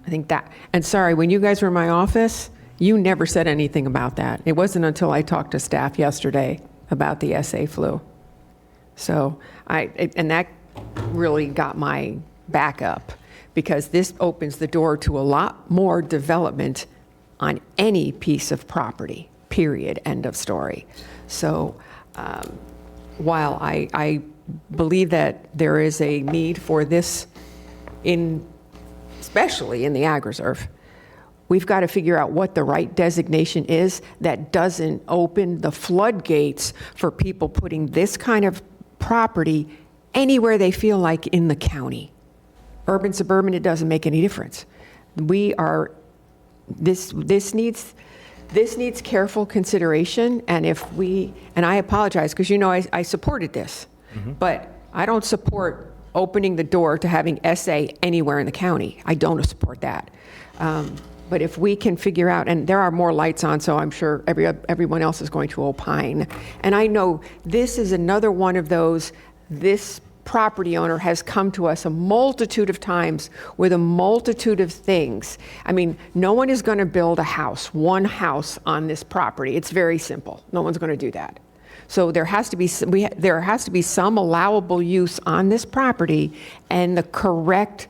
I think that, and sorry, when you guys were in my office, you never said anything about that. It wasn't until I talked to staff yesterday about the SA flu. So, and that really got my back up, because this opens the door to a lot more development on any piece of property, period, end of story. So while I believe that there is a need for this, especially in the Ag Reserve, we've got to figure out what the right designation is that doesn't open the floodgates for people putting this kind of property anywhere they feel like in the county. Urban, suburban, it doesn't make any difference. This needs careful consideration, and I apologize, because I supported this, but I don't support opening the door to having SA anywhere in the county. I don't support that. But if we can figure out, and there are more lights on, so I'm sure everyone else is going to opine. And I know this is another one of those, this property owner has come to us a multitude of times with a multitude of things. I mean, no one is going to build a house, one house on this property. It's very simple. No one's going to do that. So there has to be some allowable use on this property and the correct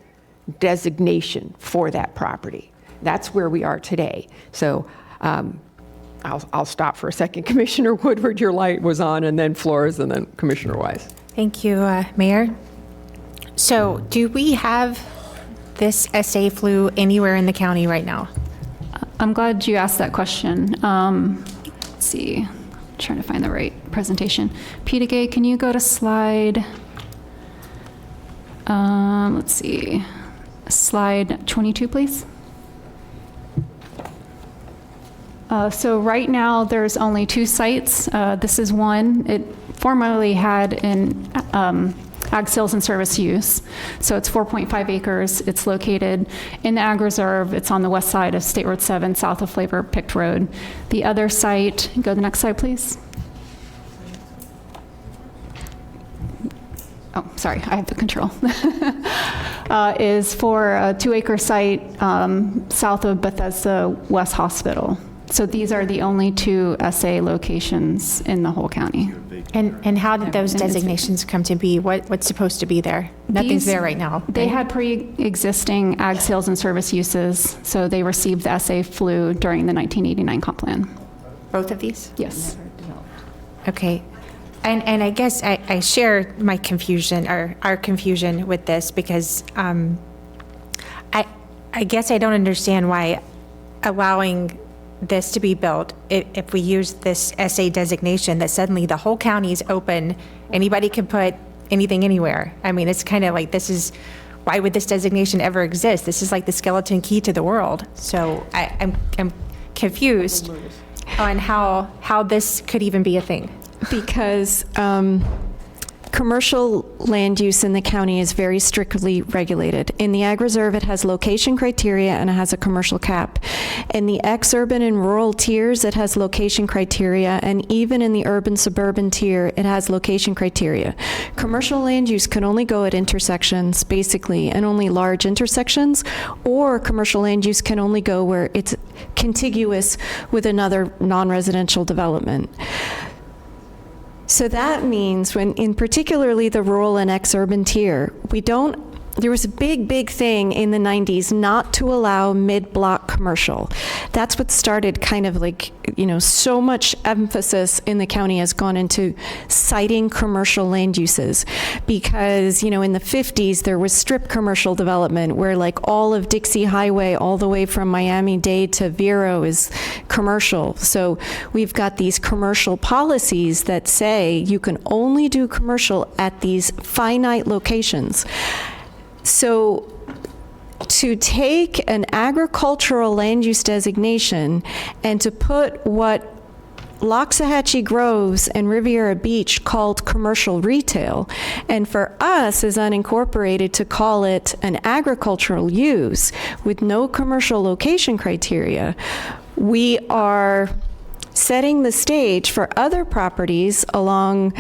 designation for that property. That's where we are today. So I'll stop for a second. Commissioner Woodward, your light was on, and then Flores, and then Commissioner Wise. Thank you, Mayor. So do we have this SA flu anywhere in the county right now? I'm glad you asked that question. Let's see, I'm trying to find the right presentation. Peter Gay, can you go to slide, let's see, slide 22, please? So right now, there's only 2 sites. This is one. It formerly had an ag sales and service use. So it's 4.5 acres. It's located in the ag reserve. It's on the west side of State Road 7, south of Flavor Picked Road. The other site, go to the next slide, please. Oh, sorry, I have the control. Is for a 2-acre site south of Bethesda West Hospital. So these are the only 2 SA locations in the whole county. And how did those designations come to be? What's supposed to be there? Nothing's there right now. They had pre-existing ag sales and service uses, so they received the SA flu during the 1989 comp plan. Both of these? Yes. Okay. And I guess I share my confusion, or our confusion with this, because I guess I don't understand why allowing this to be built, if we use this SA designation, that suddenly the whole county is open, anybody can put anything anywhere. I mean, it's kind of like, why would this designation ever exist? This is like the skeleton key to the world. So I'm confused on how this could even be a thing. Because commercial land use in the county is very strictly regulated. In the ag reserve, it has location criteria and it has a commercial cap. In the ex-urban and rural tiers, it has location criteria, and even in the urban-suburban tier, it has location criteria. Commercial land use can only go at intersections, basically, and only large intersections, or commercial land use can only go where it's contiguous with another non-residential development. So that means when, in particularly the rural and ex-urban tier, there was a big thing in the 90s not to allow mid-block commercial. That's what started kind of like, so much emphasis in the county has gone into citing commercial land uses because, in the 50s, there was strip commercial development where like all of Dixie Highway all the way from Miami-Dade to Vero is commercial. So we've got these commercial policies that say you can only do commercial at these finite locations. So to take an agricultural land use designation and to put what Loxahatchee Groves and Riviera Beach called commercial retail, and for us as unincorporated to call it an agricultural use with no commercial location criteria, we are setting the stage for other properties along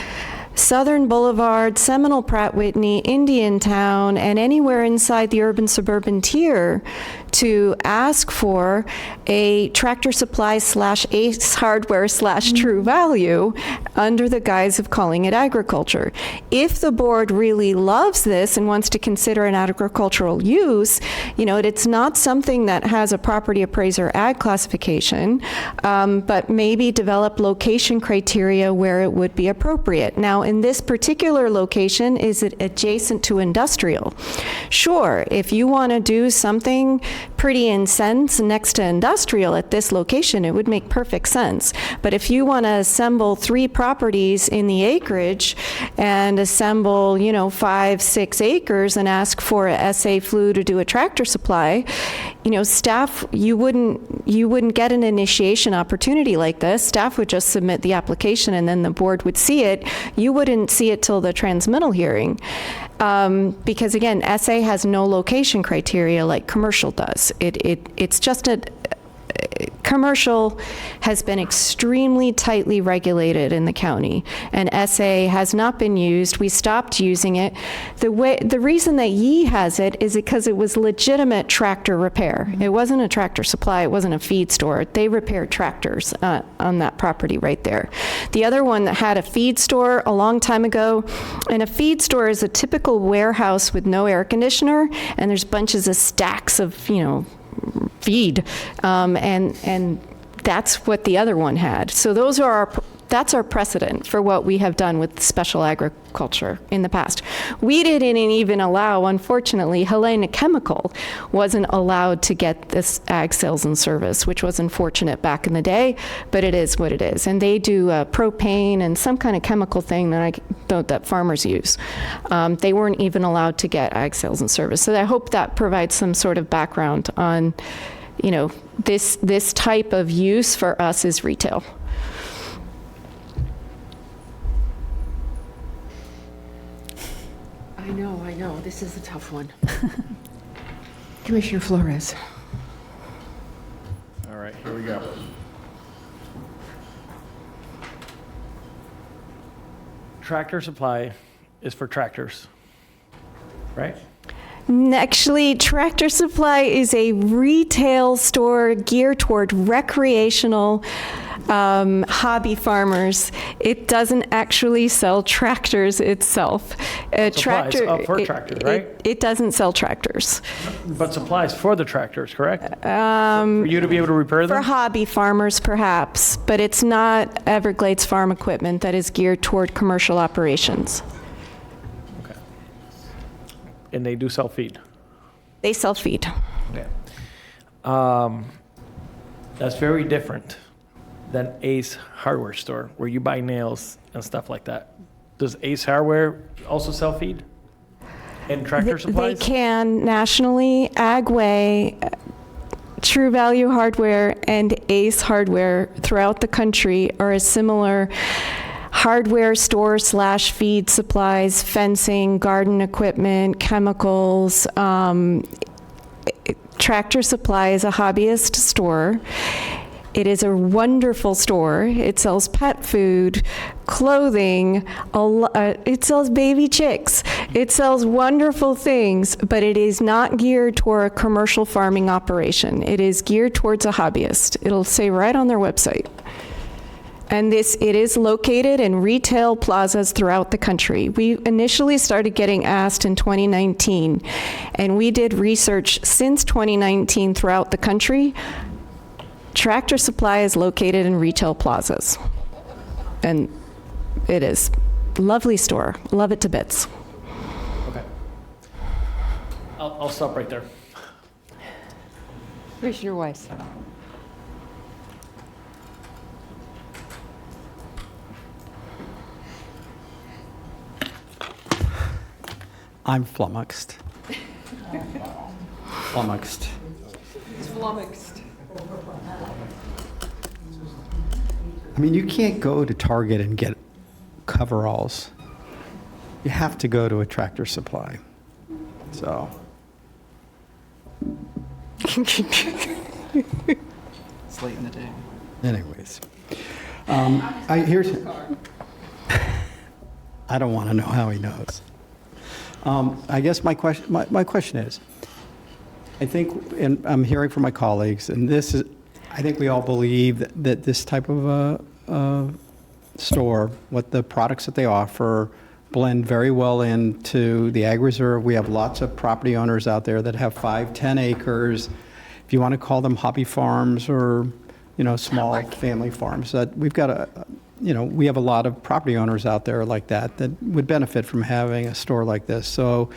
Southern Boulevard, Seminole, Pratt Whitney, Indiantown, and anywhere inside the urban-suburban tier to ask for a Tractor Supply / Ace Hardware / True Value under the guise of calling it agriculture. If the board really loves this and wants to consider an agricultural use, it's not something that has a property appraiser ag classification, but maybe develop location criteria where it would be appropriate. Now, in this particular location, is it adjacent to industrial? Sure, if you want to do something pretty intense next to industrial at this location, it would make perfect sense. But if you want to assemble 3 properties in the acreage and assemble, 5-6 acres and ask for a SA flu to do a Tractor Supply, staff, you wouldn't get an initiation opportunity like this. Staff would just submit the application and then the board would see it. You wouldn't see it till the transmittal hearing. because again, SA has no location criteria like commercial does. It's just commercial has been extremely tightly regulated in the county, and SA has not been used. We stopped using it. The reason that Yee has it is because it was legitimate tractor repair. It wasn't a tractor supply. It wasn't a feed store. They repaired tractors on that property right there. The other one that had a feed store a long time ago, and a feed store is a typical warehouse with no air conditioner, and there's bunches of stacks of, feed, and that's what the other one had. So that's our precedent for what we have done with special agriculture in the past. We didn't even allow, unfortunately, Helena Chemical wasn't allowed to get this ag sales and service, which was unfortunate back in the day, but it is what it is. And they do propane and some kind of chemical thing that farmers use. They weren't even allowed to get ag sales and service. So I hope that provides some sort of background on, this type of use for us is retail. I know. This is a tough one. Commissioner Flores. All right, here we go. Tractor Supply is for tractors, right? Actually, Tractor Supply is a retail store geared toward recreational hobby farmers. It doesn't actually sell tractors itself. Supplies for tractors, right? It doesn't sell tractors. But supplies for the tractors, correct? For you to be able to repair them? For hobby farmers, perhaps, but it's not Everglades farm equipment that is geared toward commercial operations. Okay. And they do sell feed? They sell feed. Okay. That's very different than Ace Hardware Store, where you buy nails and stuff like that. Does Ace Hardware also sell feed and tractor supplies? They can nationally. Agway, True Value Hardware, and Ace Hardware throughout the country are a similar hardware store / feed supplies, fencing, garden equipment, chemicals. Tractor Supply is a hobbyist store. It is a wonderful store. It sells pet food, clothing, it sells baby chicks. It sells wonderful things, but it is not geared toward a commercial farming operation. It is geared towards a hobbyist. It'll say right on their website. And it is located in retail plazas throughout the country. We initially started getting asked in 2019, and we did research since 2019 throughout the country. Tractor Supply is located in retail plazas, and it is a lovely store. Love it to bits. Okay. I'll stop right there. Commissioner Weiss. I'm flummoxed. Flummoxed. He's flummoxed. I mean, you can't go to Target and get coveralls. You have to go to a Tractor Supply. So. It's late in the day. Anyways. I don't want to know how he knows. I guess my question is, I think, and I'm hearing from my colleagues, and this is, I think we all believe that this type of a store, what the products that they offer, blend very well into the ag reserve. We have lots of property owners out there that have 5, 10 acres. If you want to call them hobby farms or, small family farms, that we've got we have a lot of property owners out there like that would benefit from having a store like this. So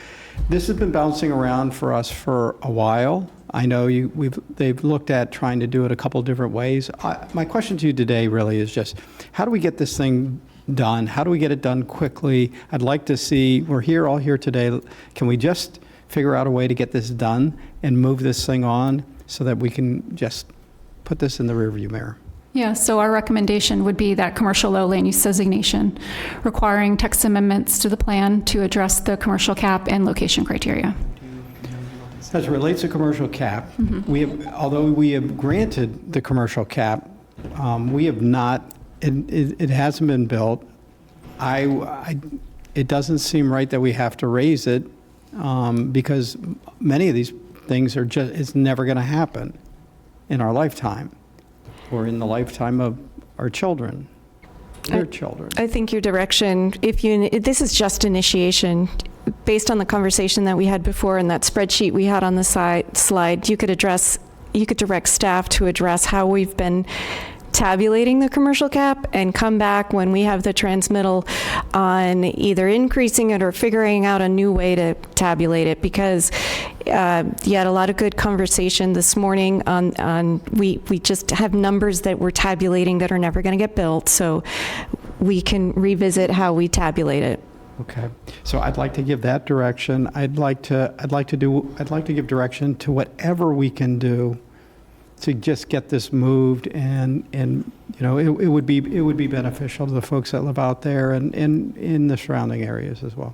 this has been bouncing around for us for a while. I know they've looked at trying to do it a couple different ways. My question to you today really is just, how do we get this thing done? How do we get it done quickly? I'd like to see, we're all here today. Can we just figure out a way to get this done and move this thing on so that we can just put this in the rearview mirror? Yeah, so our recommendation would be that commercial low land use designation, requiring text amendments to the plan to address the commercial cap and location criteria. As it relates to commercial cap, we have, although we have granted the commercial cap, we have not, it hasn't been built. It doesn't seem right that we have to raise it because many of these things are just, it's never going to happen in our lifetime or in the lifetime of our children, their children. I think your direction, this is just initiation. Based on the conversation that we had before and that spreadsheet we had on the slide, you could direct staff to address how we've been tabulating the commercial cap and come back when we have the transmittal on either increasing it or figuring out a new way to tabulate it, because you had a lot of good conversation this morning on we just have numbers that we're tabulating that are never going to get built, so we can revisit how we tabulate it. Okay, so I'd like to give that direction. I'd like to give direction to whatever we can do to just get this moved, and you know, it would be beneficial to the folks that live out there and in the surrounding areas as well.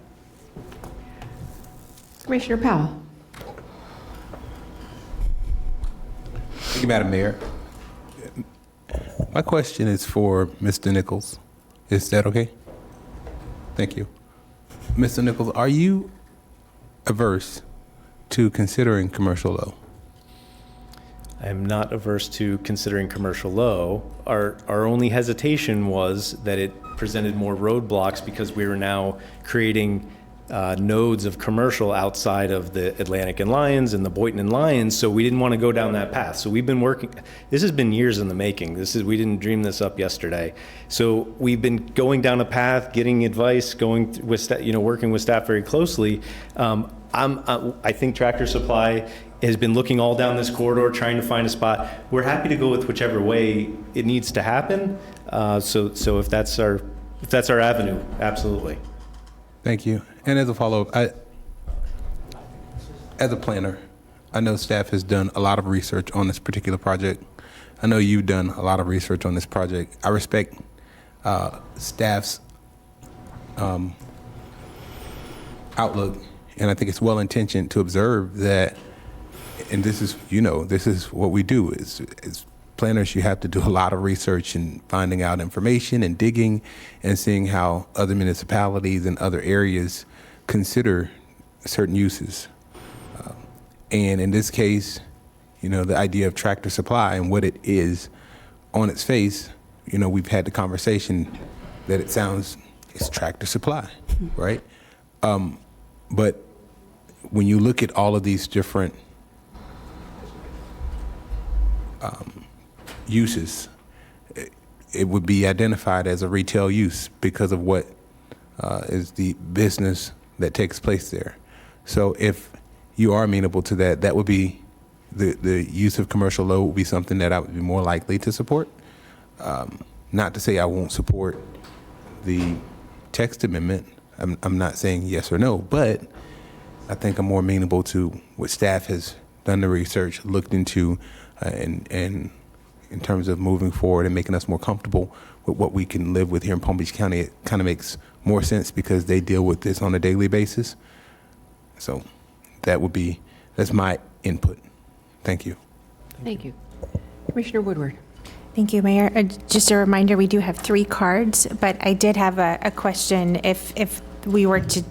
Commissioner Powell. Thank you, Madam Mayor. My question is for Mr. Nichols. Is that okay? Thank you. Mr. Nichols, are you averse to considering commercial low? I am not averse to considering commercial low. Our only hesitation was that it presented more roadblocks because we were now creating nodes of commercial outside of the Atlantic and Lyons and the Boynton and Lyons, so we didn't want to go down that path. So we've been working, this has been years in the making. We didn't dream this up yesterday. So we've been going down a path, getting advice, going with, working with staff very closely. I think Tractor Supply has been looking all down this corridor, trying to find a spot. We're happy to go with whichever way it needs to happen. So if that's our avenue, absolutely. Thank you. And as a follow-up, as a planner, I know staff has done a lot of research on this particular project. I know you've done a lot of research on this project. I respect staff's outlook, and I think it's well-intentioned to observe that. And this is what we do. As planners, you have to do a lot of research and finding out information and digging and seeing how other municipalities and other areas consider certain uses. And in this case, the idea of Tractor Supply and what it is on its face, we've had the conversation that it sounds, it's Tractor Supply, right? But when you look at all of these different uses, it would be identified as a retail use because of what is the business that takes place there. So if you are amenable to that, that would be the use of commercial load would be something that I would be more likely to support. Not to say I won't support the text amendment. I'm not saying yes or no, but I think I'm more amenable to what staff has done the research, looked into, and in terms of moving forward and making us more comfortable with what we can live with here in Palm Beach County. It kind of makes more sense because they deal with this on a daily basis. So that's my input. Thank you. Thank you. Commissioner Woodward. Thank you, Mayor. Just a reminder, we do have 3 cards, but I did have a question. If we were to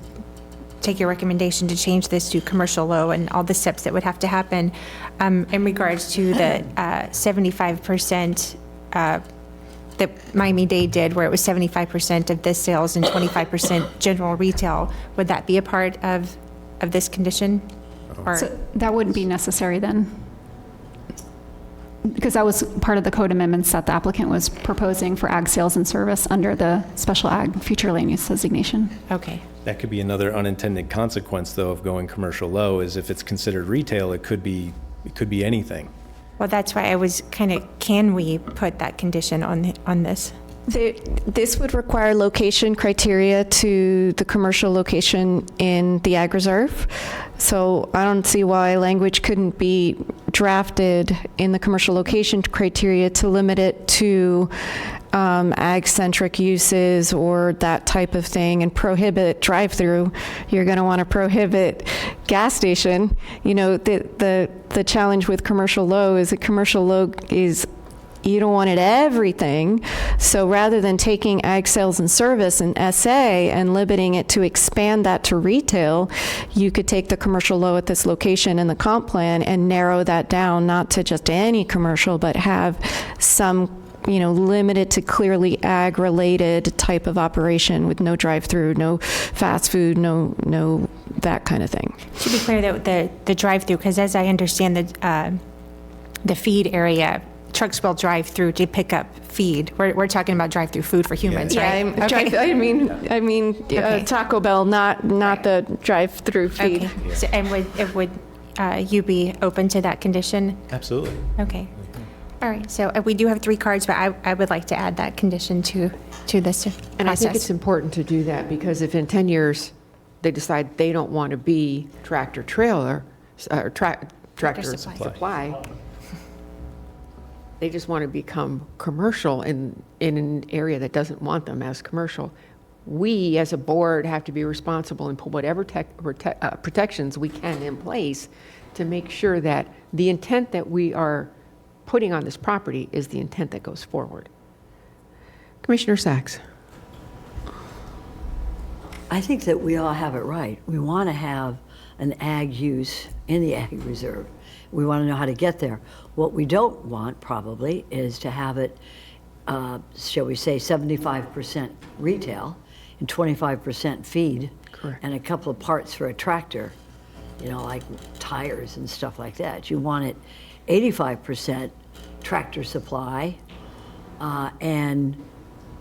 take your recommendation to change this to commercial low and all the steps that would have to happen in regards to the 75% that Miami-Dade did, where it was 75% of this sales and 25% general retail, would that be a part of this condition? Or? So that wouldn't be necessary then, because that was part of the code amendments that the applicant was proposing for ag sales and service under the special ag future land use designation. Okay. That could be another unintended consequence, though, of going commercial low, is if it's considered retail, it could be anything. Well, that's why I was can we put that condition on this? This would require location criteria to the commercial location in the ag reserve. So I don't see why language couldn't be drafted in the commercial location criteria to limit it to ag-centric uses or that type of thing, and prohibit drive-through. You're going to want to prohibit gas station. You know, the challenge with commercial low is that commercial low is, you don't want it everything. So rather than taking ag sales and service and SA and limiting it to expand that to retail, you could take the commercial low at this location in the comp plan and narrow that down, not to just any commercial, but have some, you know, limited to clearly ag-related type of operation with no drive-through, no fast food, no that kind of thing. To be clear, the drive-through, because as I understand the feed area, trucks will drive through to pick up feed. We're talking about drive-through food for humans, right? I mean Okay. Taco Bell, not the drive-through feed. Okay. So, and would you be open to that condition? Absolutely. Okay. All right. So we do have 3 cards, but I would like to add that condition to this process. And I think it's important to do that, because if in 10 years they decide they don't want to be tractor trailer, or tractor supply, they just want to become commercial in an area that doesn't want them as commercial. We, as a board, have to be responsible and put whatever protections we can in place to make sure that the intent that we are putting on this property is the intent that goes forward. Commissioner Sachs. I think that we all have it right. We want to have an ag use in the ag reserve. We want to know how to get there. What we don't want, probably, is to have it, shall we say, 75% retail and 25% feed. Correct. And a couple of parts for a tractor, you know, like tires and stuff like that. You want it 85% tractor supply and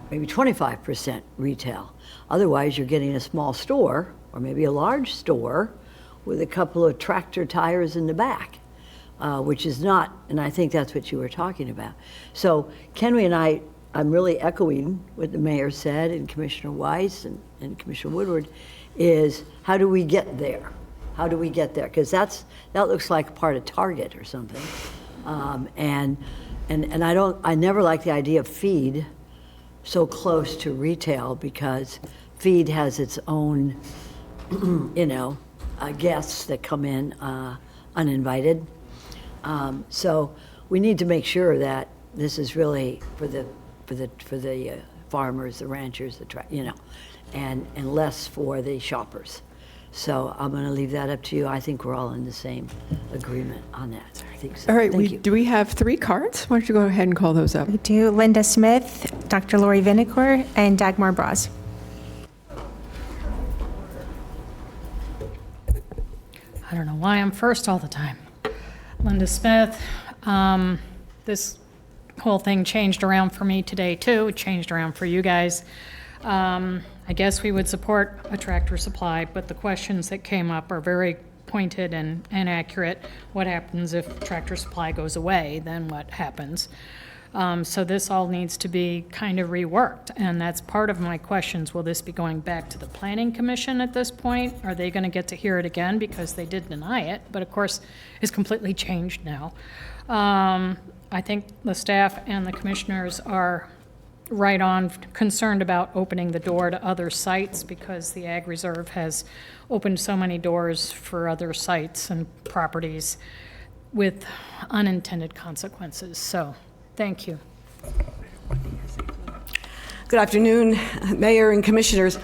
maybe 25% retail. Otherwise, you're getting a small store or maybe a large store with a couple of tractor tires in the back, which is not, and I think that's what you were talking about. So Kenry and I'm really echoing what the mayor said, and Commissioner Weiss and Commissioner Woodward, is how do we get there? How do we get there? Because that looks like part of Target or something. And I never like the idea of feed so close to retail, because feed has its own, you know, guests that come in uninvited. So we need to make sure that this is really for the farmers, the ranchers, you know, and less for the shoppers. So I'm going to leave that up to you. I think we're all in the same agreement on that. I think so. All right, Thank you. do we have 3 cards? Why don't you go ahead and call those up? We do. Linda Smith, Dr. Lori Vinecourt, and Dagmar Braz. I don't know why I'm first all the time. Linda Smith, this whole thing changed around for me today too. It changed around for you guys. I guess we would support a tractor supply, but the questions that came up are very pointed and accurate. What happens if tractor supply goes away? Then what happens? So this all needs to be kind of reworked, and that's part of my questions. Will this be going back to the Planning Commission at this point? Are they going to get to hear it again, because they did deny it, but of course it's completely changed now. I think the staff and the commissioners are right on, concerned about opening the door to other sites, because the Ag Reserve has opened so many doors for other sites and properties with unintended consequences. So, thank you. Good afternoon, Mayor and Commissioners.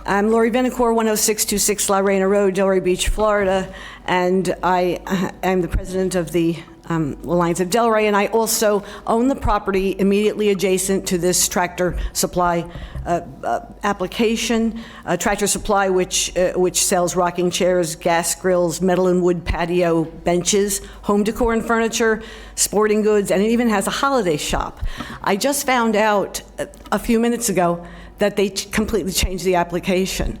I'm Lori Vinecourt, 10626 La Reina Road, Delray Beach, Florida, and I am the president of the Alliance of Delray, and I also own the property immediately adjacent to this tractor supply application. Tractor Supply, which sells rocking chairs, gas grills, metal and wood patio benches, home decor and furniture, sporting goods, and it even has a holiday shop. I just found out a few minutes ago that they completely changed the application.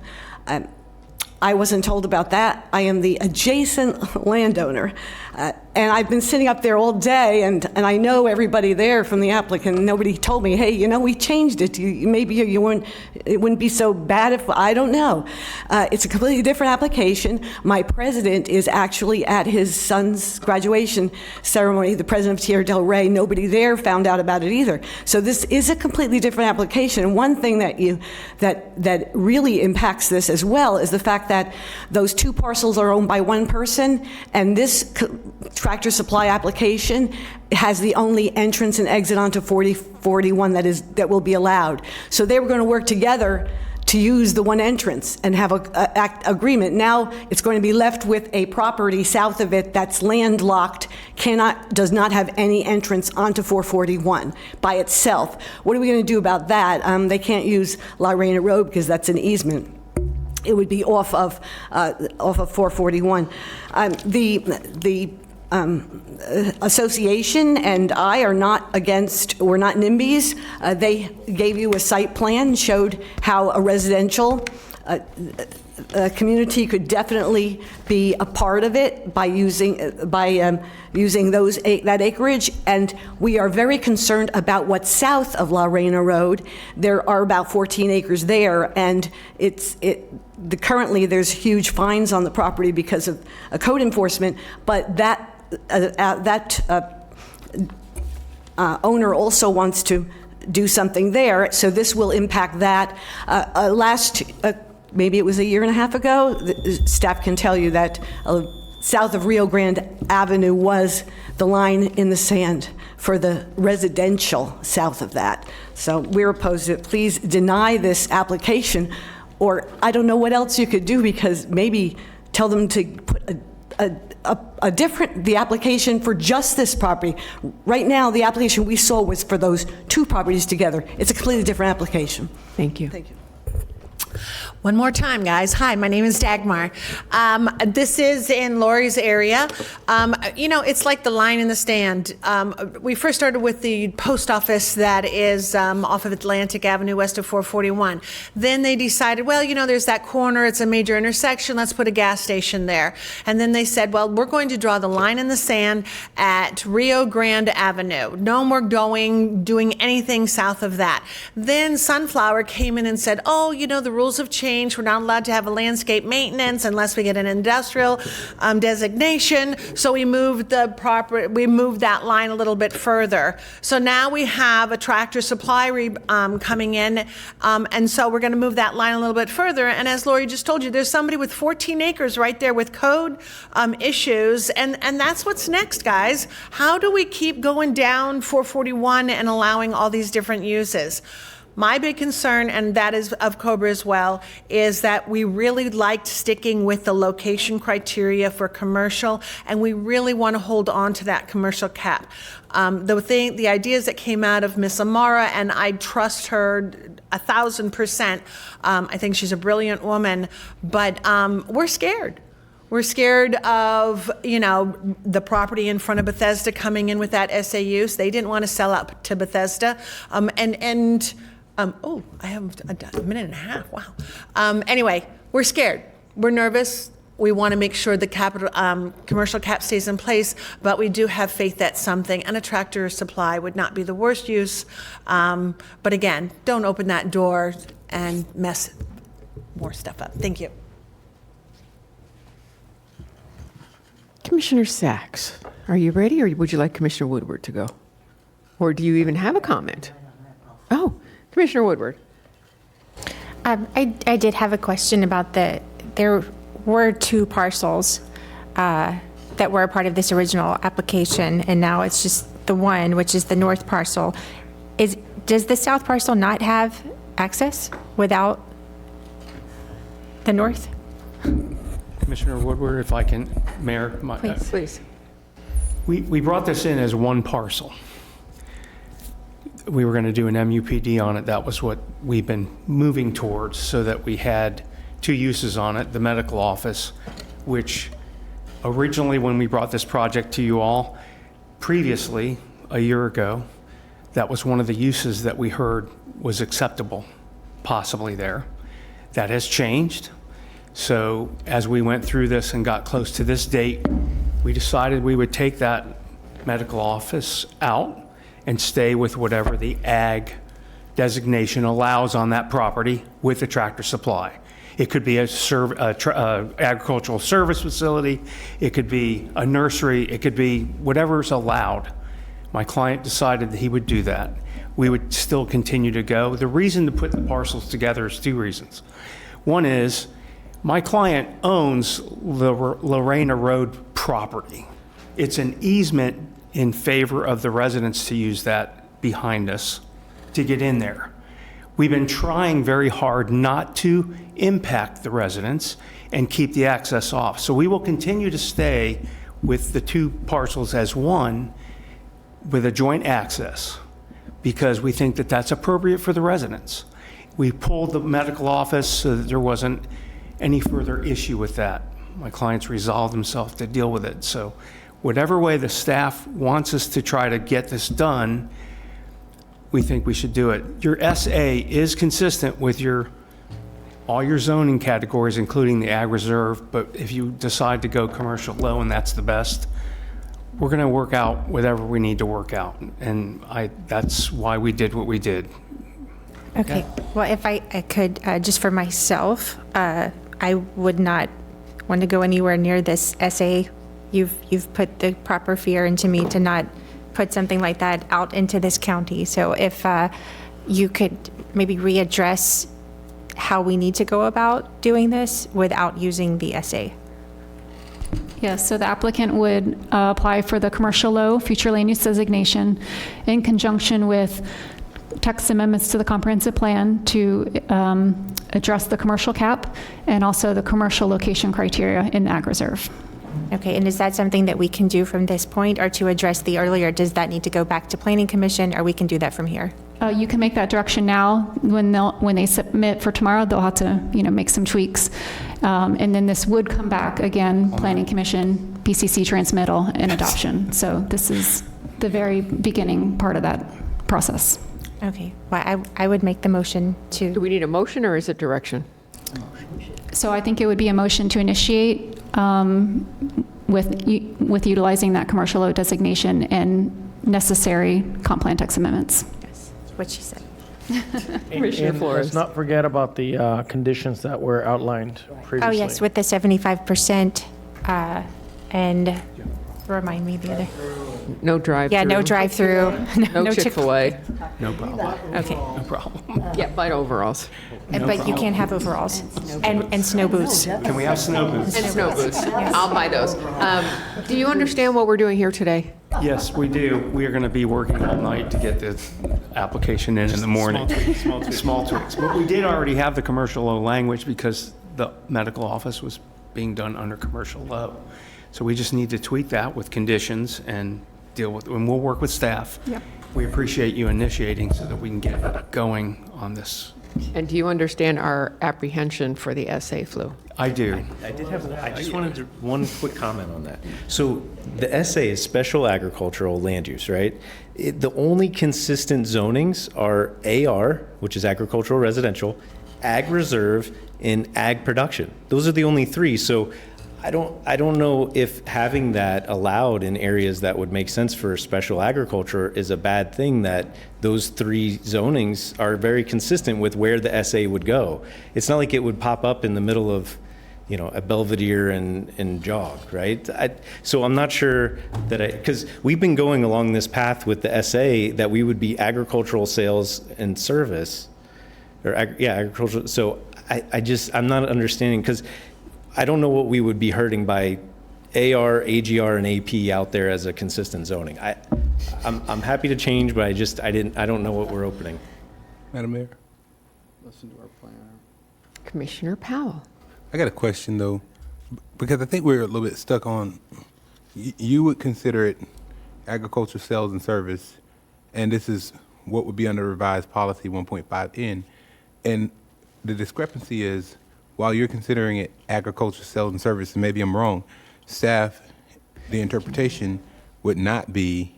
I wasn't told about that. I am the adjacent landowner. And I've been sitting up there all day, and I know everybody there from the applicant. Nobody told me, hey, you know, we changed it. Maybe it wouldn't be so bad if, I don't know. It's a completely different application. My president is actually at his son's graduation ceremony, the president of Tierra del Rey. Nobody there found out about it either. So this is a completely different application. And one thing that really impacts this as well is the fact that those two parcels are owned by one person, and this Tractor Supply application has the only entrance and exit onto 4041 that will be allowed. So they were going to work together to use the one entrance and have a agreement. Now it's going to be left with a property south of it that's landlocked, does not have any entrance onto 441 by itself. What are we going to do about that? They can't use La Reina Road because that's an easement. It would be off of 441. The association and I are not against, we're not NIMBYs. They gave you a site plan, showed how a residential community could definitely be a part of it by using that acreage. And we are very concerned about what's south of La Reina Road. There are about 14 acres there, and currently there's huge fines on the property because of code enforcement, but that owner also wants to do something there, so this will impact that. Maybe it was a year and a half ago, the staff can tell you that south of Rio Grande Avenue was the line in the sand for the residential south of that. So we're opposed to it. Please deny this application, or I don't know what else you could do, because maybe tell them to put the application for just this property. Right now, the application we saw was for those two properties together. It's a completely different application. Thank you. Thank you. One more time, guys. Hi, my name is Dagmar. This is in Lori's area. You know, it's like the line in the stand. We first started with the post office that is off of Atlantic Avenue west of 441. Then they decided, well, you know, there's that corner. It's a major intersection. Let's put a gas station there. And then they said, well, we're going to draw the line in the sand at Rio Grande Avenue. No more doing anything south of that. Then Sunflower came in and said, oh, you know, the rules have changed. We're not allowed to have a landscape maintenance unless we get an industrial designation. So we moved that line a little bit further. So now we have a Tractor Supply coming in, and so we're going to move that line a little bit further. And as Lori just told you, there's somebody with 14 acres right there with code issues, and that's what's next, guys. How do we keep going down 441 and allowing all these different uses? My big concern, and that is of Cobra as well, is that we really liked sticking with the location criteria for commercial, and we really want to hold on to that commercial cap. The ideas that came out of Miss Amara, and I trust her 1,000%. I think she's a brilliant woman, but we're scared. We're scared of, you know, the property in front of Bethesda coming in with that SA use. They didn't want to sell up to Bethesda, I have a minute and a half. Wow. Anyway, we're scared. We're nervous. We want to make sure the commercial cap stays in place, but we do have faith that something, and a Tractor Supply would not be the worst use. But again, don't open that door and mess more stuff up. Thank you. Commissioner Sachs, are you ready, or would you like Commissioner Woodward to go? Or do you even have a comment? Oh, Commissioner Woodward. I did have a question about there were two parcels that were a part of this original application, and now it's just the one, which is the north parcel. Does the south parcel not have access without the north? Commissioner Woodward, if I can, Mayor. Please. We brought this in as one parcel. We were going to do an MUPD on it. That was what we've been moving towards, so that we had two uses on it. The medical office, which originally, when we brought this project to you all previously, a year ago, that was one of the uses that we heard was acceptable, possibly there. That has changed. So as we went through this and got close to this date, We decided we would take that medical office out and stay with whatever the ag designation allows on that property with the Tractor Supply. It could be agricultural service facility, it could be a nursery, it could be whatever's allowed. My client decided that he would do that. We would still continue to go. The reason to put the parcels together is two reasons. One is my client owns the Lorena Road property. It's an easement in favor of the residents to use that behind us to get in there. We've been trying very hard not to impact the residents and keep the access off. So we will continue to stay with the two parcels as one with a joint access because we think that that's appropriate for the residents. We pulled the medical office so that there wasn't any further issue with that. My clients resolved themselves to deal with it. So whatever way the staff wants us to try to get this done, we think we should do it. Your SA is consistent with all your zoning categories, including the ag reserve, but if you decide to go commercial low and that's the best, we're gonna work out whatever we need to work out. And that's why we did what we did. Okay, well, if I could, just for myself, I would not want to go anywhere near this SA. You've put the proper fear into me to not put something like that out into this county. So if you could maybe readdress how we need to go about doing this without using the SA. Yes, so the applicant would apply for the commercial low future land use designation in conjunction with text amendments to the comprehensive plan to address the commercial cap and also the commercial location criteria in the ag reserve. Okay, and is that something that we can do from this point, or to address the earlier, does that need to go back to Planning Commission, or we can do that from here? You can make that direction now. When they submit for tomorrow, they'll have to make some tweaks. And then this would come back again, Planning Commission, BCC transmittal, and adoption. So this is the very beginning part of that process. Okay, well, I would make the motion to... Do we need a motion or is it direction? So I think it would be a motion to initiate with utilizing that commercial low designation and necessary comp plan text amendments. Yes, what she said. And let's not forget about the conditions that were outlined previously. Oh, yes, with the 75%, and remind me the other. No drive-through. Yeah, no drive-through. No Chick-fil-A. No problem. Okay. No problem. Yeah, but overalls. But you can't have overalls and snow boots. Can we have snow boots? And snow boots. I'll buy those. Do you understand what we're doing here today? Yes, we do. We are going to be working all night to get the application in the morning. Small tweaks. But we did already have the commercial low language because the medical office was being done under commercial low. So we just need to tweak that with conditions and deal with, and we'll work with staff. Yep. We appreciate you initiating so that we can get going on this. And do you understand our apprehension for the SA flu? I do. I just wanted to, one quick comment on that. So the SA is special agricultural land use, right? The only consistent zonings are AR, which is agricultural residential, ag reserve, and ag production. Those are the only three. So I don't know if having that allowed in areas that would make sense for special agriculture is a bad thing, that those three zonings are very consistent with where the SA would go. It's not like it would pop up in the middle of, a Belvedere and Jog, right? So I'm not sure that because we've been going along this path with the SA that we would be agricultural sales and service, or agricultural. So I'm not understanding, because I don't know what we would be hurting by AR, AGR, and AP out there as a consistent zoning. I'm happy to change, but I don't know what we're opening. Madam Mayor? Listen to our planner. Commissioner Powell. I got a question, though, because I think we're a little bit stuck on, you would consider it agriculture sales and service, and this is what would be under revised policy 1.5N. And the discrepancy is, while you're considering it agriculture sales and service, and maybe I'm wrong, staff, the interpretation would not be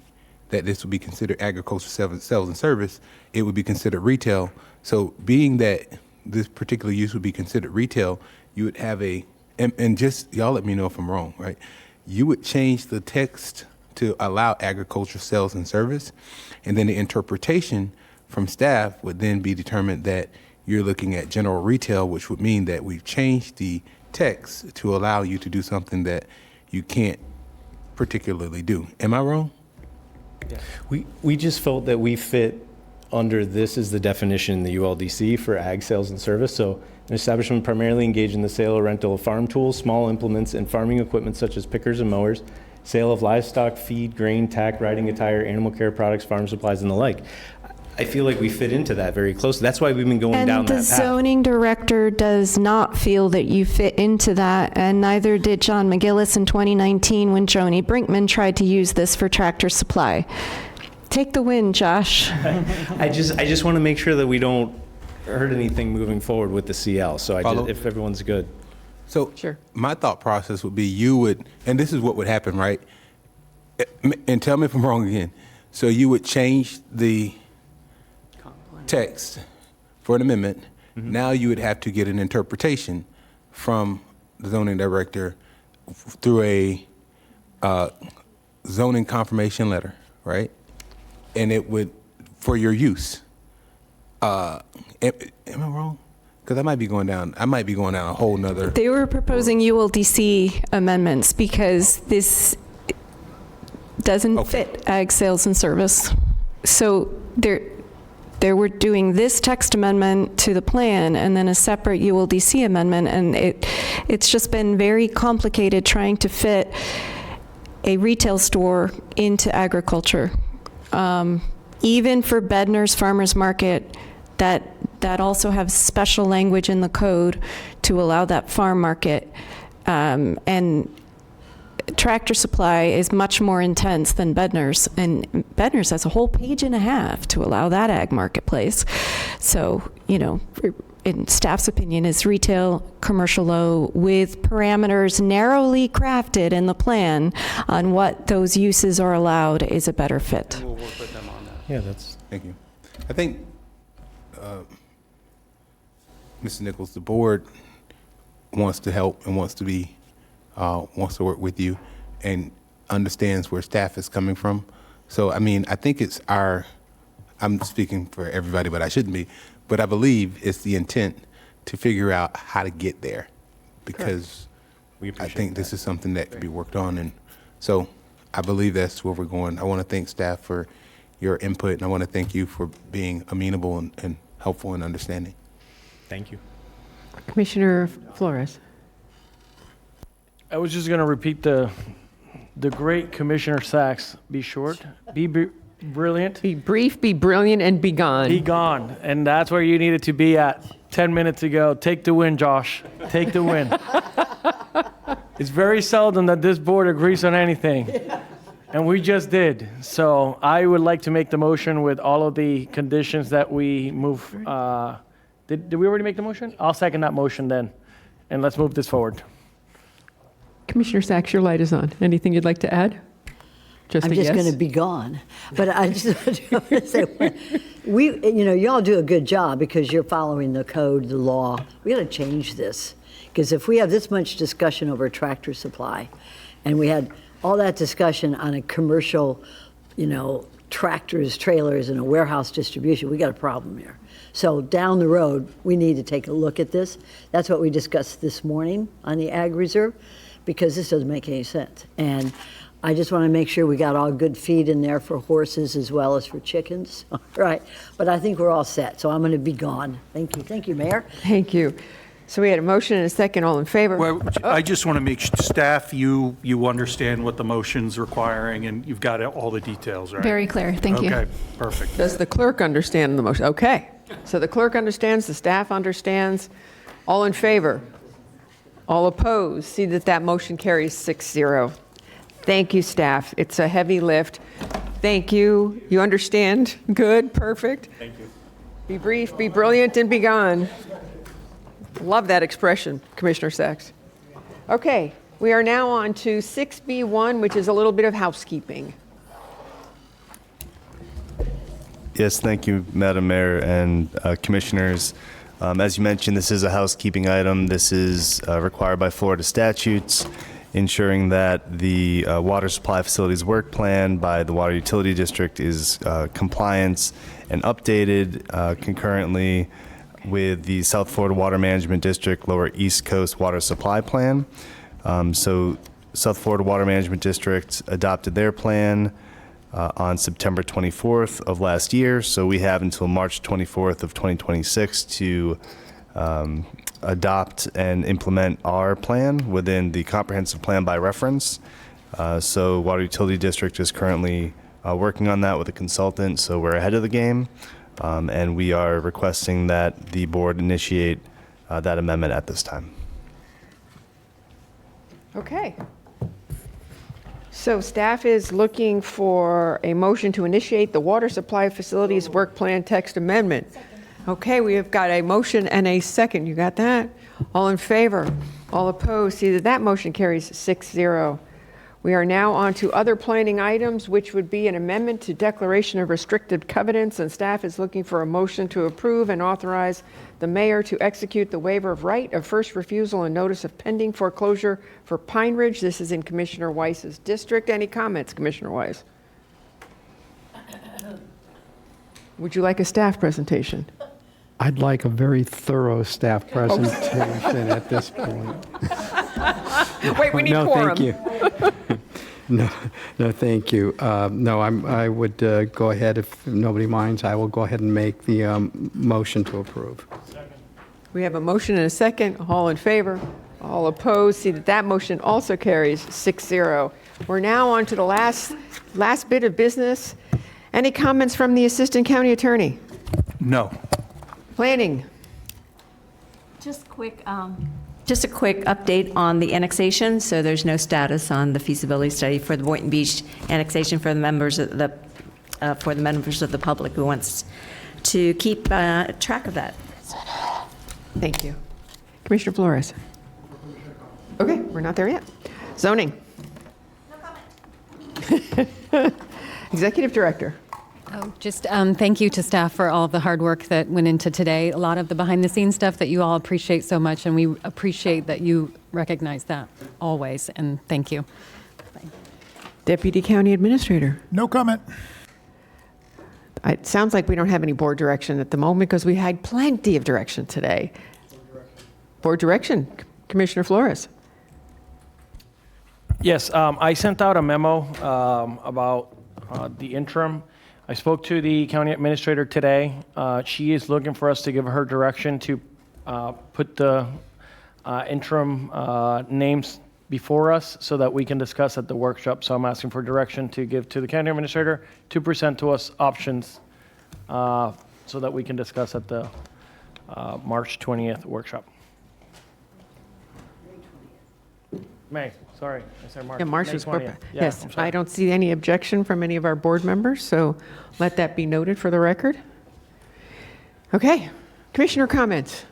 that this would be considered agriculture sales and service, it would be considered retail. So being that this particular use would be considered retail, you would have and just, y'all let me know if I'm wrong, right? you would change the text to allow agriculture sales and service, and then the interpretation from staff would then be determined that you're looking at general retail, which would mean that we've changed the text to allow you to do something that you can't particularly do. Am I wrong? We just felt that we fit under this is the definition in the ULDC for ag sales and service. So an establishment primarily engaged in the sale or rental of farm tools, small implements, and farming equipment such as pickers and mowers, sale of livestock, feed, grain, tack, riding attire, animal care products, farm supplies, and the like. I feel like we fit into that very closely. That's why we've been going down And that the path. zoning director does not feel that you fit into that, and neither did John McGillis in 2019 when Joni Brinkman tried to use this for Tractor Supply. Take the win, Josh. I just want to make sure that we don't hurt anything moving forward with the CL. So if everyone's good. So my thought process would be you would, and this is what would happen, right? And tell me if I'm wrong again. So you would change the text for an amendment. Mm-hmm. Now you would have to get an interpretation from the zoning director through a zoning confirmation letter, right? And it would, for your use. Am I wrong? Because I might be going down a whole nother. They were proposing ULDC amendments because this doesn't fit ag sales and service. So they were doing this text amendment to the plan and then a separate ULDC amendment, and it's just been very complicated trying to fit a retail store into agriculture. Even for Bednar's Farmers Market, that also have special language in the code to allow that farm market. And Tractor Supply is much more intense than Bednar's, and Bednar's has a whole page and a half to allow that ag marketplace. So, in staff's opinion, is retail, commercial low, with parameters narrowly crafted in the plan on what those uses are allowed is a better fit. We'll work with them on that. Yeah, that's. Thank you. I think, Mr. Nichols, the board wants to help and wants to work with you and understands where staff is coming from. So, I mean, I think it's I'm speaking for everybody, but I shouldn't be, but I believe it's the intent to figure out how to get there, because I think this is something that could be worked on. And so I believe that's where we're going. I want to thank staff for your input, and I want to thank you for being amenable and helpful and understanding. Thank you. Commissioner Flores. I was just going to repeat the great Commissioner Sachs. Be short, be brilliant. Be brief, be brilliant, and be gone. Be gone. And that's where you needed to be at 10 minutes ago. Take the win, Josh. Take the win. It's very seldom that this board agrees on anything. And we just did. So I would like to make the motion with all of the conditions that we move. Did we already make the motion? I'll second that motion then. And let's move this forward. Commissioner Sachs, your light is on. Anything you'd like to add? I'm just going to be gone. But I just want to say, y'all do a good job because you're following the code, the law. We got to change this, because if we have this much discussion over Tractor Supply, and we had all that discussion on a commercial, tractors, trailers, and a warehouse distribution, we got a problem here. So down the road, we need to take a look at this. That's what we discussed this morning on the Ag Reserve, because this doesn't make any sense. And I just want to make sure we got all good feed in there for horses as well as for chickens. All right. But I think we're all set. So I'm going to be gone. Thank you. Thank you, Mayor. Thank you. So we had a motion and a second. All in favor? Well, I just want to make sure, staff, you understand what the motion's requiring, and you've got all the details, right? Very clear. Thank you. Okay, perfect. Does the clerk understand the motion? Okay. So the clerk understands, the staff understands. All in favor? All opposed? See that motion carries 6-0. Thank you, staff. It's a heavy lift. Thank you. You understand? Good. Perfect. Thank you. Be brief, be brilliant, and be gone. Love that expression, Commissioner Sachs. Okay, we are now on to 6B1, which is a little bit of housekeeping. Yes, thank you, Madam Mayor and Commissioners. As you mentioned, this is a housekeeping item. This is required by Florida statutes. ensuring that the water supply facilities work plan by the Water Utility District is compliant and updated concurrently with the South Florida Water Management District Lower East Coast Water Supply Plan. So South Florida Water Management District adopted their plan on September 24th of last year. So we have until March 24th of 2026 to adopt and implement our plan within the comprehensive plan by reference. So Water Utility District is currently working on that with a consultant, so we're ahead of the game. And we are requesting that the board initiate that amendment at this time. Okay. So staff is looking for a motion to initiate the water supply facilities work plan text amendment. Okay, we have got a motion and a second. You got that? All in favor? All opposed? See that motion carries 6-0. We are now on to other planning items, which would be an amendment to declaration of restricted covenants, and staff is looking for a motion to approve and authorize the mayor to execute the waiver of right of first refusal and notice of pending foreclosure for Pine Ridge. This is in Commissioner Weiss's district. Any comments, Commissioner Weiss? Would you like a staff presentation? I'd like a very thorough staff presentation at this point. Wait, we need quorum. Thank you. No, thank you. No, I would go ahead, if nobody minds, I will go ahead and make the motion to approve. We have a motion and a second. All in favor? All opposed? See that motion also carries 6-0. We're now on to the last bit of business. Any comments from the Assistant County Attorney? No. Planning. Just a quick update on the annexation. So there's no status on the feasibility study for the Boynton Beach annexation for the members of the public who wants to keep track of that. Thank you. Commissioner Flores. Okay, we're not there yet. Zoning. No comment. Executive Director. Just thank you to staff for all of the hard work that went into today. A lot of the behind-the-scenes stuff that you all appreciate so much, and we appreciate that you recognize that always, and thank you. Bye. Deputy County Administrator. No comment. It sounds like we don't have any board direction at the moment because we had plenty of direction today. Board direction, Commissioner Flores. Yes, I sent out a memo about the interim. I spoke to the county administrator today. She is looking for us to give her direction to put the interim names before us so that we can discuss at the workshop. So I'm asking for direction to give to the county administrator to present to us options so that we can discuss at the March 20th workshop. May, sorry, I said March. Yeah, March May is 20th. Yeah, yes. I'm sorry. I don't see any objection from any of our board members, so let that be noted for the record. Okay, commissioner comments.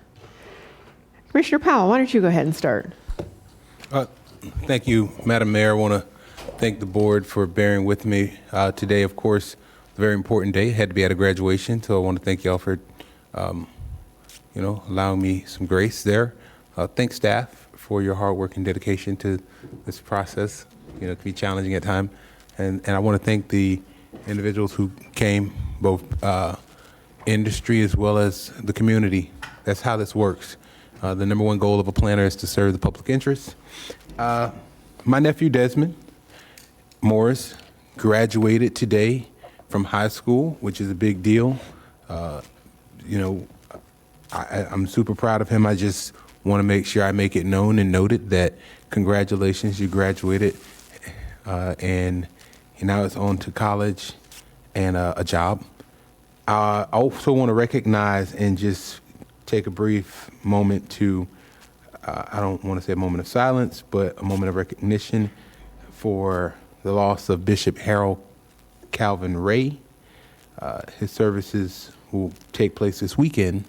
Commissioner Powell, why don't you go ahead and start? Thank you, Madam Mayor. I want to thank the board for bearing with me today. Of course, a very important day. Had to be at a graduation, so I want to thank y'all for, allowing me some grace there. Thank staff for your hard work and dedication to this process. It can be challenging at times. And I want to thank the individuals who came, both industry as well as the community. That's how this works. The number one goal of a planner is to serve the public interest. My nephew Desmond Morris graduated today from high school, which is a big deal. I'm super proud of him. I just want to make sure I make it known and noted that congratulations, you graduated, and now it's on to college and a job. I also want to recognize and just take a brief moment to, I don't want to say a moment of silence, but a moment of recognition for the loss of Bishop Harold Calvin Ray. His services will take place this weekend.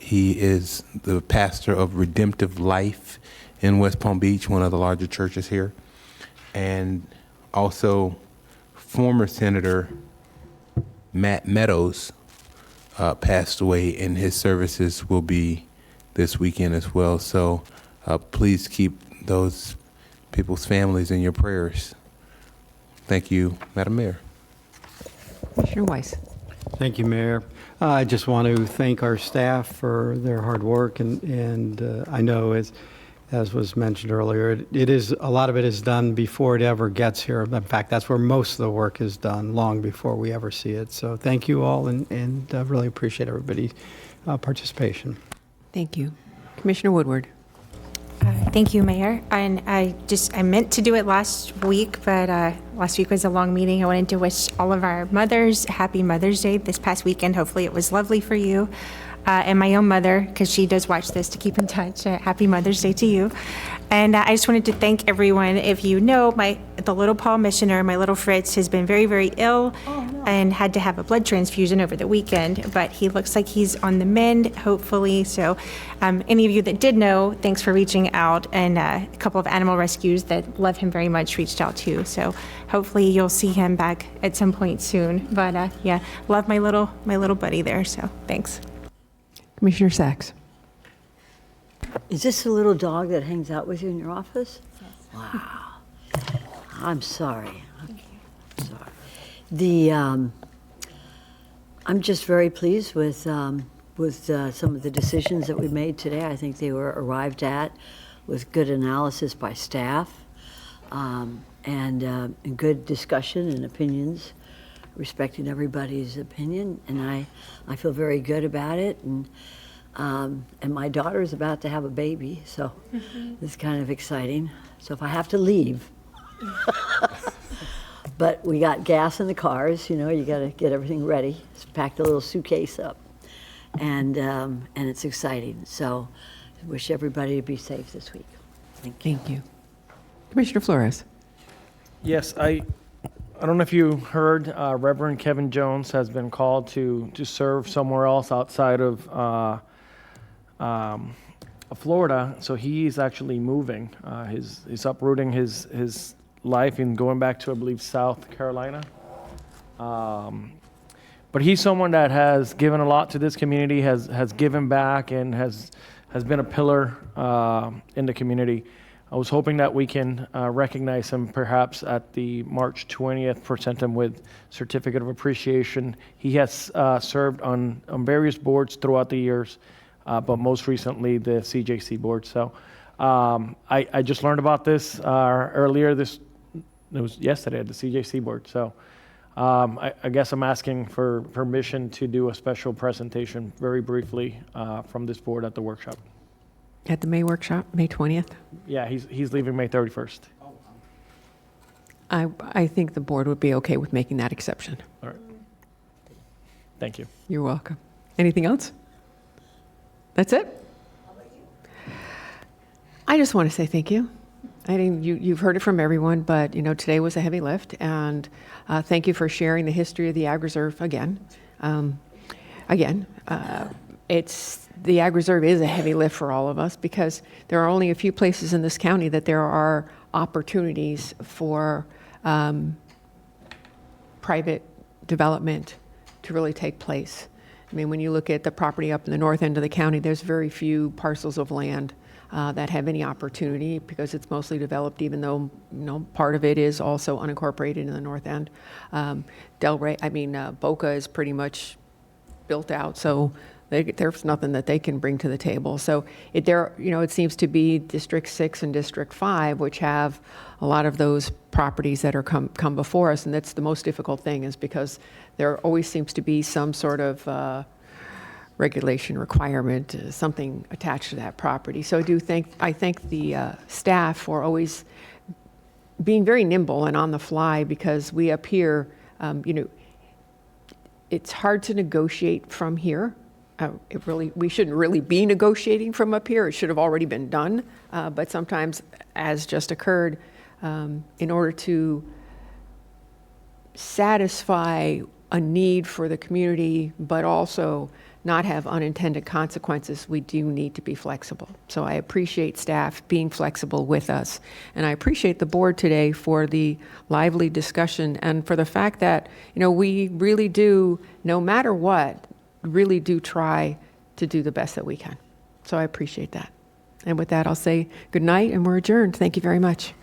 He is the pastor of Redemptive Life in West Palm Beach, one of the larger churches here. And also former Senator Matt Meadows passed away, and his services will be this weekend as well. So please keep those people's families in your prayers. Thank you, Madam Mayor. Commissioner Weiss. Thank you, Mayor. I just want to thank our staff for their hard work, and I know, as was mentioned earlier, it is, a lot of it is done before it ever gets here. In fact, that's where most of the work is done, long before we ever see it. So thank you all, and really appreciate everybody's participation. Thank you. Commissioner Woodward. Thank you, Mayor. And I meant to do it last week, but last week was a long meeting. I wanted to wish all of our mothers happy Mother's Day this past weekend. Hopefully it was lovely for you. And my own mother, because she does watch this, to keep in touch. Happy Mother's Day to you. And I just wanted to thank everyone. If you know, the little Paul missioner, my little Fritz, has been very, very ill and had to have a blood transfusion over the weekend. But he looks like he's on the mend, hopefully. So any of you that did know, thanks for reaching out. And a couple of animal rescues that love him very much reached out too. So hopefully you'll see him back at some point soon. But yeah, love my little buddy there. So thanks. Commissioner Sachs. Is this the little dog that hangs out with you in your office? Yes. Wow. I'm sorry. I'm sorry. I'm just very pleased with some of the decisions that we made today. I think they were arrived at with good analysis by staff and good discussion and opinions, respecting everybody's opinion, and I feel very good about it. And my daughter is about to have a baby, so it's kind of exciting. So if I have to leave, but we got gas in the cars, you got to get everything ready. Just packed a little suitcase up, and it's exciting. So I wish everybody to be safe this week. Thank you. Thank you. Commissioner Flores. Yes, I don't know if you heard, Reverend Kevin Jones has been called to serve somewhere else outside of Florida. So he's actually moving. He's uprooting his life and going back to, I believe, South Carolina. But he's someone that has given a lot to this community, has given back, and has been a pillar in the community. I was hoping that we can recognize him perhaps at the March 20th, present him with Certificate of Appreciation. He has served on various boards throughout the years, but most recently the CJC board. So I just learned about this earlier. It was yesterday at the CJC board. So I guess I'm asking for permission to do a special presentation very briefly from this board at the workshop. At the May workshop, May 20th? Yeah, he's leaving May 31st. I think the board would be okay with making that exception. All right. Thank you. You're welcome. Anything else? That's it? I just want to say thank you. I think you've heard it from everyone, but today was a heavy lift, and thank you for sharing the history of the Ag Reserve again. The Ag Reserve is a heavy lift for all of us because there are only a few places in this county that there are opportunities for private development to really take place. I mean, when you look at the property up in the north end of the county, there's very few parcels of land that have any opportunity because it's mostly developed, even though part of it is also unincorporated in the north end. Boca is pretty much built out, so there's nothing that they can bring to the table. So it seems to be District 6 and District 5, which have a lot of those properties that are come before us, and that's the most difficult thing, is because there always seems to be some sort of regulation requirement, something attached to that property. So I thank the staff for always being very nimble and on the fly, because we up here, it's hard to negotiate from here. We shouldn't really be negotiating from up here. It should have already been done. But sometimes, as just occurred, in order to satisfy a need for the community, but also not have unintended consequences, we do need to be flexible. So I appreciate staff being flexible with us. And I appreciate the board today for the lively discussion and for the fact that, we really do, no matter what, really do try to do the best that we can. So I appreciate that. And with that, I'll say good night, and we're adjourned. Thank you very much.